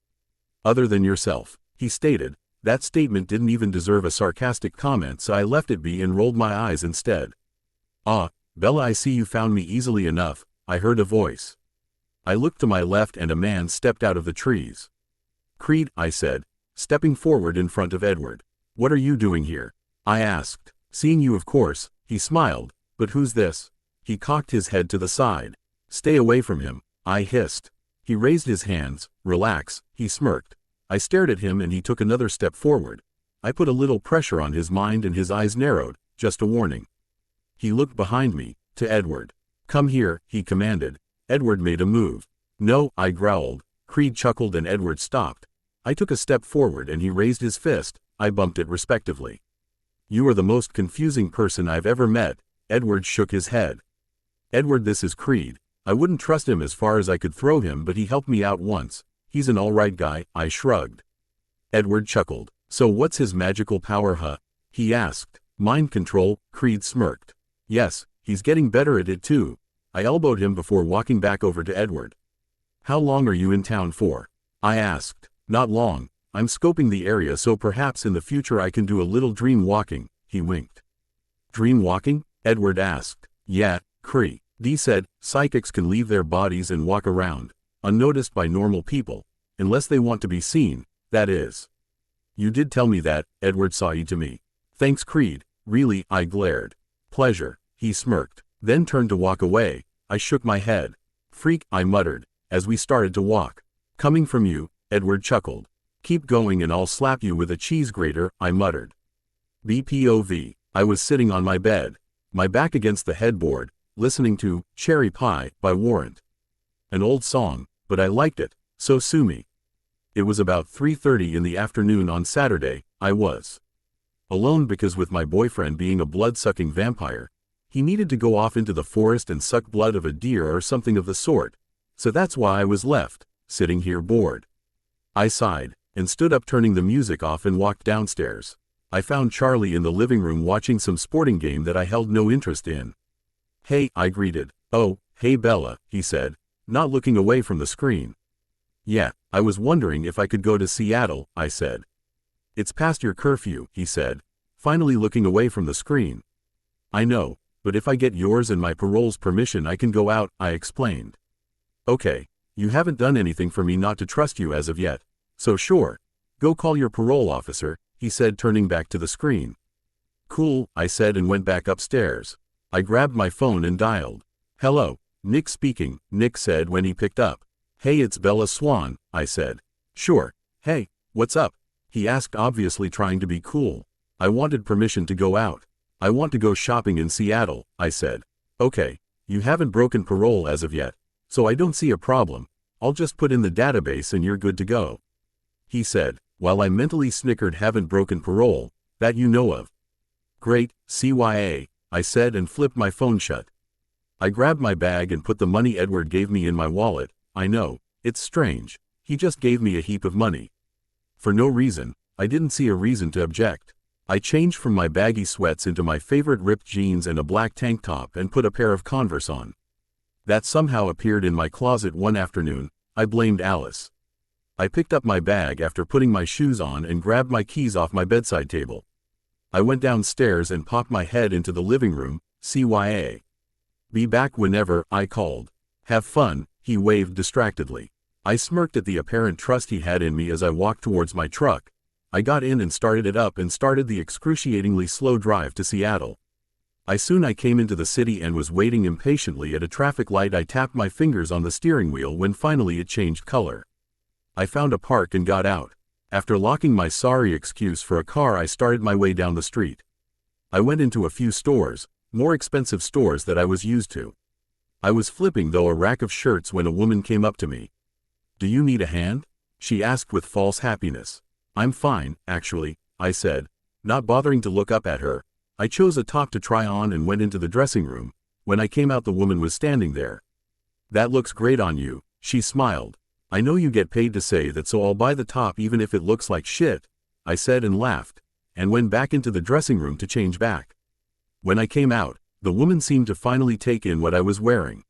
"Other than yourself," he stated. That statement didn't even deserve a sarcastic comment, so I left it be and rolled my eyes instead. "Ah, Bella, I see you found me easily enough," I heard a voice. I looked to my left and a man stepped out of the trees. "Creed," I said, stepping forward in front of Edward. "What are you doing here?" I asked. "Seeing you, of course," he smiled. "But who's this?" He cocked his head to the side. "Stay away from him," I hissed. He raised his hands. "Relax," he smirked. I stared at him and he took another step forward. I put a little pressure on his mind and his eyes narrowed, just a warning. He looked behind me, to Edward. "Come here," he commanded. Edward made a move. "No," I growled. Creed chuckled and Edward stopped. I took a step forward and he raised his fist. I bumped it respectively. "You are the most confusing person I've ever met." Edward shook his head. "Edward, this is Creed. I wouldn't trust him as far as I could throw him, but he helped me out once. He's an alright guy." I shrugged. Edward chuckled. "So what's his magical power, huh?" he asked. "Mind control," Creed smirked. "Yes, he's getting better at it too." I elbowed him before walking back over to Edward. "How long are you in town for?" I asked. "Not long. I'm scoping the area, so perhaps in the future I can do a little dream walking," he winked. "Dream walking?" Edward asked. "Yeah," Creed said. "Psychics can leave their bodies and walk around, unnoticed by normal people, unless they want to be seen, that is." "You did tell me that," Edward sighed to me. "Thanks, Creed." "Really?" I glared. "Pleasure," he smirked, then turned to walk away. I shook my head. "Freak," I muttered, as we started to walk. "Coming from you," Edward chuckled. "Keep going and I'll slap you with a cheese grater," I muttered. BPOV. I was sitting on my bed, my back against the headboard, listening to Cherry Pie by Warrant. An old song, but I liked it, so sue me. It was about 3:30 in the afternoon on Saturday. I was alone because with my boyfriend being a blood-sucking vampire, he needed to go off into the forest and suck blood of a deer or something of the sort, so that's why I was left, sitting here bored. I sighed, and stood up, turning the music off, and walked downstairs. I found Charlie in the living room watching some sporting game that I held no interest in. "Hey," I greeted. "Oh, hey Bella," he said, not looking away from the screen. "Yeah, I was wondering if I could go to Seattle," I said. "It's past your curfew," he said, finally looking away from the screen. "I know, but if I get yours and my parole's permission I can go out," I explained. "Okay, you haven't done anything for me not to trust you as of yet, so sure. Go call your parole officer," he said, turning back to the screen. "Cool," I said and went back upstairs. I grabbed my phone and dialed. "Hello, Nick speaking," Nick said when he picked up. "Hey, it's Bella Swan," I said. "Sure. Hey, what's up?" he asked, obviously trying to be cool. "I wanted permission to go out. I want to go shopping in Seattle," I said. "Okay, you haven't broken parole as of yet, so I don't see a problem. I'll just put in the database and you're good to go," he said, while I mentally snickered. "Haven't broken parole, that you know of." "Great, CYA," I said and flipped my phone shut. I grabbed my bag and put the money Edward gave me in my wallet. I know, it's strange. He just gave me a heap of money. For no reason. I didn't see a reason to object. I changed from my baggy sweats into my favorite ripped jeans and a black tank top and put a pair of Converse on. That somehow appeared in my closet one afternoon. I blamed Alice. I picked up my bag after putting my shoes on and grabbed my keys off my bedside table. I went downstairs and popped my head into the living room. CYA. "Be back whenever," I called. "Have fun," he waved distractedly. I smirked at the apparent trust he had in me as I walked towards my truck. I got in and started it up and started the excruciatingly slow drive to Seattle. I came into the city and was waiting impatiently at a traffic light. I tapped my fingers on the steering wheel when finally it changed color. I found a park and got out. After locking my sorry excuse for a car, I started my way down the street. I went into a few stores, more expensive stores that I was used to. I was flipping through a rack of shirts when a woman came up to me. "Do you need a hand?" she asked with false happiness. "I'm fine, actually," I said, not bothering to look up at her. I chose a top to try on and went into the dressing room. When I came out, the woman was standing there. "That looks great on you," she smiled. "I know you get paid to say that, so I'll buy the top even if it looks like shit," I said and laughed, and went back into the dressing room to change back. When I came out, the woman seemed to finally take in what I was wearing.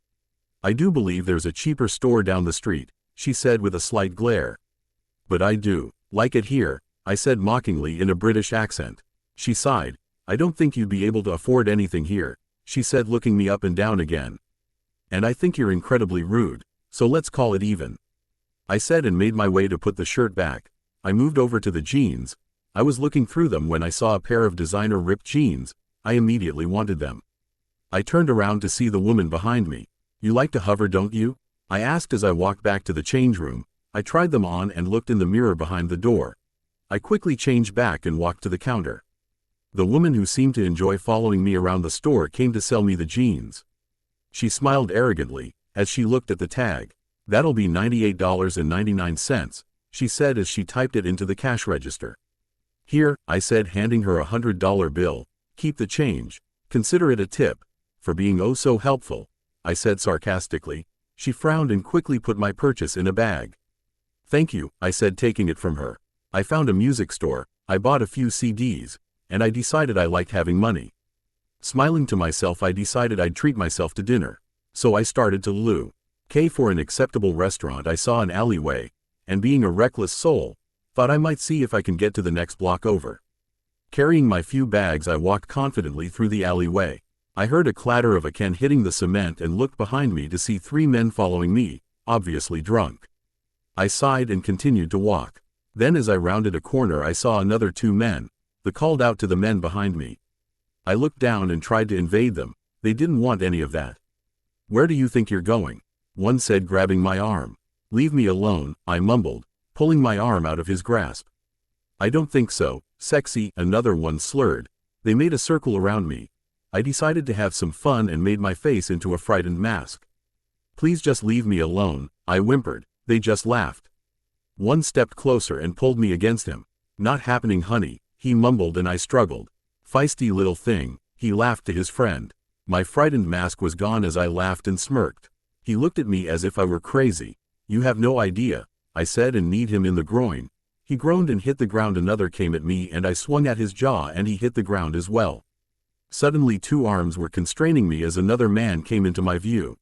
"I do believe there's a cheaper store down the street," she said with a slight glare. "But I do like it here," I said mockingly in a British accent. She sighed. "I don't think you'd be able to afford anything here," she said, looking me up and down again. "And I think you're incredibly rude, so let's call it even," I said and made my way to put the shirt back. I moved over to the jeans. I was looking through them when I saw a pair of designer ripped jeans. I immediately wanted them. I turned around to see the woman behind me. "You like to hover, don't you?" I asked as I walked back to the change room. I tried them on and looked in the mirror behind the door. I quickly changed back and walked to the counter. The woman who seemed to enjoy following me around the store came to sell me the jeans. She smiled arrogantly as she looked at the tag. "That'll be $98.99, she said as she typed it into the cash register. "Here," I said, handing her a $100 bill. "Keep the change. Consider it a tip. For being oh so helpful," I said sarcastically. She frowned and quickly put my purchase in a bag. "Thank you," I said, taking it from her. "I found a music store, I bought a few CDs, and I decided I liked having money." Smiling to myself, I decided I'd treat myself to dinner. So I started to look for an acceptable restaurant I saw an alleyway, and being a reckless soul, thought I might see if I can get to the next block over. Carrying my few bags, I walked confidently through the alleyway. I heard a clatter of a can hitting the cement and looked behind me to see 3 men following me, obviously drunk. I sighed and continued to walk. Then as I rounded a corner, I saw another 2 men. They called out to the men behind me. I looked down and tried to invade them. They didn't want any of that. "Where do you think you're going?" one said, grabbing my arm. "Leave me alone," I mumbled, pulling my arm out of his grasp. "I don't think so, sexy," another one slurred. They made a circle around me. I decided to have some fun and made my face into a frightened mask. "Please just leave me alone," I whimpered. They just laughed. One stepped closer and pulled me against him. "Not happening, honey," he mumbled, and I struggled. "Feisty little thing," he laughed to his friend. My frightened mask was gone as I laughed and smirked. He looked at me as if I were crazy. "You have no idea," I said, and kneed him in the groin. He groaned and hit the ground. Another came at me and I swung at his jaw and he hit the ground as well. Suddenly 2 arms were constraining me as another man came into my view.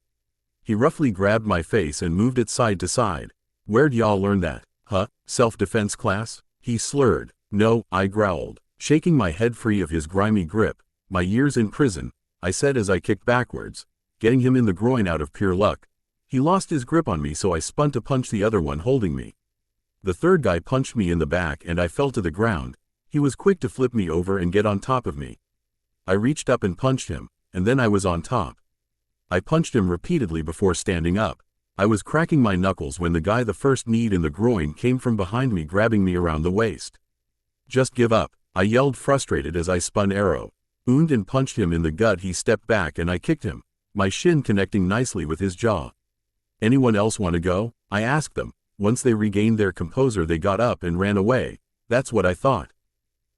He roughly grabbed my face and moved it side to side. "Where'd y'all learn that? Huh? Self-defense class?" he slurred. "No," I growled, shaking my head free of his grimy grip. "My years in prison," I said as I kicked backwards, getting him in the groin out of pure luck. He lost his grip on me, so I spun to punch the other one holding me. The third guy punched me in the back and I fell to the ground. He was quick to flip me over and get on top of me. I reached up and punched him, and then I was on top. I punched him repeatedly before standing up. I was cracking my knuckles when the guy the first kneed in the groin came from behind me, grabbing me around the waist. "Just give up," I yelled, frustrated as I spun arrow. And punched him in the gut. He stepped back and I kicked him, my shin connecting nicely with his jaw. "Anyone else want to go?" I asked them. Once they regained their composure, they got up and ran away. That's what I thought.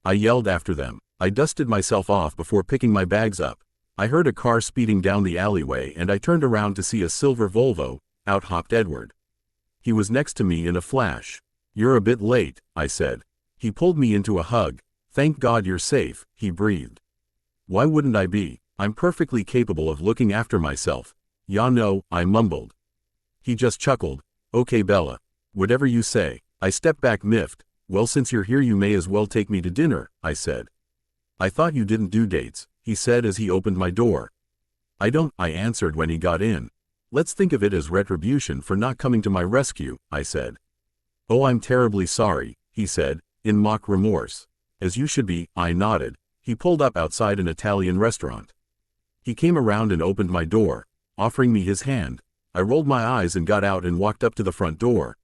I yelled after them. I dusted myself off before picking my bags up. I heard a car speeding down the alleyway and I turned around to see a silver Volvo. Out hopped Edward. He was next to me in a flash. "You're a bit late," I said. He pulled me into a hug. "Thank God you're safe," he breathed. "Why wouldn't I be? I'm perfectly capable of looking after myself." "Ya know," I mumbled. He just chuckled. "Okay, Bella. Whatever you say." I stepped back, miffed. "Well, since you're here, you may as well take me to dinner," I said. "I thought you didn't do dates," he said as he opened my door. "I don't," I answered when he got in. "Let's think of it as retribution for not coming to my rescue," I said. "Oh, I'm terribly sorry," he said, in mock remorse. "As you should be," I nodded. He pulled up outside an Italian restaurant. He came around and opened my door, offering me his hand. I rolled my eyes and got out and walked up to the front door.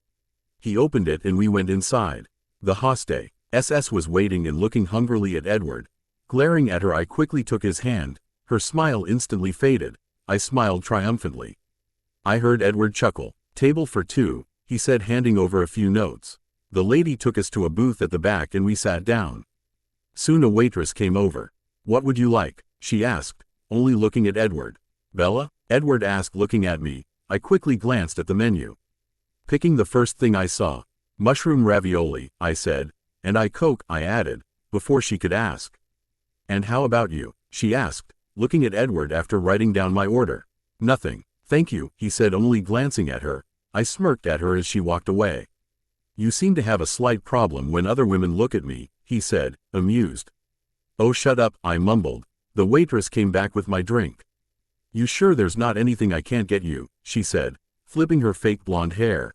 He opened it and we went inside. The hostess was waiting and looking hungrily at Edward. Glaring at her, I quickly took his hand. Her smile instantly faded. I smiled triumphantly. I heard Edward chuckle. "Table for 2, he said, handing over a few notes. The lady took us to a booth at the back and we sat down. Soon a waitress came over. "What would you like?" she asked, only looking at Edward. "Bella?" Edward asked, looking at me. I quickly glanced at the menu. Picking the first thing I saw. "Mushroom ravioli," I said. "And I Coke," I added, before she could ask. "And how about you?" she asked, looking at Edward after writing down my order. "Nothing, thank you," he said, only glancing at her. I smirked at her as she walked away. "You seem to have a slight problem when other women look at me," he said, amused. "Oh, shut up," I mumbled. The waitress came back with my drink. "You sure there's not anything I can't get you?" she said, flipping her fake blonde hair.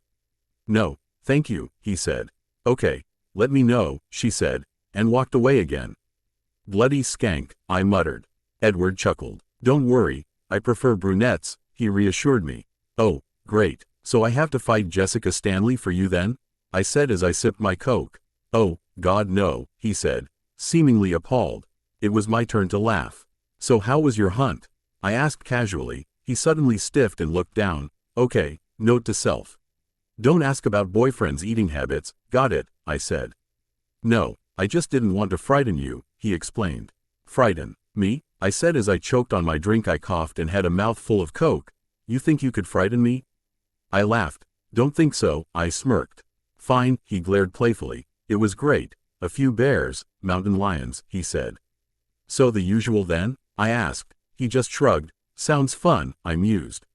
"No, thank you," he said. "Okay, let me know," she said, and walked away again. "Bloody skank," I muttered. Edward chuckled. Don't worry, I prefer brunettes, he reassured me. Oh, great, so I have to fight Jessica Stanley for you then? I said as I sipped my Coke. Oh, God no, he said, seemingly appalled. It was my turn to laugh. So how was your hunt? I asked casually. He suddenly stiffed and looked down. Okay, note to self. Don't ask about boyfriend's eating habits, got it, I said. No, I just didn't want to frighten you, he explained. Frighten me? I said as I choked on my drink. I coughed and had a mouthful of Coke. You think you could frighten me? I laughed. Don't think so, I smirked. Fine, he glared playfully. It was great. A few bears, mountain lions, he said. So the usual then? I asked. He just shrugged. Sounds fun, I mused.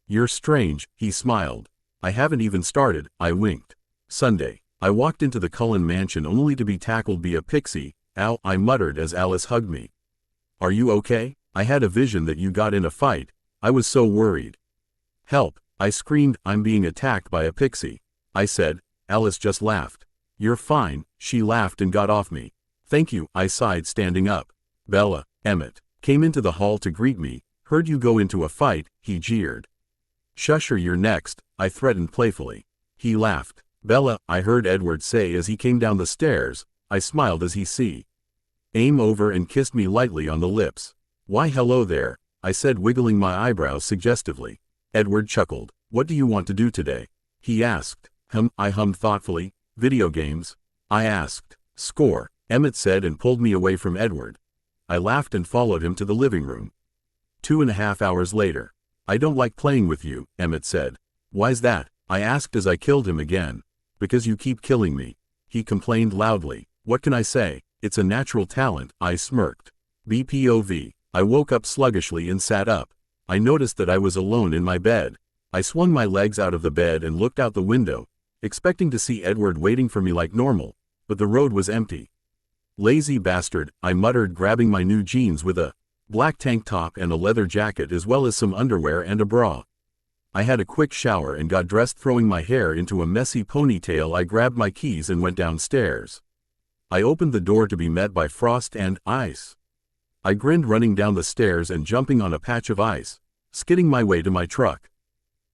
You're strange, he smiled. I haven't even started, I winked. Sunday. I walked into the Cullen mansion only to be tackled by a pixie. Ow, I muttered as Alice hugged me. Are you okay? I had a vision that you got in a fight. I was so worried. Help, I screamed. I'm being attacked by a pixie. I said. Alice just laughed. You're fine, she laughed and got off me. Thank you, I sighed, standing up. Bella, Emmett, came into the hall to greet me. Heard you go into a fight, he jeered. Shush or you're next, I threatened playfully. He laughed. Bella, I heard Edward say as he came down the stairs. I smiled as he came over and kissed me lightly on the lips. Why hello there, I said, wiggling my eyebrows suggestively. Edward chuckled. What do you want to do today? He asked. I hummed thoughtfully. Video games? I asked. Score, Emmett said and pulled me away from Edward. I laughed and followed him to the living room. 2.5 hours later. I don't like playing with you, Emmett said. Why's that? I asked as I killed him again. Because you keep killing me. He complained loudly. What can I say? It's a natural talent, I smirked. BPOV. I woke up sluggishly and sat up. I noticed that I was alone in my bed. I swung my legs out of the bed and looked out the window, expecting to see Edward waiting for me like normal, but the road was empty. Lazy bastard, I muttered, grabbing my new jeans with a black tank top and a leather jacket as well as some underwear and a bra. I had a quick shower and got dressed, throwing my hair into a messy ponytail. I grabbed my keys and went downstairs. I opened the door to be met by frost and ice. I grinned, running down the stairs and jumping on a patch of ice, skidding my way to my truck.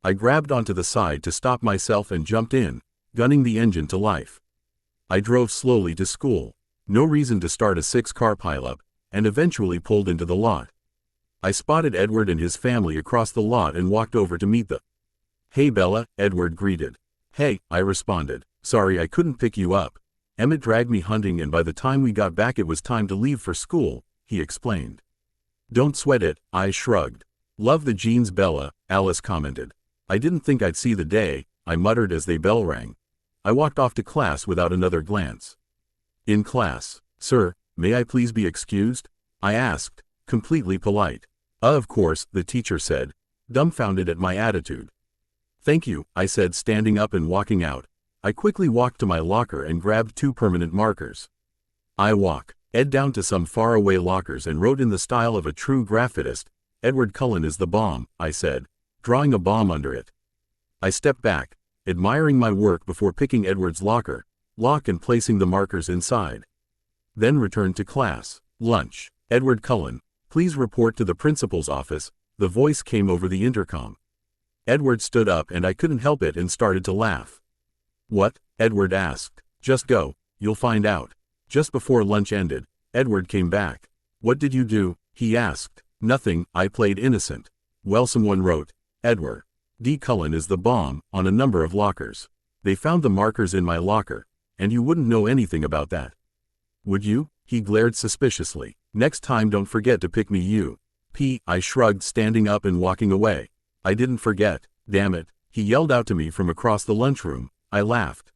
I grabbed onto the side to stop myself and jumped in, gunning the engine to life. I drove slowly to school. No reason to start a 6-car pileup, and eventually pulled into the lot. I spotted Edward and his family across the lot and walked over to meet them. Hey Bella, Edward greeted. Hey, I responded. Sorry I couldn't pick you up. Emmett dragged me hunting and by the time we got back it was time to leave for school, he explained. Don't sweat it, I shrugged. Love the jeans Bella, Alice commented. I didn't think I'd see the day, I muttered as the bell rang. I walked off to class without another glance. In class. Sir, may I please be excused? I asked, completely polite. Of course, the teacher said, dumbfounded at my attitude. Thank you, I said, standing up and walking out. I quickly walked to my locker and grabbed 2 permanent markers. I walk Ed down to some faraway lockers and wrote in the style of a true graffitist, Edward Cullen is the bomb, I said, drawing a bomb under it. I stepped back, admiring my work before picking Edward's lock and placing the markers inside. Then returned to class. Lunch. Edward Cullen, please report to the principal's office, the voice came over the intercom. Edward stood up and I couldn't help it and started to laugh. What? Edward asked. Just go, you'll find out. Just before lunch ended, Edward came back. What did you do? He asked. Nothing, I played innocent. Well, someone wrote, Edward D. Cullen is the bomb, on a number of lockers. They found the markers in my locker, and you wouldn't know anything about that. Would you? He glared suspiciously. Next time don't forget to pick me I shrugged, standing up and walking away. I didn't forget, damn it, he yelled out to me from across the lunchroom. I laughed.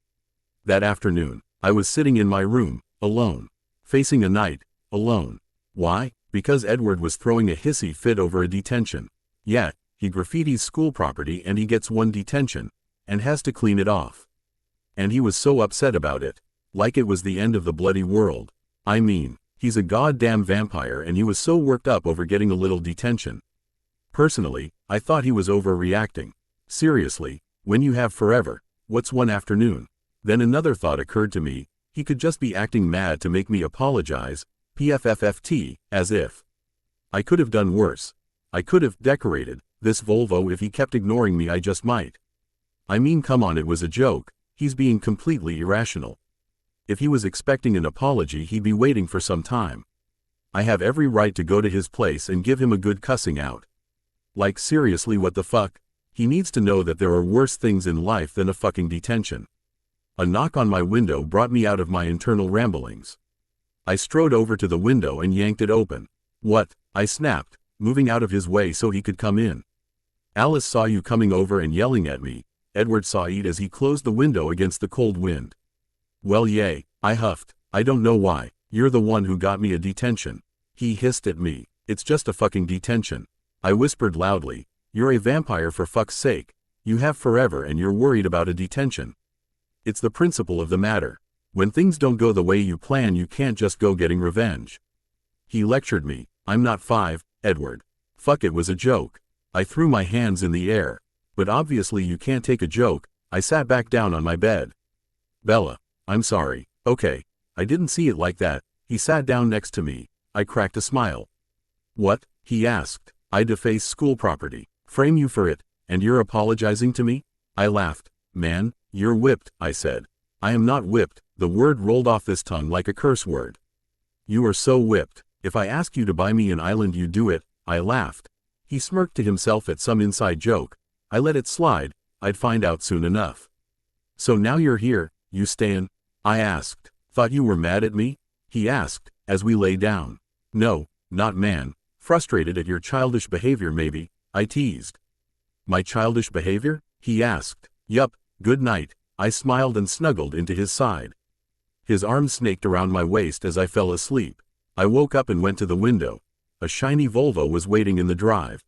That afternoon, I was sitting in my room, alone, facing a night, alone. Why? Because Edward was throwing a hissy fit over a detention. Yeah, he graffitis school property and he gets 1 detention, and has to clean it off. And he was so upset about it, like it was the end of the bloody world. I mean, he's a goddamn vampire and he was so worked up over getting a little detention. Personally, I thought he was overreacting. Seriously, when you have forever, what's 1 afternoon? Then another thought occurred to me, he could just be acting mad to make me apologize, PFFFT, as if I could have done worse. I could have decorated this Volvo. If he kept ignoring me, I just might. I mean, come on, it was a joke. He's being completely irrational. If he was expecting an apology, he'd be waiting for some time. I have every right to go to his place and give him a good cussing out. Like, seriously, what the fuck? He needs to know that there are worse things in life than a fucking detention. A knock on my window brought me out of my internal ramblings. I strode over to the window and yanked it open. What? I snapped, moving out of his way so he could come in. Alice saw you coming over and yelling at me, Edward sighed as he closed the window against the cold wind. Well, yay, I huffed. I don't know why. You're the one who got me a detention. He hissed at me. It's just a fucking detention. I whispered loudly. You're a vampire, for fuck's sake. You have forever and you're worried about a detention. It's the principle of the matter. When things don't go the way you plan, you can't just go getting revenge. He lectured me. I'm not 5, Edward. Fuck, it was a joke. I threw my hands in the air. But obviously you can't take a joke. I sat back down on my bed. Bella, I'm sorry. Okay. I didn't see it like that. He sat down next to me. I cracked a smile. What? He asked. I defaced school property. Frame you for it, and you're apologizing to me? I laughed. Man, you're whipped, I said. I am not whipped. The word rolled off his tongue like a curse word. You are so whipped. If I ask you to buy me an island, you do it. I laughed. He smirked to himself at some inside joke. I let it slide. I'd find out soon enough. So now you're here, you stayin'? I asked. Thought you were mad at me? He asked, as we lay down. No, not man. Frustrated at your childish behavior maybe, I teased. My childish behavior? He asked. Yup, good night. I smiled and snuggled into his side. His arms snaked around my waist as I fell asleep. I woke up and went to the window. A shiny Volvo was waiting in the drive.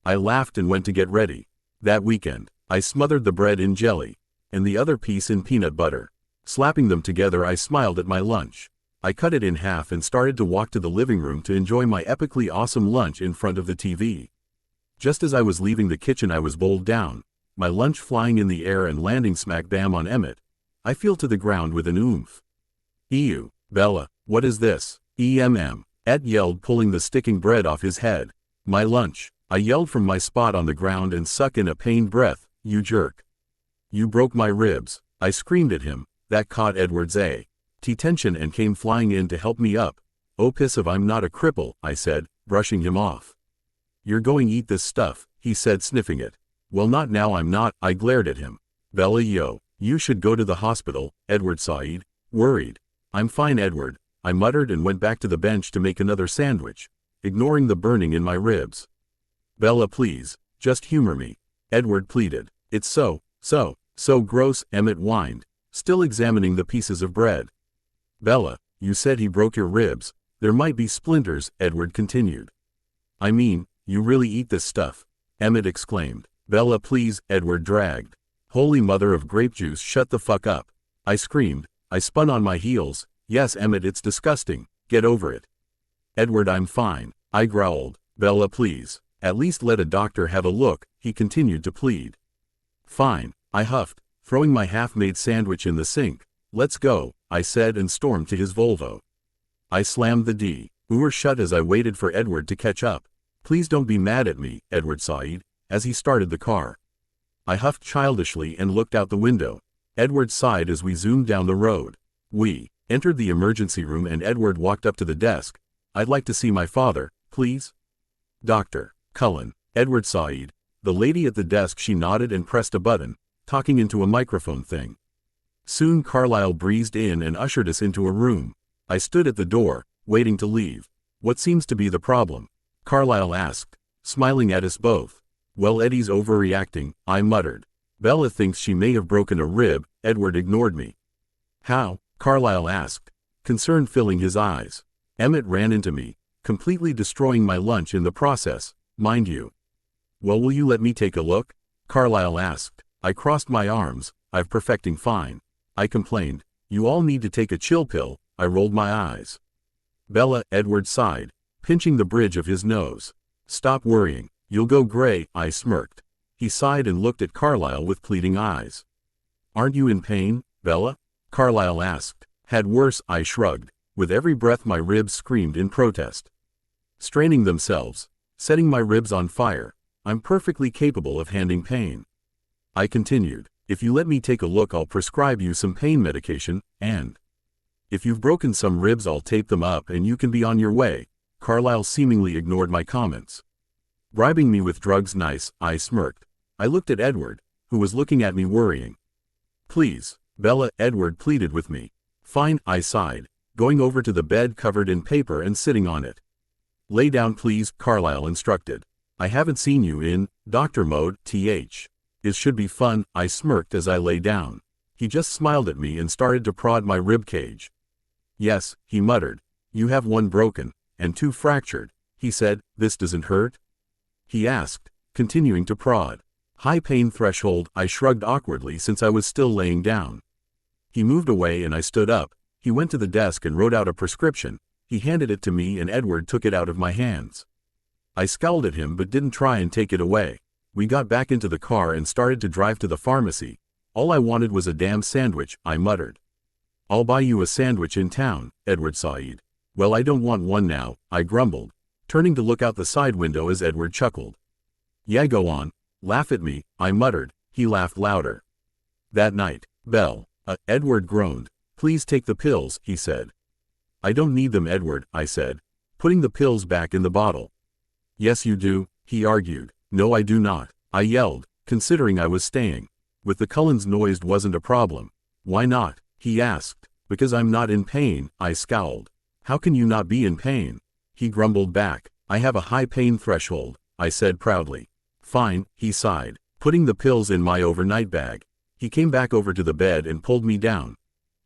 I laughed and went to get ready. That weekend, I smothered the bread in jelly, and the other piece in peanut butter. Slapping them together, I smiled at my lunch. I cut it in half and started to walk to the living room to enjoy my epically awesome lunch in front of the TV. Just as I was leaving the kitchen, I was bowled down, my lunch flying in the air and landing smack bam on Emmett. I fell to the ground with an oomph. Ew, Bella, what is this? Ed yelled, pulling the sticking bread off his head. My lunch, I yelled from my spot on the ground and sucked in a pained breath. You jerk. You broke my ribs, I screamed at him. That caught Edward's attention and came flying in to help me up. Oh, piss of, I'm not a cripple, I said, brushing him off. You're going eat this stuff, he said, sniffing it. Well, not now, I'm not, I glared at him. Bella, yo, you should go to the hospital, Edward sighed, worried. I'm fine, Edward, I muttered and went back to the bench to make another sandwich, ignoring the burning in my ribs. Bella, please, just humor me, Edward pleaded. It's so gross, Emmett whined, still examining the pieces of bread. Bella, you said he broke your ribs. There might be splinters, Edward continued. I mean, you really eat this stuff, Emmett exclaimed. Bella, please, Edward dragged. Holy mother of grape juice, shut the fuck up, I screamed. I spun on my heels. Yes, Emmett, it's disgusting. Get over it. Edward, I'm fine, I growled. Bella, please, at least let a doctor have a look, he continued to plead. Fine, I huffed, throwing my half-made sandwich in the sink. Let's go, I said and stormed to his Volvo. I slammed the door shut as I waited for Edward to catch up. Please don't be mad at me, Edward sighed, as he started the car. I huffed childishly and looked out the window. Edward sighed as we zoomed down the road. We entered the emergency room and Edward walked up to the desk. I'd like to see my father, please. Dr. Cullen, Edward sighed. The lady at the desk, she nodded and pressed a button, talking into a microphone thing. Soon Carlyle breezed in and ushered us into a room. I stood at the door, waiting to leave. What seems to be the problem? Carlyle asked, smiling at us both. Well, Eddie's overreacting, I muttered. Bella thinks she may have broken a rib. Edward ignored me. How? Carlyle asked, concern filling his eyes. Emmett ran into me, completely destroying my lunch in the process, mind you. Well, will you let me take a look? Carlyle asked. I crossed my arms. I'm perfecting fine, I complained. You all need to take a chill pill. I rolled my eyes. Bella, Edward sighed, pinching the bridge of his nose. Stop worrying. You'll go gray, I smirked. He sighed and looked at Carlyle with pleading eyes. Aren't you in pain, Bella? Carlyle asked. Had worse, I shrugged. With every breath my ribs screamed in protest. straining themselves, setting my ribs on fire. I'm perfectly capable of handling pain. I continued, if you let me take a look, I'll prescribe you some pain medication, and if you've broken some ribs, I'll tape them up and you can be on your way. Carlyle seemingly ignored my comments. Bribing me with drugs, nice, I smirked. I looked at Edward, who was looking at me worrying. Please, Bella, Edward pleaded with me. Fine, I sighed, going over to the bed covered in paper and sitting on it. Lay down please, Carlyle instructed. I haven't seen you in doctor mode, th. It should be fun, I smirked as I lay down. He just smiled at me and started to prod my rib cage. Yes, he muttered. You have one broken, and two fractured, he said. This doesn't hurt? He asked, continuing to prod. High pain threshold, I shrugged awkwardly since I was still laying down. He moved away and I stood up. He went to the desk and wrote out a prescription. He handed it to me and Edward took it out of my hands. I scowled at him but didn't try and take it away. We got back into the car and started to drive to the pharmacy. All I wanted was a damn sandwich, I muttered. I'll buy you a sandwich in town, Edward sighed. Well, I don't want one now, I grumbled, turning to look out the side window as Edward chuckled. Yeah, go on. Laugh at me, I muttered. He laughed louder. That night, Belle, Edward groaned. Please take the pills, he said. I don't need them, Edward, I said, putting the pills back in the bottle. Yes, you do, he argued. No, I do not, I yelled, considering I was staying. With the Cullens, noise wasn't a problem. Why not? He asked. Because I'm not in pain, I scowled. How can you not be in pain? He grumbled back. I have a high pain threshold, I said proudly. Fine, he sighed, putting the pills in my overnight bag. He came back over to the bed and pulled me down.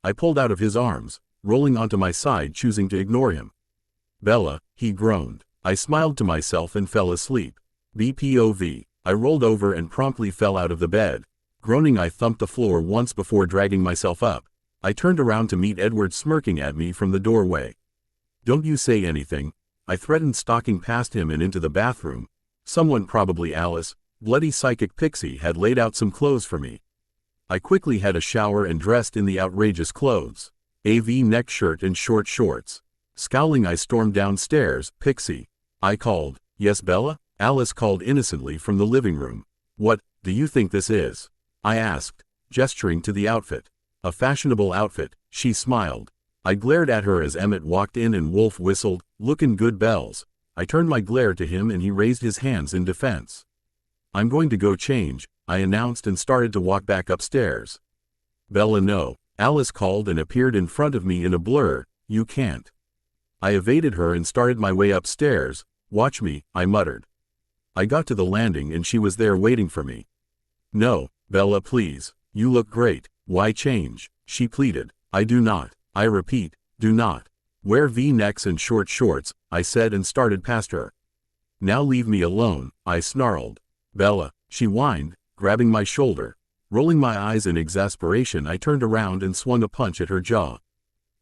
I pulled out of his arms, rolling onto my side, choosing to ignore him. Bella, he groaned. I smiled to myself and fell asleep. BPOV. I rolled over and promptly fell out of the bed. Groaning, I thumped the floor once before dragging myself up. I turned around to meet Edward smirking at me from the doorway. Don't you say anything, I threatened, stalking past him and into the bathroom. Someone, probably Alice, bloody psychic pixie, had laid out some clothes for me. I quickly had a shower and dressed in the outrageous clothes. A V-neck shirt and short shorts. Scowling, I stormed downstairs. Pixie, I called. Yes, Bella? Alice called innocently from the living room. What do you think this is? I asked, gesturing to the outfit. A fashionable outfit, she smiled. I glared at her as Emmett walked in and Wolf whistled, looking good, Bells. I turned my glare to him and he raised his hands in defense. I'm going to go change, I announced and started to walk back upstairs. Bella, no, Alice called and appeared in front of me in a blur. You can't. I evaded her and started my way upstairs. Watch me, I muttered. I got to the landing and she was there waiting for me. No, Bella, please, you look great. Why change? She pleaded. I do not. I repeat, do not. Wear V-necks and short shorts, I said and started past her. Now leave me alone, I snarled. Bella, she whined, grabbing my shoulder. Rolling my eyes in exasperation, I turned around and swung a punch at her jaw.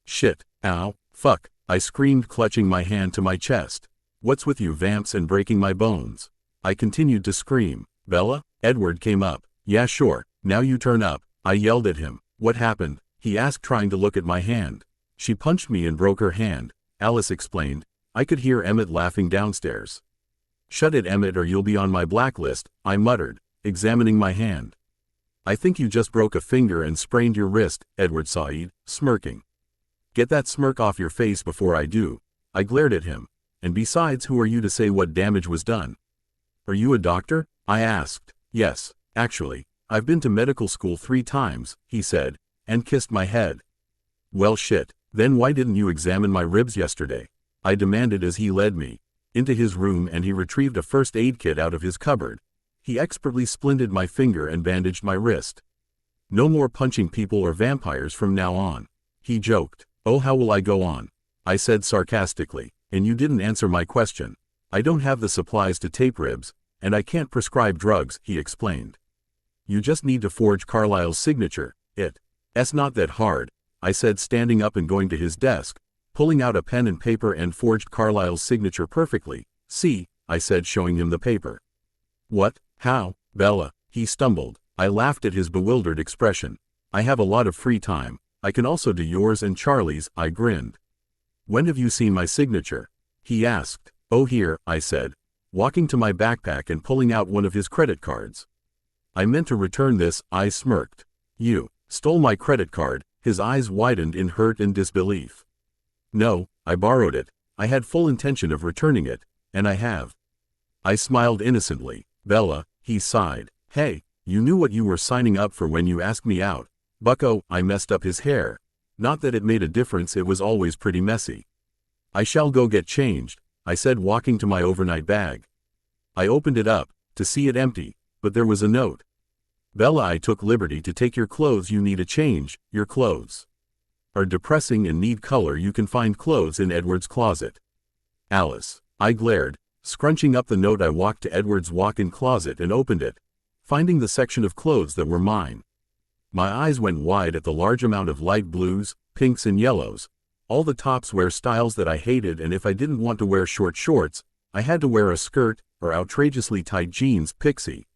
Shit, ow, fuck, I screamed, clutching my hand to my chest. What's with you vamps and breaking my bones? I continued to scream. Bella? Edward came up. Yeah, sure, now you turn up, I yelled at him. What happened? He asked, trying to look at my hand. She punched me and broke her hand, Alice explained. I could hear Emmett laughing downstairs. Shut it, Emmett, or you'll be on my blacklist, I muttered, examining my hand. I think you just broke a finger and sprained your wrist, Edward sighed, smirking. Get that smirk off your face before I do. I glared at him. And besides, who are you to say what damage was done? Are you a doctor? I asked. Yes, actually, I've been to medical school 3 times, he said, and kissed my head. Well, shit, then why didn't you examine my ribs yesterday? I demanded as he led me into his room and he retrieved a first aid kit out of his cupboard. He expertly splinted my finger and bandaged my wrist. No more punching people or vampires from now on, he joked. Oh, how will I go on? I said sarcastically. And you didn't answer my question. I don't have the supplies to tape ribs, and I can't prescribe drugs, he explained. You just need to forge Carlyle's signature. It's not that hard, I said, standing up and going to his desk, pulling out a pen and paper, and forged Carlyle's signature perfectly. See, I said, showing him the paper. What? How? Bella, he stumbled. I laughed at his bewildered expression. I have a lot of free time. I can also do yours and Charlie's, I grinned. When have you seen my signature? He asked. Oh, here, I said, walking to my backpack and pulling out one of his credit cards. I meant to return this, I smirked. You stole my credit card, his eyes widened in hurt and disbelief. No, I borrowed it. I had full intention of returning it, and I have. I smiled innocently. Bella, he sighed. Hey, you knew what you were signing up for when you asked me out. Bucko, I messed up his hair. Not that it made a difference, it was always pretty messy. I shall go get changed, I said, walking to my overnight bag. I opened it up, to see it empty, but there was a note. Bella, I took liberty to take your clothes. You need a change. Your clothes are depressing and need color. You can find clothes in Edward's closet. Alice. I glared. Scrunching up the note, I walked to Edward's walk-in closet and opened it, finding the section of clothes that were mine. My eyes went wide at the large amount of light blues, pinks and yellows. All the tops wear styles that I hated, and if I didn't want to wear short shorts, I had to wear a skirt or outrageously tight jeans. Pixie.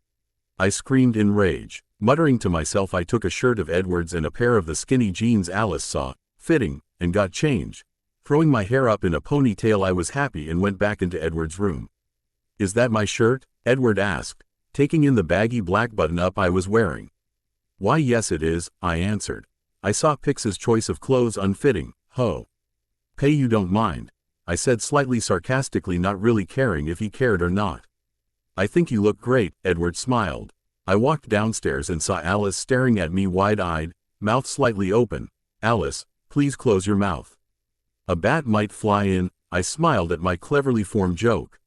I screamed in rage. Muttering to myself, I took a shirt of Edward's and a pair of the skinny jeans Alice saw fitting, and got change. Throwing my hair up in a ponytail, I was happy and went back into Edward's room. Is that my shirt? Edward asked, taking in the baggy black button-up I was wearing. Why, yes it is, I answered. I saw Pix's choice of clothes unfitting. Ho. Pay, you don't mind, I said slightly sarcastically, not really caring if he cared or not. I think you look great, Edward smiled. I walked downstairs and saw Alice staring at me wide-eyed, mouth slightly open. Alice, please close your mouth. A bat might fly in. I smiled at my cleverly formed joke.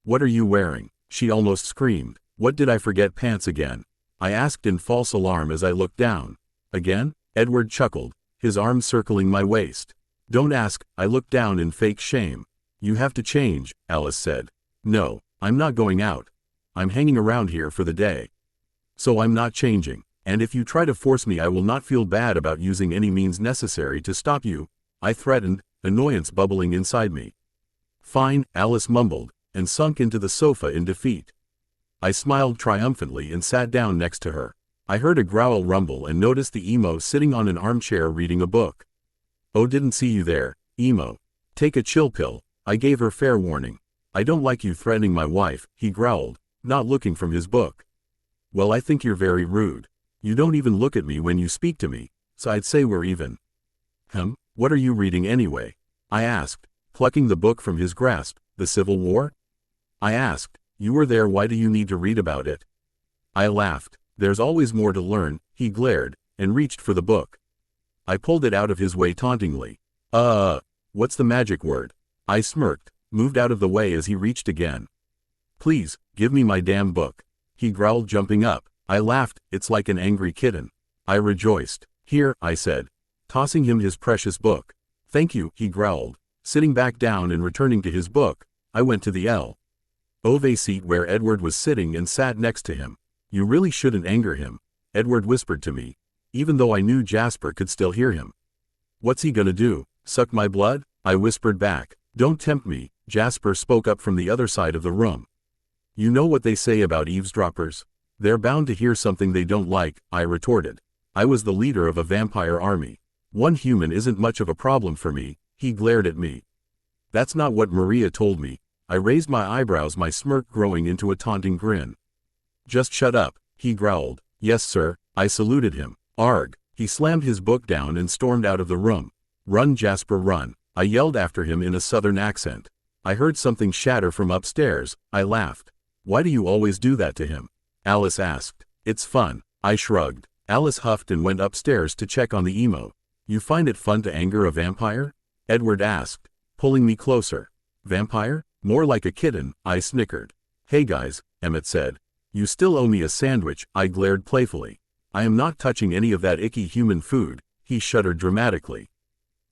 What are you wearing? She almost screamed. What, did I forget pants again? I asked in false alarm as I looked down. Again? Edward chuckled, his arms circling my waist. Don't ask, I looked down in fake shame. You have to change, Alice said. No, I'm not going out. I'm hanging around here for the day. So I'm not changing, and if you try to force me, I will not feel bad about using any means necessary to stop you, I threatened, annoyance bubbling inside me. Fine, Alice mumbled, and sunk into the sofa in defeat. I smiled triumphantly and sat down next to her. I heard a growl rumble and noticed the emo sitting on an armchair reading a book. Oh, didn't see you there, emo. Take a chill pill, I gave her fair warning. I don't like you threatening my wife, he growled, not looking from his book. Well, I think you're very rude. You don't even look at me when you speak to me, so I'd say we're even. What are you reading anyway? I asked, plucking the book from his grasp. The Civil War? I asked. You were there, why do you need to read about it? I laughed. There's always more to learn, he glared, and reached for the book. I pulled it out of his way tauntingly. What's the magic word? I smirked, moved out of the way as he reached again. Please, give me my damn book, he growled, jumping up. I laughed. It's like an angry kitten. I rejoiced. Here, I said, tossing him his precious book. Thank you, he growled. Sitting back down and returning to his book, I went to the Ove seat where Edward was sitting and sat next to him. You really shouldn't anger him, Edward whispered to me, even though I knew Jasper could still hear him. What's he gonna do, suck my blood? I whispered back. Don't tempt me, Jasper spoke up from the other side of the room. You know what they say about eavesdroppers? They're bound to hear something they don't like, I retorted. I was the leader of a vampire army. One human isn't much of a problem for me, he glared at me. That's not what Maria told me. I raised my eyebrows, my smirk growing into a taunting grin. Just shut up, he growled. Yes, sir, I saluted him. Arg. He slammed his book down and stormed out of the room. Run, Jasper, run, I yelled after him in a southern accent. I heard something shatter from upstairs. I laughed. Why do you always do that to him? Alice asked. It's fun, I shrugged. Alice huffed and went upstairs to check on the emo. You find it fun to anger a vampire? Edward asked, pulling me closer. Vampire? More like a kitten, I snickered. Hey guys, Emmett said. You still owe me a sandwich, I glared playfully. I am not touching any of that icky human food, he shuddered dramatically.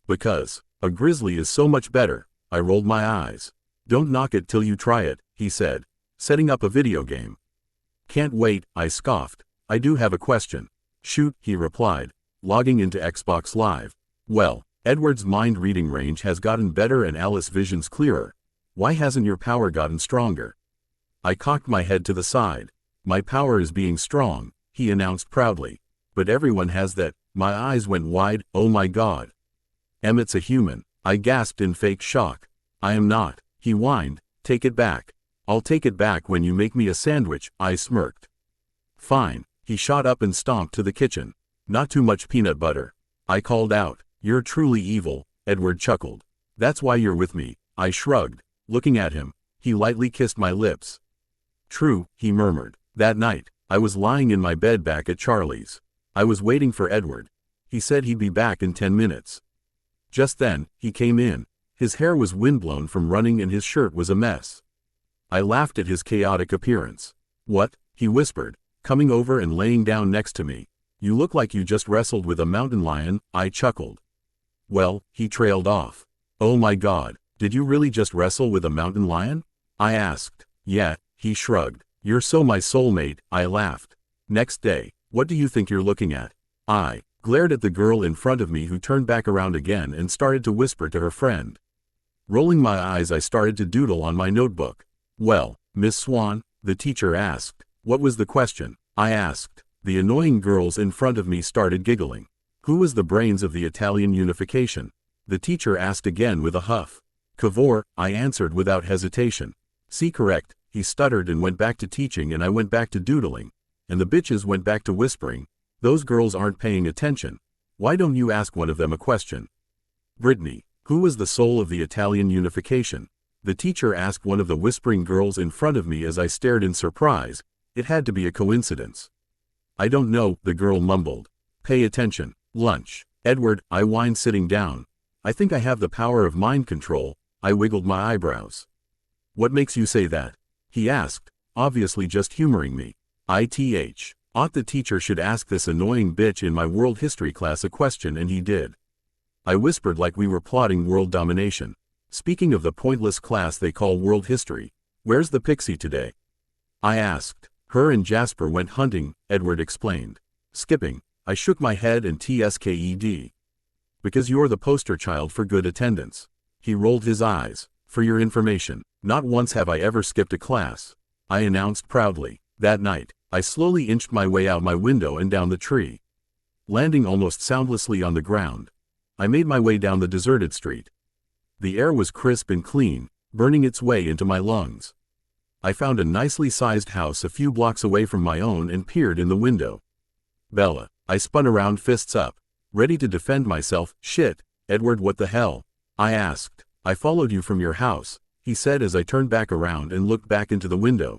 Because a grizzly is so much better, I rolled my eyes. Don't knock it till you try it, he said, setting up a video game. Can't wait, I scoffed. I do have a question. Shoot, he replied, logging into Xbox Live. Well, Edward's mind-reading range has gotten better and Alice's vision's clearer. Why hasn't your power gotten stronger? I cocked my head to the side. My power is being strong, he announced proudly. But everyone has that. My eyes went wide. Oh my god. Emmett's a human, I gasped in fake shock. I am not, he whined, Take it back. I'll take it back when you make me a sandwich, I smirked. Fine. He shot up and stomped to the kitchen. Not too much peanut butter. I called out. You're truly evil, Edward chuckled. That's why you're with me, I shrugged. Looking at him, he lightly kissed my lips. True, he murmured. That night, I was lying in my bed back at Charlie's. I was waiting for Edward. He said he'd be back in 10 minutes. Just then, he came in. His hair was windblown from running and his shirt was a mess. I laughed at his chaotic appearance. What? He whispered, coming over and laying down next to me. You look like you just wrestled with a mountain lion, I chuckled. Well, he trailed off. Oh my God, did you really just wrestle with a mountain lion? I asked. Yeah, he shrugged. You're so my soulmate, I laughed. Next day, what do you think you're looking at? I glared at the girl in front of me who turned back around again and started to whisper to her friend. Rolling my eyes, I started to doodle on my notebook. Well, Miss Swan, the teacher asked. What was the question? I asked. The annoying girls in front of me started giggling. Who was the brains of the Italian unification? The teacher asked again with a huff. Cavour, I answered without hesitation. See, correct, he stuttered and went back to teaching and I went back to doodling. And the bitches went back to whispering. Those girls aren't paying attention. Why don't you ask one of them a question? Brittany, who was the soul of the Italian unification? The teacher asked one of the whispering girls in front of me as I stared in surprise. It had to be a coincidence. I don't know, the girl mumbled. Pay attention. Lunch. Edward, I whined sitting down. I think I have the power of mind control. I wiggled my eyebrows. What makes you say that? He asked, obviously just humoring me. Ought the teacher should ask this annoying bitch in my world history class a question, and he did. I whispered like we were plotting world domination. Speaking of the pointless class they call world history, where's the pixie today? I asked. Her and Jasper went hunting, Edward explained. Skipping. I shook my head and tsked. Because you're the poster child for good attendance. He rolled his eyes. For your information, not once have I ever skipped a class, I announced proudly. That night, I slowly inched my way out my window and down the tree. Landing almost soundlessly on the ground, I made my way down the deserted street. The air was crisp and clean, burning its way into my lungs. I found a nicely sized house a few blocks away from my own and peered in the window. Bella, I spun around, fists up, ready to defend myself. Shit, Edward, what the hell? I asked. I followed you from your house, he said as I turned back around and looked back into the window.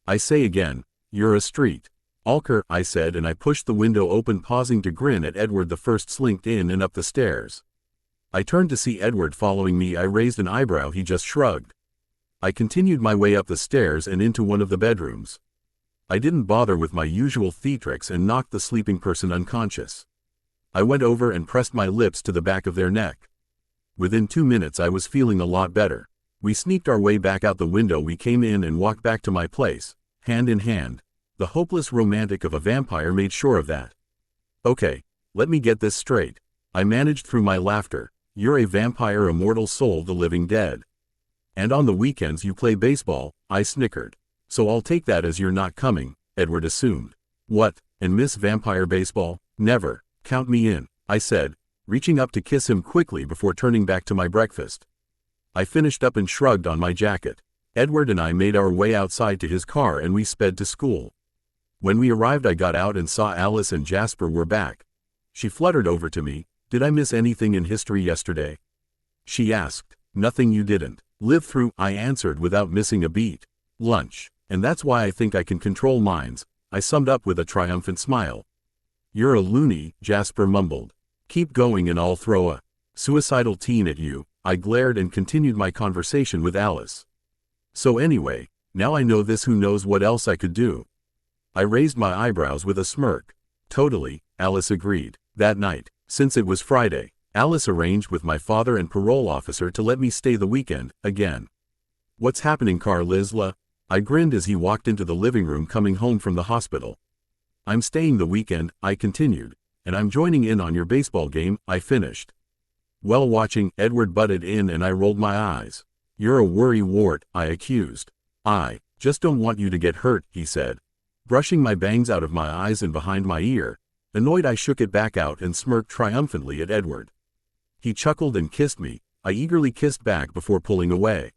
I say again, you're a street Alker, I said, and I pushed the window open, pausing to grin at Edward. The first slinked in and up the stairs. I turned to see Edward following me. I raised an eyebrow. He just shrugged. I continued my way up the stairs and into one of the bedrooms. I didn't bother with my usual theatrics and knocked the sleeping person unconscious. I went over and pressed my lips to the back of their neck. Within 2 minutes I was feeling a lot better. We sneaked our way back out the window we came in and walked back to my place, hand in hand. The hopeless romantic of a vampire made sure of that. Okay, let me get this straight. I managed through my laughter. You're a vampire, immortal soul, the living dead. And on the weekends you play baseball, I snickered. So I'll take that as you're not coming, Edward assumed. What, and miss vampire baseball? Never. Count me in, I said, reaching up to kiss him quickly before turning back to my breakfast. I finished up and shrugged on my jacket. Edward and I made our way outside to his car and we sped to school. When we arrived I got out and saw Alice and Jasper were back. She fluttered over to me. Did I miss anything in history yesterday? She asked. Nothing you didn't live through, I answered without missing a beat. Lunch. And that's why I think I can control minds, I summed up with a triumphant smile. You're a loony, Jasper mumbled. Keep going and I'll throw a suicidal teen at you, I glared and continued my conversation with Alice. So anyway, now I know this, who knows what else I could do? I raised my eyebrows with a smirk. Totally, Alice agreed. That night, since it was Friday, Alice arranged with my father and parole officer to let me stay the weekend, again. What's happening, Carlisla? I grinned as he walked into the living room coming home from the hospital. I'm staying the weekend, I continued, and I'm joining in on your baseball game, I finished. Well, watching, Edward butted in and I rolled my eyes. You're a worry wart, I accused. I just don't want you to get hurt, he said. Brushing my bangs out of my eyes and behind my ear, annoyed I shook it back out and smirked triumphantly at Edward. He chuckled and kissed me. I eagerly kissed back before pulling away.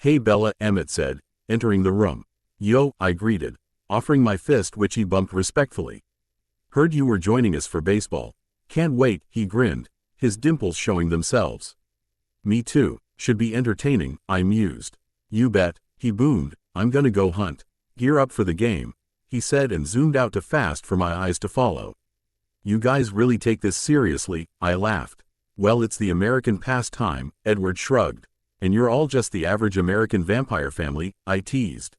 "Hey Bella," Emmett said, entering the room. "Yo," I greeted, offering my fist, which he bumped respectfully. "Heard you were joining us for baseball. Can't wait," he grinned, his dimples showing themselves. "Me too. Should be entertaining," I mused. "You bet," he boomed. "I'm gonna go hunt. Gear up for the game," he said and zoomed out too fast for my eyes to follow. "You guys really take this seriously," I laughed. "Well, it's the American pastime," Edward shrugged. "And you're all just the average American vampire family," I teased.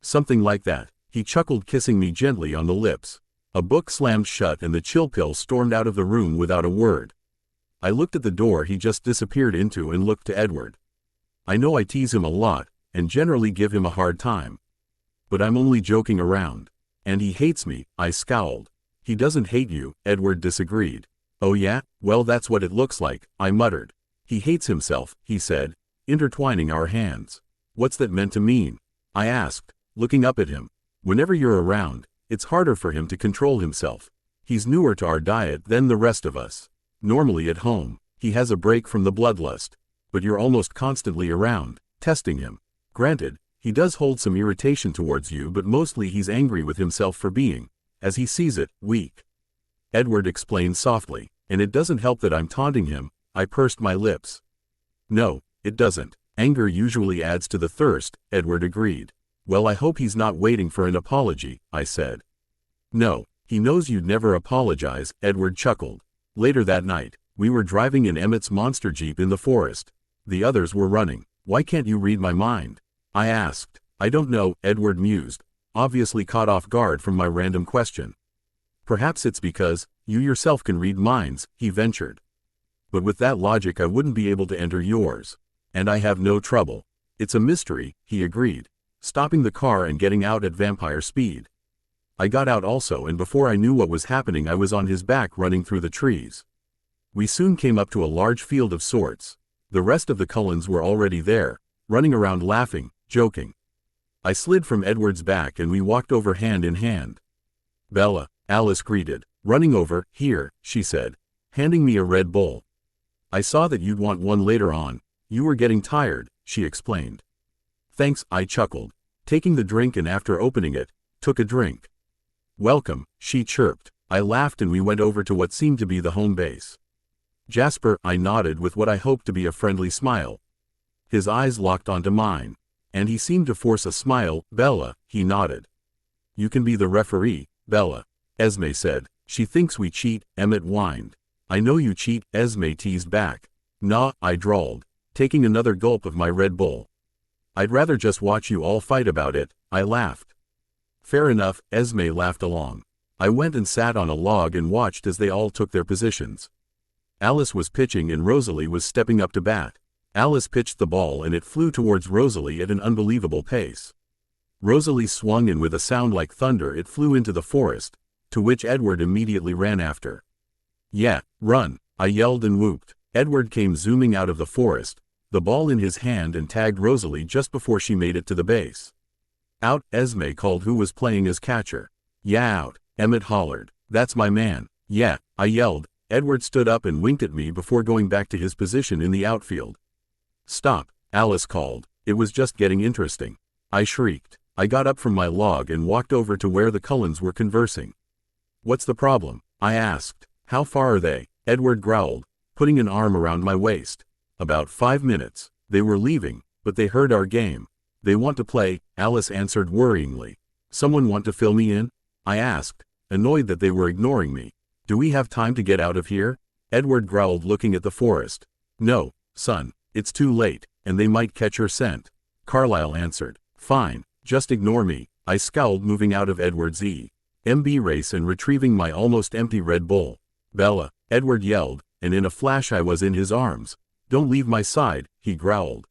"Something like that," he chuckled, kissing me gently on the lips. A book slammed shut and the chill pill stormed out of the room without a word. I looked at the door he just disappeared into and looked to Edward. I know I tease him a lot, and generally give him a hard time. But I'm only joking around. And he hates me, I scowled. "He doesn't hate you," Edward disagreed. "Oh yeah? Well, that's what it looks like," I muttered. "He hates himself," he said, intertwining our hands. "What's that meant to mean?" I asked, looking up at him. "Whenever you're around, it's harder for him to control himself. He's newer to our diet than the rest of us. Normally at home, he has a break from the bloodlust. But you're almost constantly around, testing him. Granted, he does hold some irritation towards you, but mostly he's angry with himself for being, as he sees it, weak." Edward explained softly. "And it doesn't help that I'm taunting him," I pursed my lips. "No, it doesn't. Anger usually adds to the thirst," Edward agreed. "Well, I hope he's not waiting for an apology," I said. "No, he knows you'd never apologize," Edward chuckled. Later that night, we were driving in Emmett's monster Jeep in the forest. The others were running. "Why can't you read my mind?" I asked. "I don't know," Edward mused, obviously caught off guard from my random question. "Perhaps it's because you yourself can read minds," he ventured. "But with that logic I wouldn't be able to enter yours. And I have no trouble." "It's a mystery," he agreed, stopping the car and getting out at vampire speed. I got out also, and before I knew what was happening I was on his back running through the trees. We soon came up to a large field of sorts. The rest of the Cullens were already there, running around laughing, joking. I slid from Edward's back and we walked over hand in hand. "Bella," Alice greeted. "Running over, here," she said, handing me a Red Bull. "I saw that you'd want one later on. You were getting tired," she explained. "Thanks," I chuckled, taking the drink, and after opening it, took a drink. "Welcome," she chirped. I laughed and we went over to what seemed to be the home base. "Jasper," I nodded with what I hoped to be a friendly smile. His eyes locked onto mine, and he seemed to force a smile. "Bella," he nodded. "You can be the referee, Bella," Esme said. "She thinks we cheat," Emmett whined. "I know you cheat," Esme teased back. "Nah," I drawled, taking another gulp of my Red Bull. "I'd rather just watch you all fight about it," I laughed. "Fair enough," Esme laughed along. I went and sat on a log and watched as they all took their positions. Alice was pitching and Rosalie was stepping up to bat. Alice pitched the ball and it flew towards Rosalie at an unbelievable pace. Rosalie swung and with a sound like thunder it flew into the forest, to which Edward immediately ran after. "Yeah, run," I yelled and whooped. Edward came zooming out of the forest, the ball in his hand, and tagged Rosalie just before she made it to the base. "Out," Esme called, who was playing as catcher. "Yeah, out," Emmett hollered. "That's my man." "Yeah," I yelled. Edward stood up and winked at me before going back to his position in the outfield. "Stop," Alice called. "It was just getting interesting." I shrieked. I got up from my log and walked over to where the Cullens were conversing. "What's the problem?" I asked. "How far are they?" Edward growled, putting an arm around my waist. "About 5 minutes. They were leaving, but they heard our game. They want to play," Alice answered worryingly. "Someone want to fill me in?" I asked, annoyed that they were ignoring me. "Do we have time to get out of here?" Edward growled, looking at the forest. "No, son, it's too late, and they might catch your scent," Carlyle answered. "Fine, just ignore me," I scowled, moving out of Edward's E.M.B. race and retrieving my almost empty Red Bull. "Bella," Edward yelled, and in a flash I was in his arms. "Don't leave my side," he growled.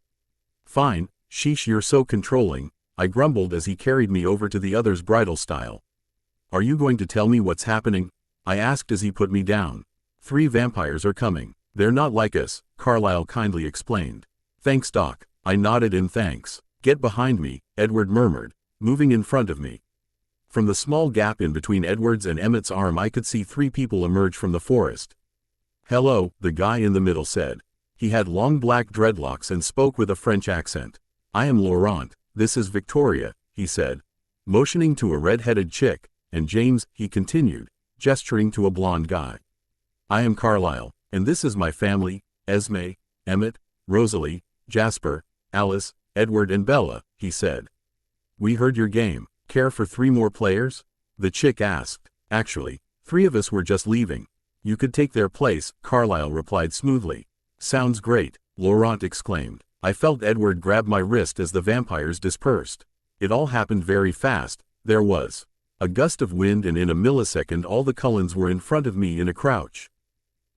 "Fine, sheesh, you're so controlling," I grumbled as he carried me over to the other's bridle style. "Are you going to tell me what's happening?" I asked as he put me down. 3 vampires are coming. They're not like us," Carlyle kindly explained. "Thanks, Doc." I nodded in thanks. "Get behind me," Edward murmured, moving in front of me. From the small gap in between Edward's and Emmett's arm I could see 3 people emerge from the forest. "Hello," the guy in the middle said. He had long black dreadlocks and spoke with a French accent. I am Laurent, this is Victoria, he said, motioning to a red-headed chick, and James, he continued, gesturing to a blonde guy. I am Carlisle, and this is my family, Esme, Emmett, Rosalie, Jasper, Alice, Edward and Bella, he said. We heard your game. Care for 3 more players? The chick asked. Actually, 3 of us were just leaving. You could take their place, Carlisle replied smoothly. Sounds great, Laurent exclaimed. I felt Edward grab my wrist as the vampires dispersed. It all happened very fast. There was a gust of wind and in a millisecond all the Cullens were in front of me in a crouch.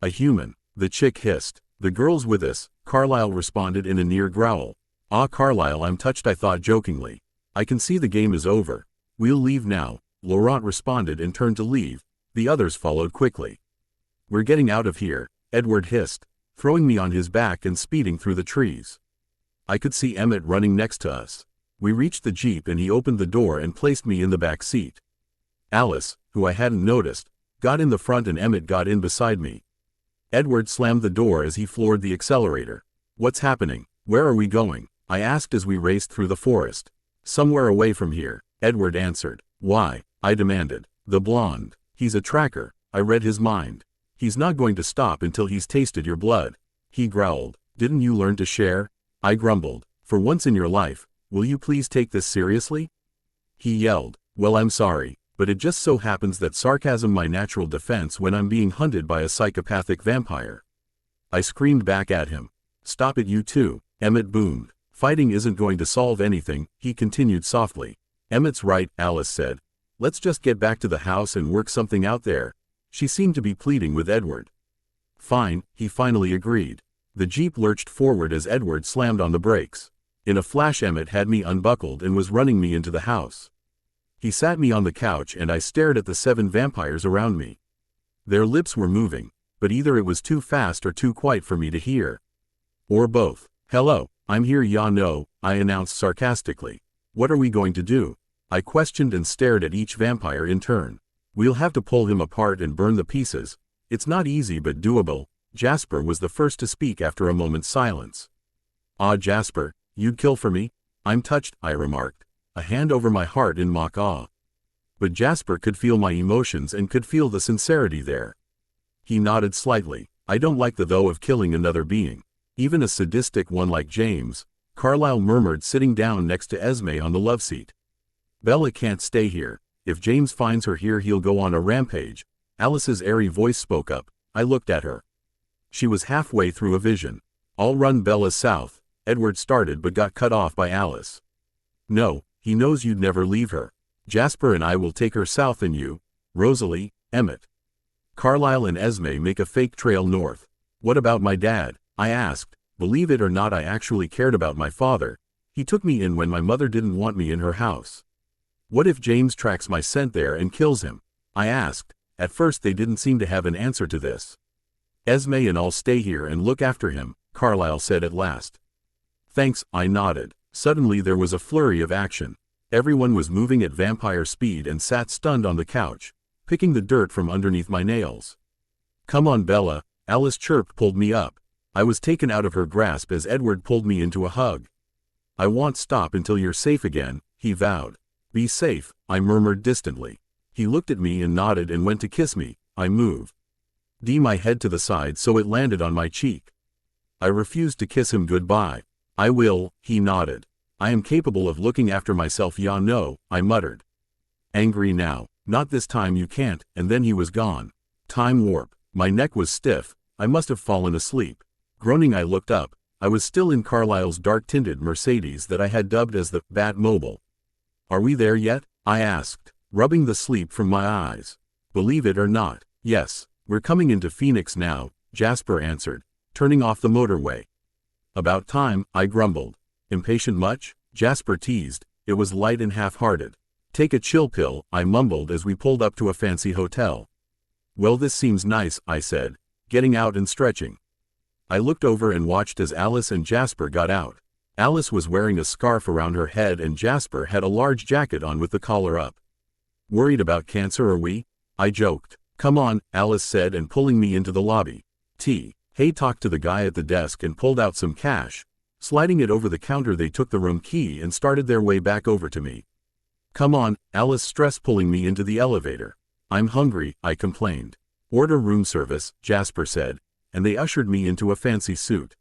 A human, the chick hissed. The girl's with us, Carlisle responded in a near growl. Ah, Carlisle, I'm touched, I thought jokingly. I can see the game is over. We'll leave now, Laurent responded and turned to leave. The others followed quickly. We're getting out of here, Edward hissed, throwing me on his back and speeding through the trees. I could see Emmett running next to us. We reached the Jeep and he opened the door and placed me in the back seat. Alice, who I hadn't noticed, got in the front and Emmett got in beside me. Edward slammed the door as he floored the accelerator. What's happening? Where are we going? I asked as we raced through the forest. Somewhere away from here, Edward answered. Why? I demanded. The blonde. He's a tracker. I read his mind. He's not going to stop until he's tasted your blood. He growled. Didn't you learn to share? I grumbled. For once in your life, will you please take this seriously? He yelled. Well, I'm sorry, but it just so happens that sarcasm my natural defense when I'm being hunted by a psychopathic vampire. I screamed back at him. Stop it, you two, Emmett boomed. Fighting isn't going to solve anything, he continued softly. Emmett's right, Alice said. Let's just get back to the house and work something out there. She seemed to be pleading with Edward. Fine, he finally agreed. The Jeep lurched forward as Edward slammed on the brakes. In a flash Emmett had me unbuckled and was running me into the house. He sat me on the couch and I stared at the 7 vampires around me. Their lips were moving, but either it was too fast or too quiet for me to hear. Or both. Hello, I'm here, ya know, I announced sarcastically. What are we going to do? I questioned and stared at each vampire in turn. We'll have to pull him apart and burn the pieces. It's not easy but doable. Jasper was the first to speak after a moment's silence. Ah, Jasper, you'd kill for me? I'm touched, I remarked, a hand over my heart in mock awe. But Jasper could feel my emotions and could feel the sincerity there. He nodded slightly. I don't like the though of killing another being. Even a sadistic one like James, Carlisle murmured sitting down next to Esme on the love seat. Bella can't stay here. If James finds her here he'll go on a rampage. Alice's airy voice spoke up. I looked at her. She was halfway through a vision. I'll run Bella south, Edward started but got cut off by Alice. No, he knows you'd never leave her. Jasper and I will take her south and you, Rosalie, Emmett. Carlisle and Esme make a fake trail north. What about my dad? I asked. Believe it or not, I actually cared about my father. He took me in when my mother didn't want me in her house. What if James tracks my scent there and kills him? I asked. At first they didn't seem to have an answer to this. Esme and I'll stay here and look after him, Carlisle said at last. Thanks, I nodded. Suddenly there was a flurry of action. Everyone was moving at vampire speed and sat stunned on the couch, picking the dirt from underneath my nails. Come on, Bella, Alice chirped, pulled me up. I was taken out of her grasp as Edward pulled me into a hug. I won't stop until you're safe again, he vowed. Be safe, I murmured distantly. He looked at me and nodded and went to kiss me. I moved my head to the side so it landed on my cheek. I refused to kiss him goodbye. I will, he nodded. I am capable of looking after myself, ya know, I muttered. Angry now. Not this time, you can't, and then he was gone. Time warp. My neck was stiff. I must have fallen asleep. Groaning, I looked up. I was still in Carlisle's dark-tinted Mercedes that I had dubbed as the Batmobile. Are we there yet? I asked, rubbing the sleep from my eyes. Believe it or not, yes, we're coming into Phoenix now, Jasper answered, turning off the motorway. About time, I grumbled. Impatient much? Jasper teased. It was light and half-hearted. Take a chill pill, I mumbled as we pulled up to a fancy hotel. Well, this seems nice, I said, getting out and stretching. I looked over and watched as Alice and Jasper got out. Alice was wearing a scarf around her head and Jasper had a large jacket on with the collar up. Worried about cancer, are we? I joked. Come on, Alice said, and pulling me into the lobby. Hey, talked to the guy at the desk and pulled out some cash. Sliding it over the counter, they took the room key and started their way back over to me. "Come on," Alice stressed, pulling me into the elevator. "I'm hungry," I complained. "Order room service," Jasper said, and they ushered me into a fancy suite.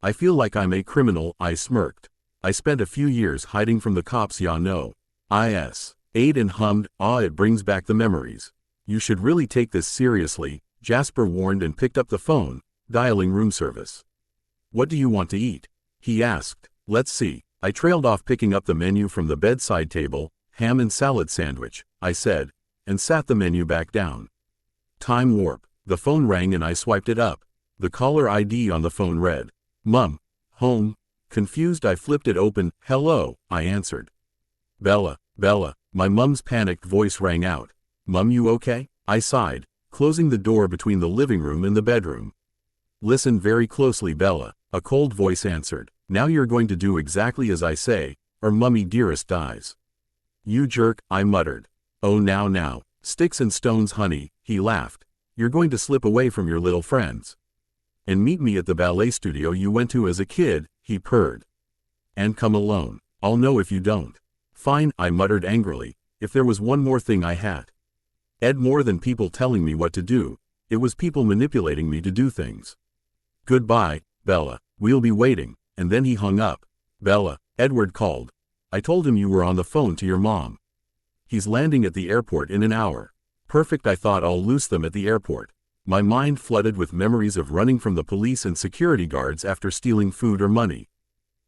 "I feel like I'm a criminal," I smirked. "I spent a few years hiding from the cops, ya know." Ate and hummed, it brings back the memories. "You should really take this seriously," Jasper warned and picked up the phone, dialing room service. "What do you want to eat?" he asked. "Let's see." I trailed off, picking up the menu from the bedside table. "Ham and salad sandwich," I said, and sat the menu back down. Time warp. The phone rang and I swiped it up. The caller ID on the phone read, "Mum. Home." Confused, I flipped it open. "Hello," I answered. Bella, my mum's panicked voice rang out. "Mum, you okay?" I sighed, closing the door between the living room and the bedroom. "Listen very closely, Bella," a cold voice answered. "Now you're going to do exactly as I say, or Mummy dearest dies." "You jerk," I muttered. "Oh now, sticks and stones, honey," he laughed. "You're going to slip away from your little friends and meet me at the ballet studio you went to as a kid," he purred. "And come alone. I'll know if you don't." "Fine," I muttered angrily. If there was one more thing I had more than people telling me what to do, it was people manipulating me to do things. "Goodbye, Bella. We'll be waiting," and then he hung up. "Bella," Edward called. "I told him you were on the phone to your mom. He's landing at the airport in an hour." Perfect, I thought. I'll loose them at the airport. My mind flooded with memories of running from the police and security guards after stealing food or money.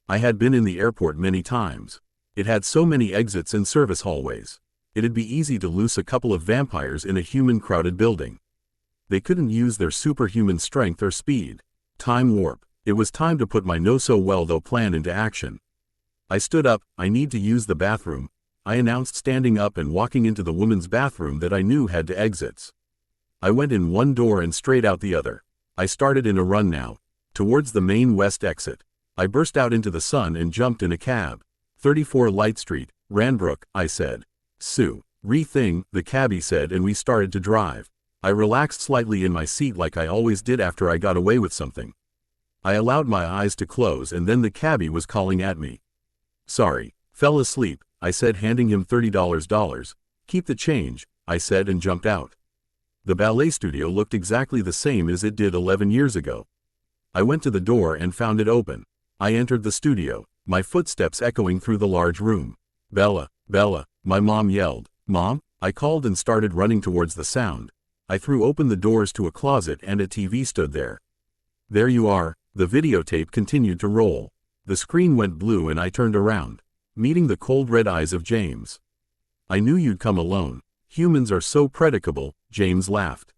I had been in the airport many times. It had so many exits and service hallways. It'd be easy to loose a couple of vampires in a human-crowded building. They couldn't use their superhuman strength or speed. Time warp. It was time to put my no-so-well-though plan into action. I stood up. "I need to use the bathroom," I announced, standing up and walking into the women's bathroom that I knew had two exits. I went in one door and straight out the other. I started in a run now, towards the main west exit. I burst out into the sun and jumped in a cab. 34 Light Street, Ranbrook," I said. "Sue. Re-thing," the cabbie said, and we started to drive. I relaxed slightly in my seat like I always did after I got away with something. I allowed my eyes to close, and then the cabbie was calling at me. "Sorry. Fell asleep," I said, handing him $30. "Keep the change," I said, and jumped out. The ballet studio looked exactly the same as it did 11 years ago. I went to the door and found it open. I entered the studio, my footsteps echoing through the large room. "Bella, my mom yelled. "Mom?" I called and started running towards the sound. I threw open the doors to a closet and a TV stood there. "There you are." The videotape continued to roll. The screen went blue and I turned around, meeting the cold red eyes of James. "I knew you'd come alone. Humans are so predictable," James laughed.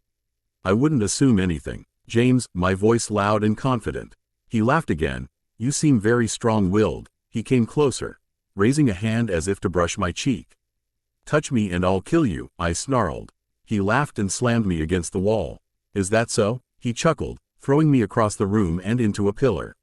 "I wouldn't assume anything." "James," my voice loud and confident. He laughed again. "You seem very strong-willed." He came closer, raising a hand as if to brush my cheek. "Touch me and I'll kill you," I snarled. He laughed and slammed me against the wall. "Is that so?" He chuckled, throwing me across the room and into a pillar.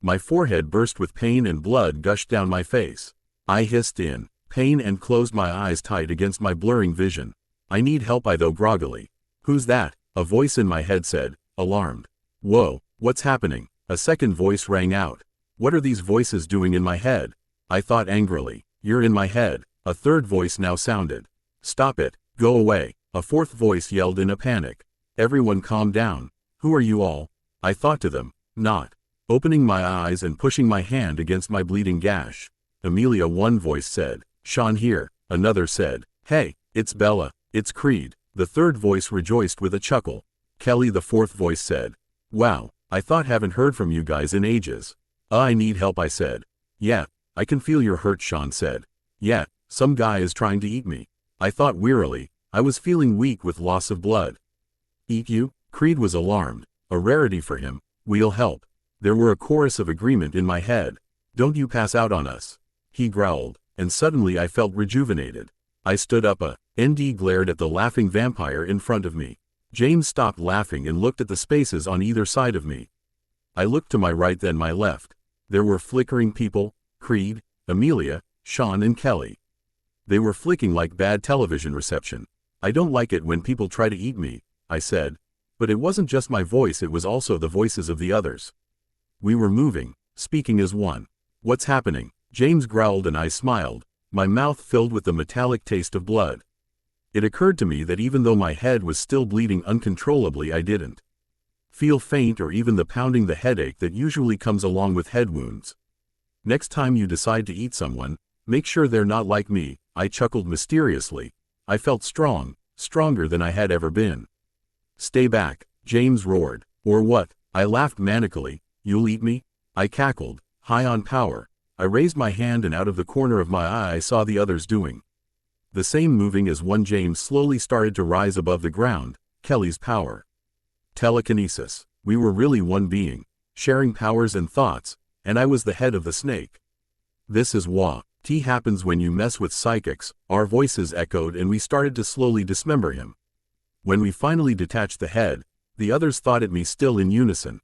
My forehead burst with pain and blood gushed down my face. I hissed in pain and closed my eyes tight against my blurring vision. "I need help," I though groggily. "Who's that?" a voice in my head said, alarmed. "Whoa, what's happening?" A second voice rang out. "What are these voices doing in my head?" I thought angrily. "You're in my head." A third voice now sounded. "Stop it. Go away." A fourth voice yelled in a panic. "Everyone calm down. Who are you all?" I thought to them, not opening my eyes and pushing my hand against my bleeding gash. "Amelia," one voice said. "Sean here," another said. "Hey, it's Bella, it's Creed." The third voice rejoiced with a chuckle. "Kelly," the fourth voice said. "Wow, I thought haven't heard from you guys in ages." "I need help," I said. "Yeah, I can feel you're hurt," Sean said. "Yeah, some guy is trying to eat me." I thought wearily. I was feeling weak with loss of blood. "Eat you?" Creed was alarmed. A rarity for him. "We'll help." There were a chorus of agreement in my head. "Don't you pass out on us," he growled, and suddenly I felt rejuvenated. I stood up. ND glared at the laughing vampire in front of me. James stopped laughing and looked at the spaces on either side of me. I looked to my right, then my left. There were flickering people: Creed, Amelia, Sean and Kelly. They were flicking like bad television reception. "I don't like it when people try to eat me," I said. But it wasn't just my voice, it was also the voices of the others. We were moving, speaking as one. What's happening? James growled and I smiled, my mouth filled with the metallic taste of blood. It occurred to me that even though my head was still bleeding uncontrollably, I didn't feel faint or even the pounding the headache that usually comes along with head wounds. Next time you decide to eat someone, make sure they're not like me, I chuckled mysteriously. I felt strong, stronger than I had ever been. Stay back, James roared. Or what? I laughed manically. You'll eat me? I cackled, high on power. I raised my hand and out of the corner of my eye I saw the others doing the same, moving as one. James slowly started to rise above the ground. Kelly's power. Telekinesis. We were really one being, sharing powers and thoughts, and I was the head of the snake. This is what happens when you mess with psychics, our voices echoed, and we started to slowly dismember him. When we finally detached the head, the others thought at me still in unison.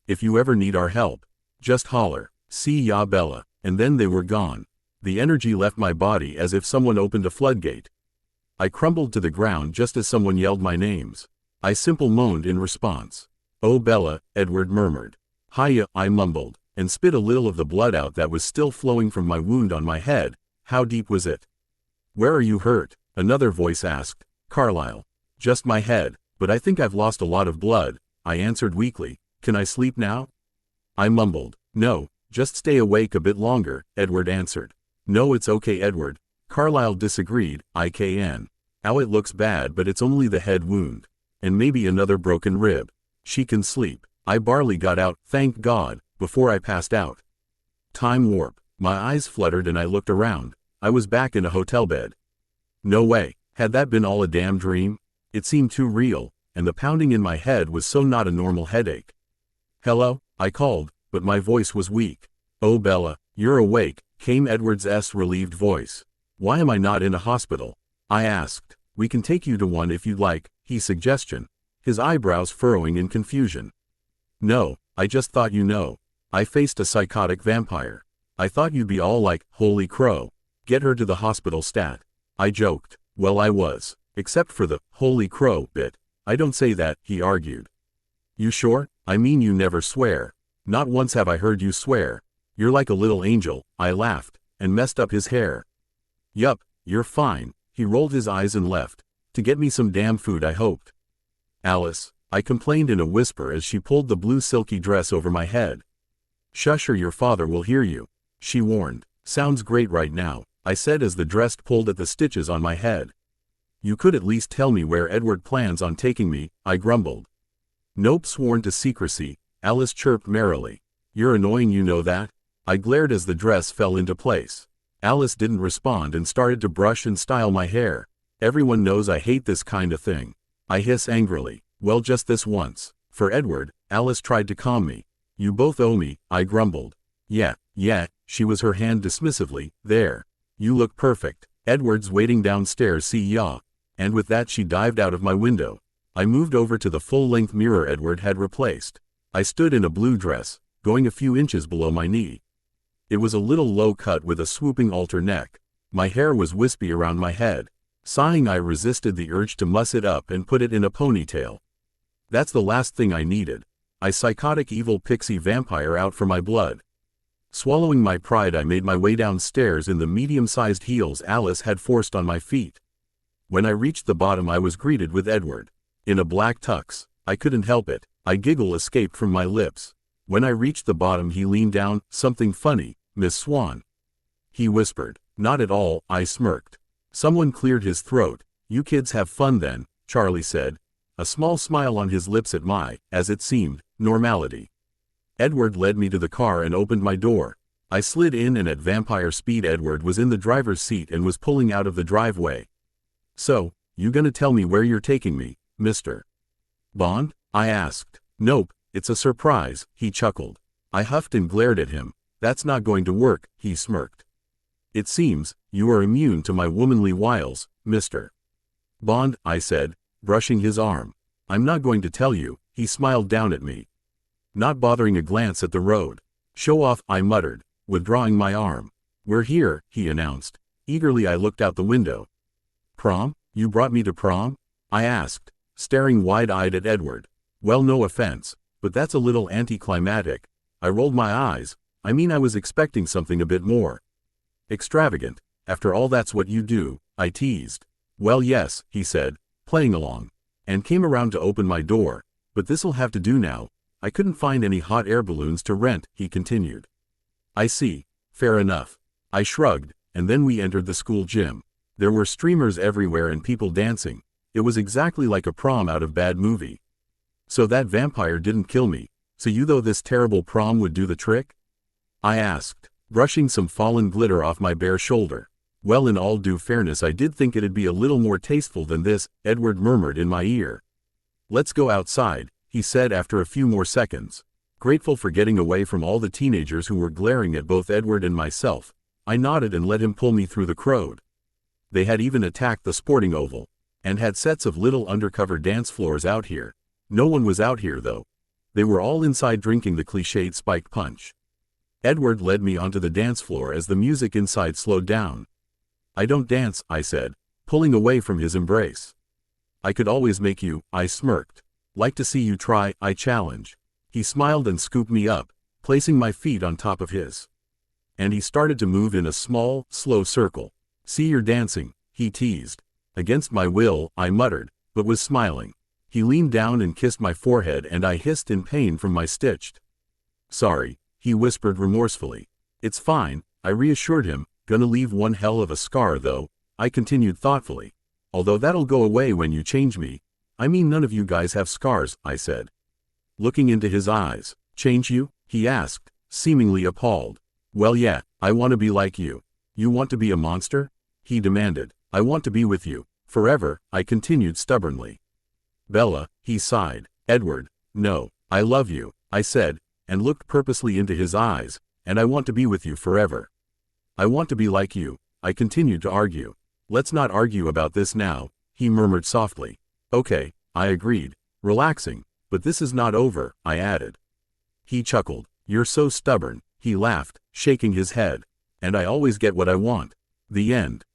If you ever need our help, just holler. See ya, Bella. And then they were gone. The energy left my body as if someone opened a floodgate. I crumbled to the ground just as someone yelled my names. I simply moaned in response. Oh Bella, Edward murmured. Hiya, I mumbled, and spit a little of the blood out that was still flowing from my wound on my head. How deep was it? Where are you hurt? Another voice asked. Carlisle. Just my head, but I think I've lost a lot of blood, I answered weakly. Can I sleep now? I mumbled. No, just stay awake a bit longer, Edward answered. No, it's okay, Edward. Carlisle disagreed. Ow, it looks bad, but it's only the head wound. And maybe another broken rib. She can sleep. I barely got out, thank God, before I passed out. Time warp. My eyes fluttered and I looked around. I was back in a hotel bed. No way. Had that been all a damn dream? It seemed too real, and the pounding in my head was so not a normal headache. Hello? I called, but my voice was weak. Oh Bella, you're awake, came Edward's relieved voice. Why am I not in a hospital? I asked. We can take you to one if you'd like, he suggestion, his eyebrows furrowing in confusion. No, I just thought I faced a psychotic vampire. I thought you'd be all like, holy crow. Get her to the hospital stat. I joked. Well, I was. Except for the holy crow bit. I don't say that, he argued. You sure? I mean, you never swear. Not once have I heard you swear. You're like a little angel, I laughed, and messed up his hair. Yup, you're fine. He rolled his eyes and left. To get me some damn food, I hoped. Alice, I complained in a whisper as she pulled the blue silky dress over my head. Shush or your father will hear you, she warned. Sounds great right now, I said as the dress pulled at the stitches on my head. You could at least tell me where Edward plans on taking me, I grumbled. Nope, sworn to secrecy, Alice chirped merrily. You're annoying, you know that? I glared as the dress fell into place. Alice didn't respond and started to brush and style my hair. Everyone knows I hate this kind of thing. I hiss angrily. Well, just this once. For Edward, Alice tried to calm me. You both owe me, I grumbled. Yeah, she was her hand dismissively. There. You look perfect. Edward's waiting downstairs, see ya. And with that she dived out of my window. I moved over to the full-length mirror Edward had replaced. I stood in a blue dress, going a few inches below my knee. It was a little low cut with a swooping altar neck. My hair was wispy around my head. Sighing, I resisted the urge to muss it up and put it in a ponytail. That's the last thing I needed. I psychotic evil pixie vampire out for my blood. Swallowing my pride, I made my way downstairs in the medium-sized heels Alice had forced on my feet. When I reached the bottom, I was greeted with Edward. In a black tux. I couldn't help it. A giggle escaped from my lips. When I reached the bottom, he leaned down. Something funny, Miss Swan, he whispered. Not at all, I smirked. Someone cleared his throat. You kids have fun then, Charlie said, a small smile on his lips at my, as it seemed, normality. Edward led me to the car and opened my door. I slid in and at vampire speed. Edward was in the driver's seat and was pulling out of the driveway. So, you gonna tell me where you're taking me, Mr. Bond? I asked. Nope, it's a surprise, he chuckled. I huffed and glared at him. That's not going to work, he smirked. It seems, you are immune to my womanly wiles, Mr. Bond, I said, brushing his arm. I'm not going to tell you, he smiled down at me. Not bothering a glance at the road. Show off, I muttered, withdrawing my arm. We're here, he announced. Eagerly I looked out the window. Prom? You brought me to prom? I asked, staring wide-eyed at Edward. Well, no offense, but that's a little anticlimactic. I rolled my eyes, I mean, I was expecting something a bit more extravagant. After all, that's what you do, I teased. Well, yes, he said, playing along, and came around to open my door. But this'll have to do now. I couldn't find any hot air balloons to rent, he continued. I see. Fair enough. I shrugged, and then we entered the school gym. There were streamers everywhere and people dancing. It was exactly like a prom out of bad movie. So that vampire didn't kill me. So you thought this terrible prom would do the trick? I asked, brushing some fallen glitter off my bare shoulder. Well, in all due fairness, I did think it'd be a little more tasteful than this, Edward murmured in my ear. Let's go outside, he said after a few more seconds. Grateful for getting away from all the teenagers who were glaring at both Edward and myself, I nodded and let him pull me through the crowd. They had even attacked the sporting oval, and had sets of little undercover dance floors out here. No one was out here though. They were all inside drinking the cliched spiked punch. Edward led me onto the dance floor as the music inside slowed down. I don't dance, I said, pulling away from his embrace. I could always make you, I smirked. Like to see you try, I challenged. He smiled and scooped me up, placing my feet on top of his. And he started to move in a small, slow circle. See, you're dancing, he teased. Against my will, I muttered, but was smiling. He leaned down and kissed my forehead and I hissed in pain from my stitched. Sorry, he whispered remorsefully. It's fine, I reassured him. Gonna leave one hell of a scar though, I continued thoughtfully. Although that'll go away when you change me. I mean, none of you guys have scars, I said. Looking into his eyes. Change you? He asked, seemingly appalled. Well, yeah, I want to be like you. You want to be a monster? He demanded. I want to be with you. Forever, I continued stubbornly. Bella, he sighed. Edward, no, I love you, I said, and looked purposely into his eyes, and I want to be with you forever. I want to be like you, I continued to argue. Let's not argue about this now, he murmured softly. Okay, I agreed, relaxing, but this is not over, I added. He chuckled. You're so stubborn, he laughed, shaking his head. And I always get what I want. The end.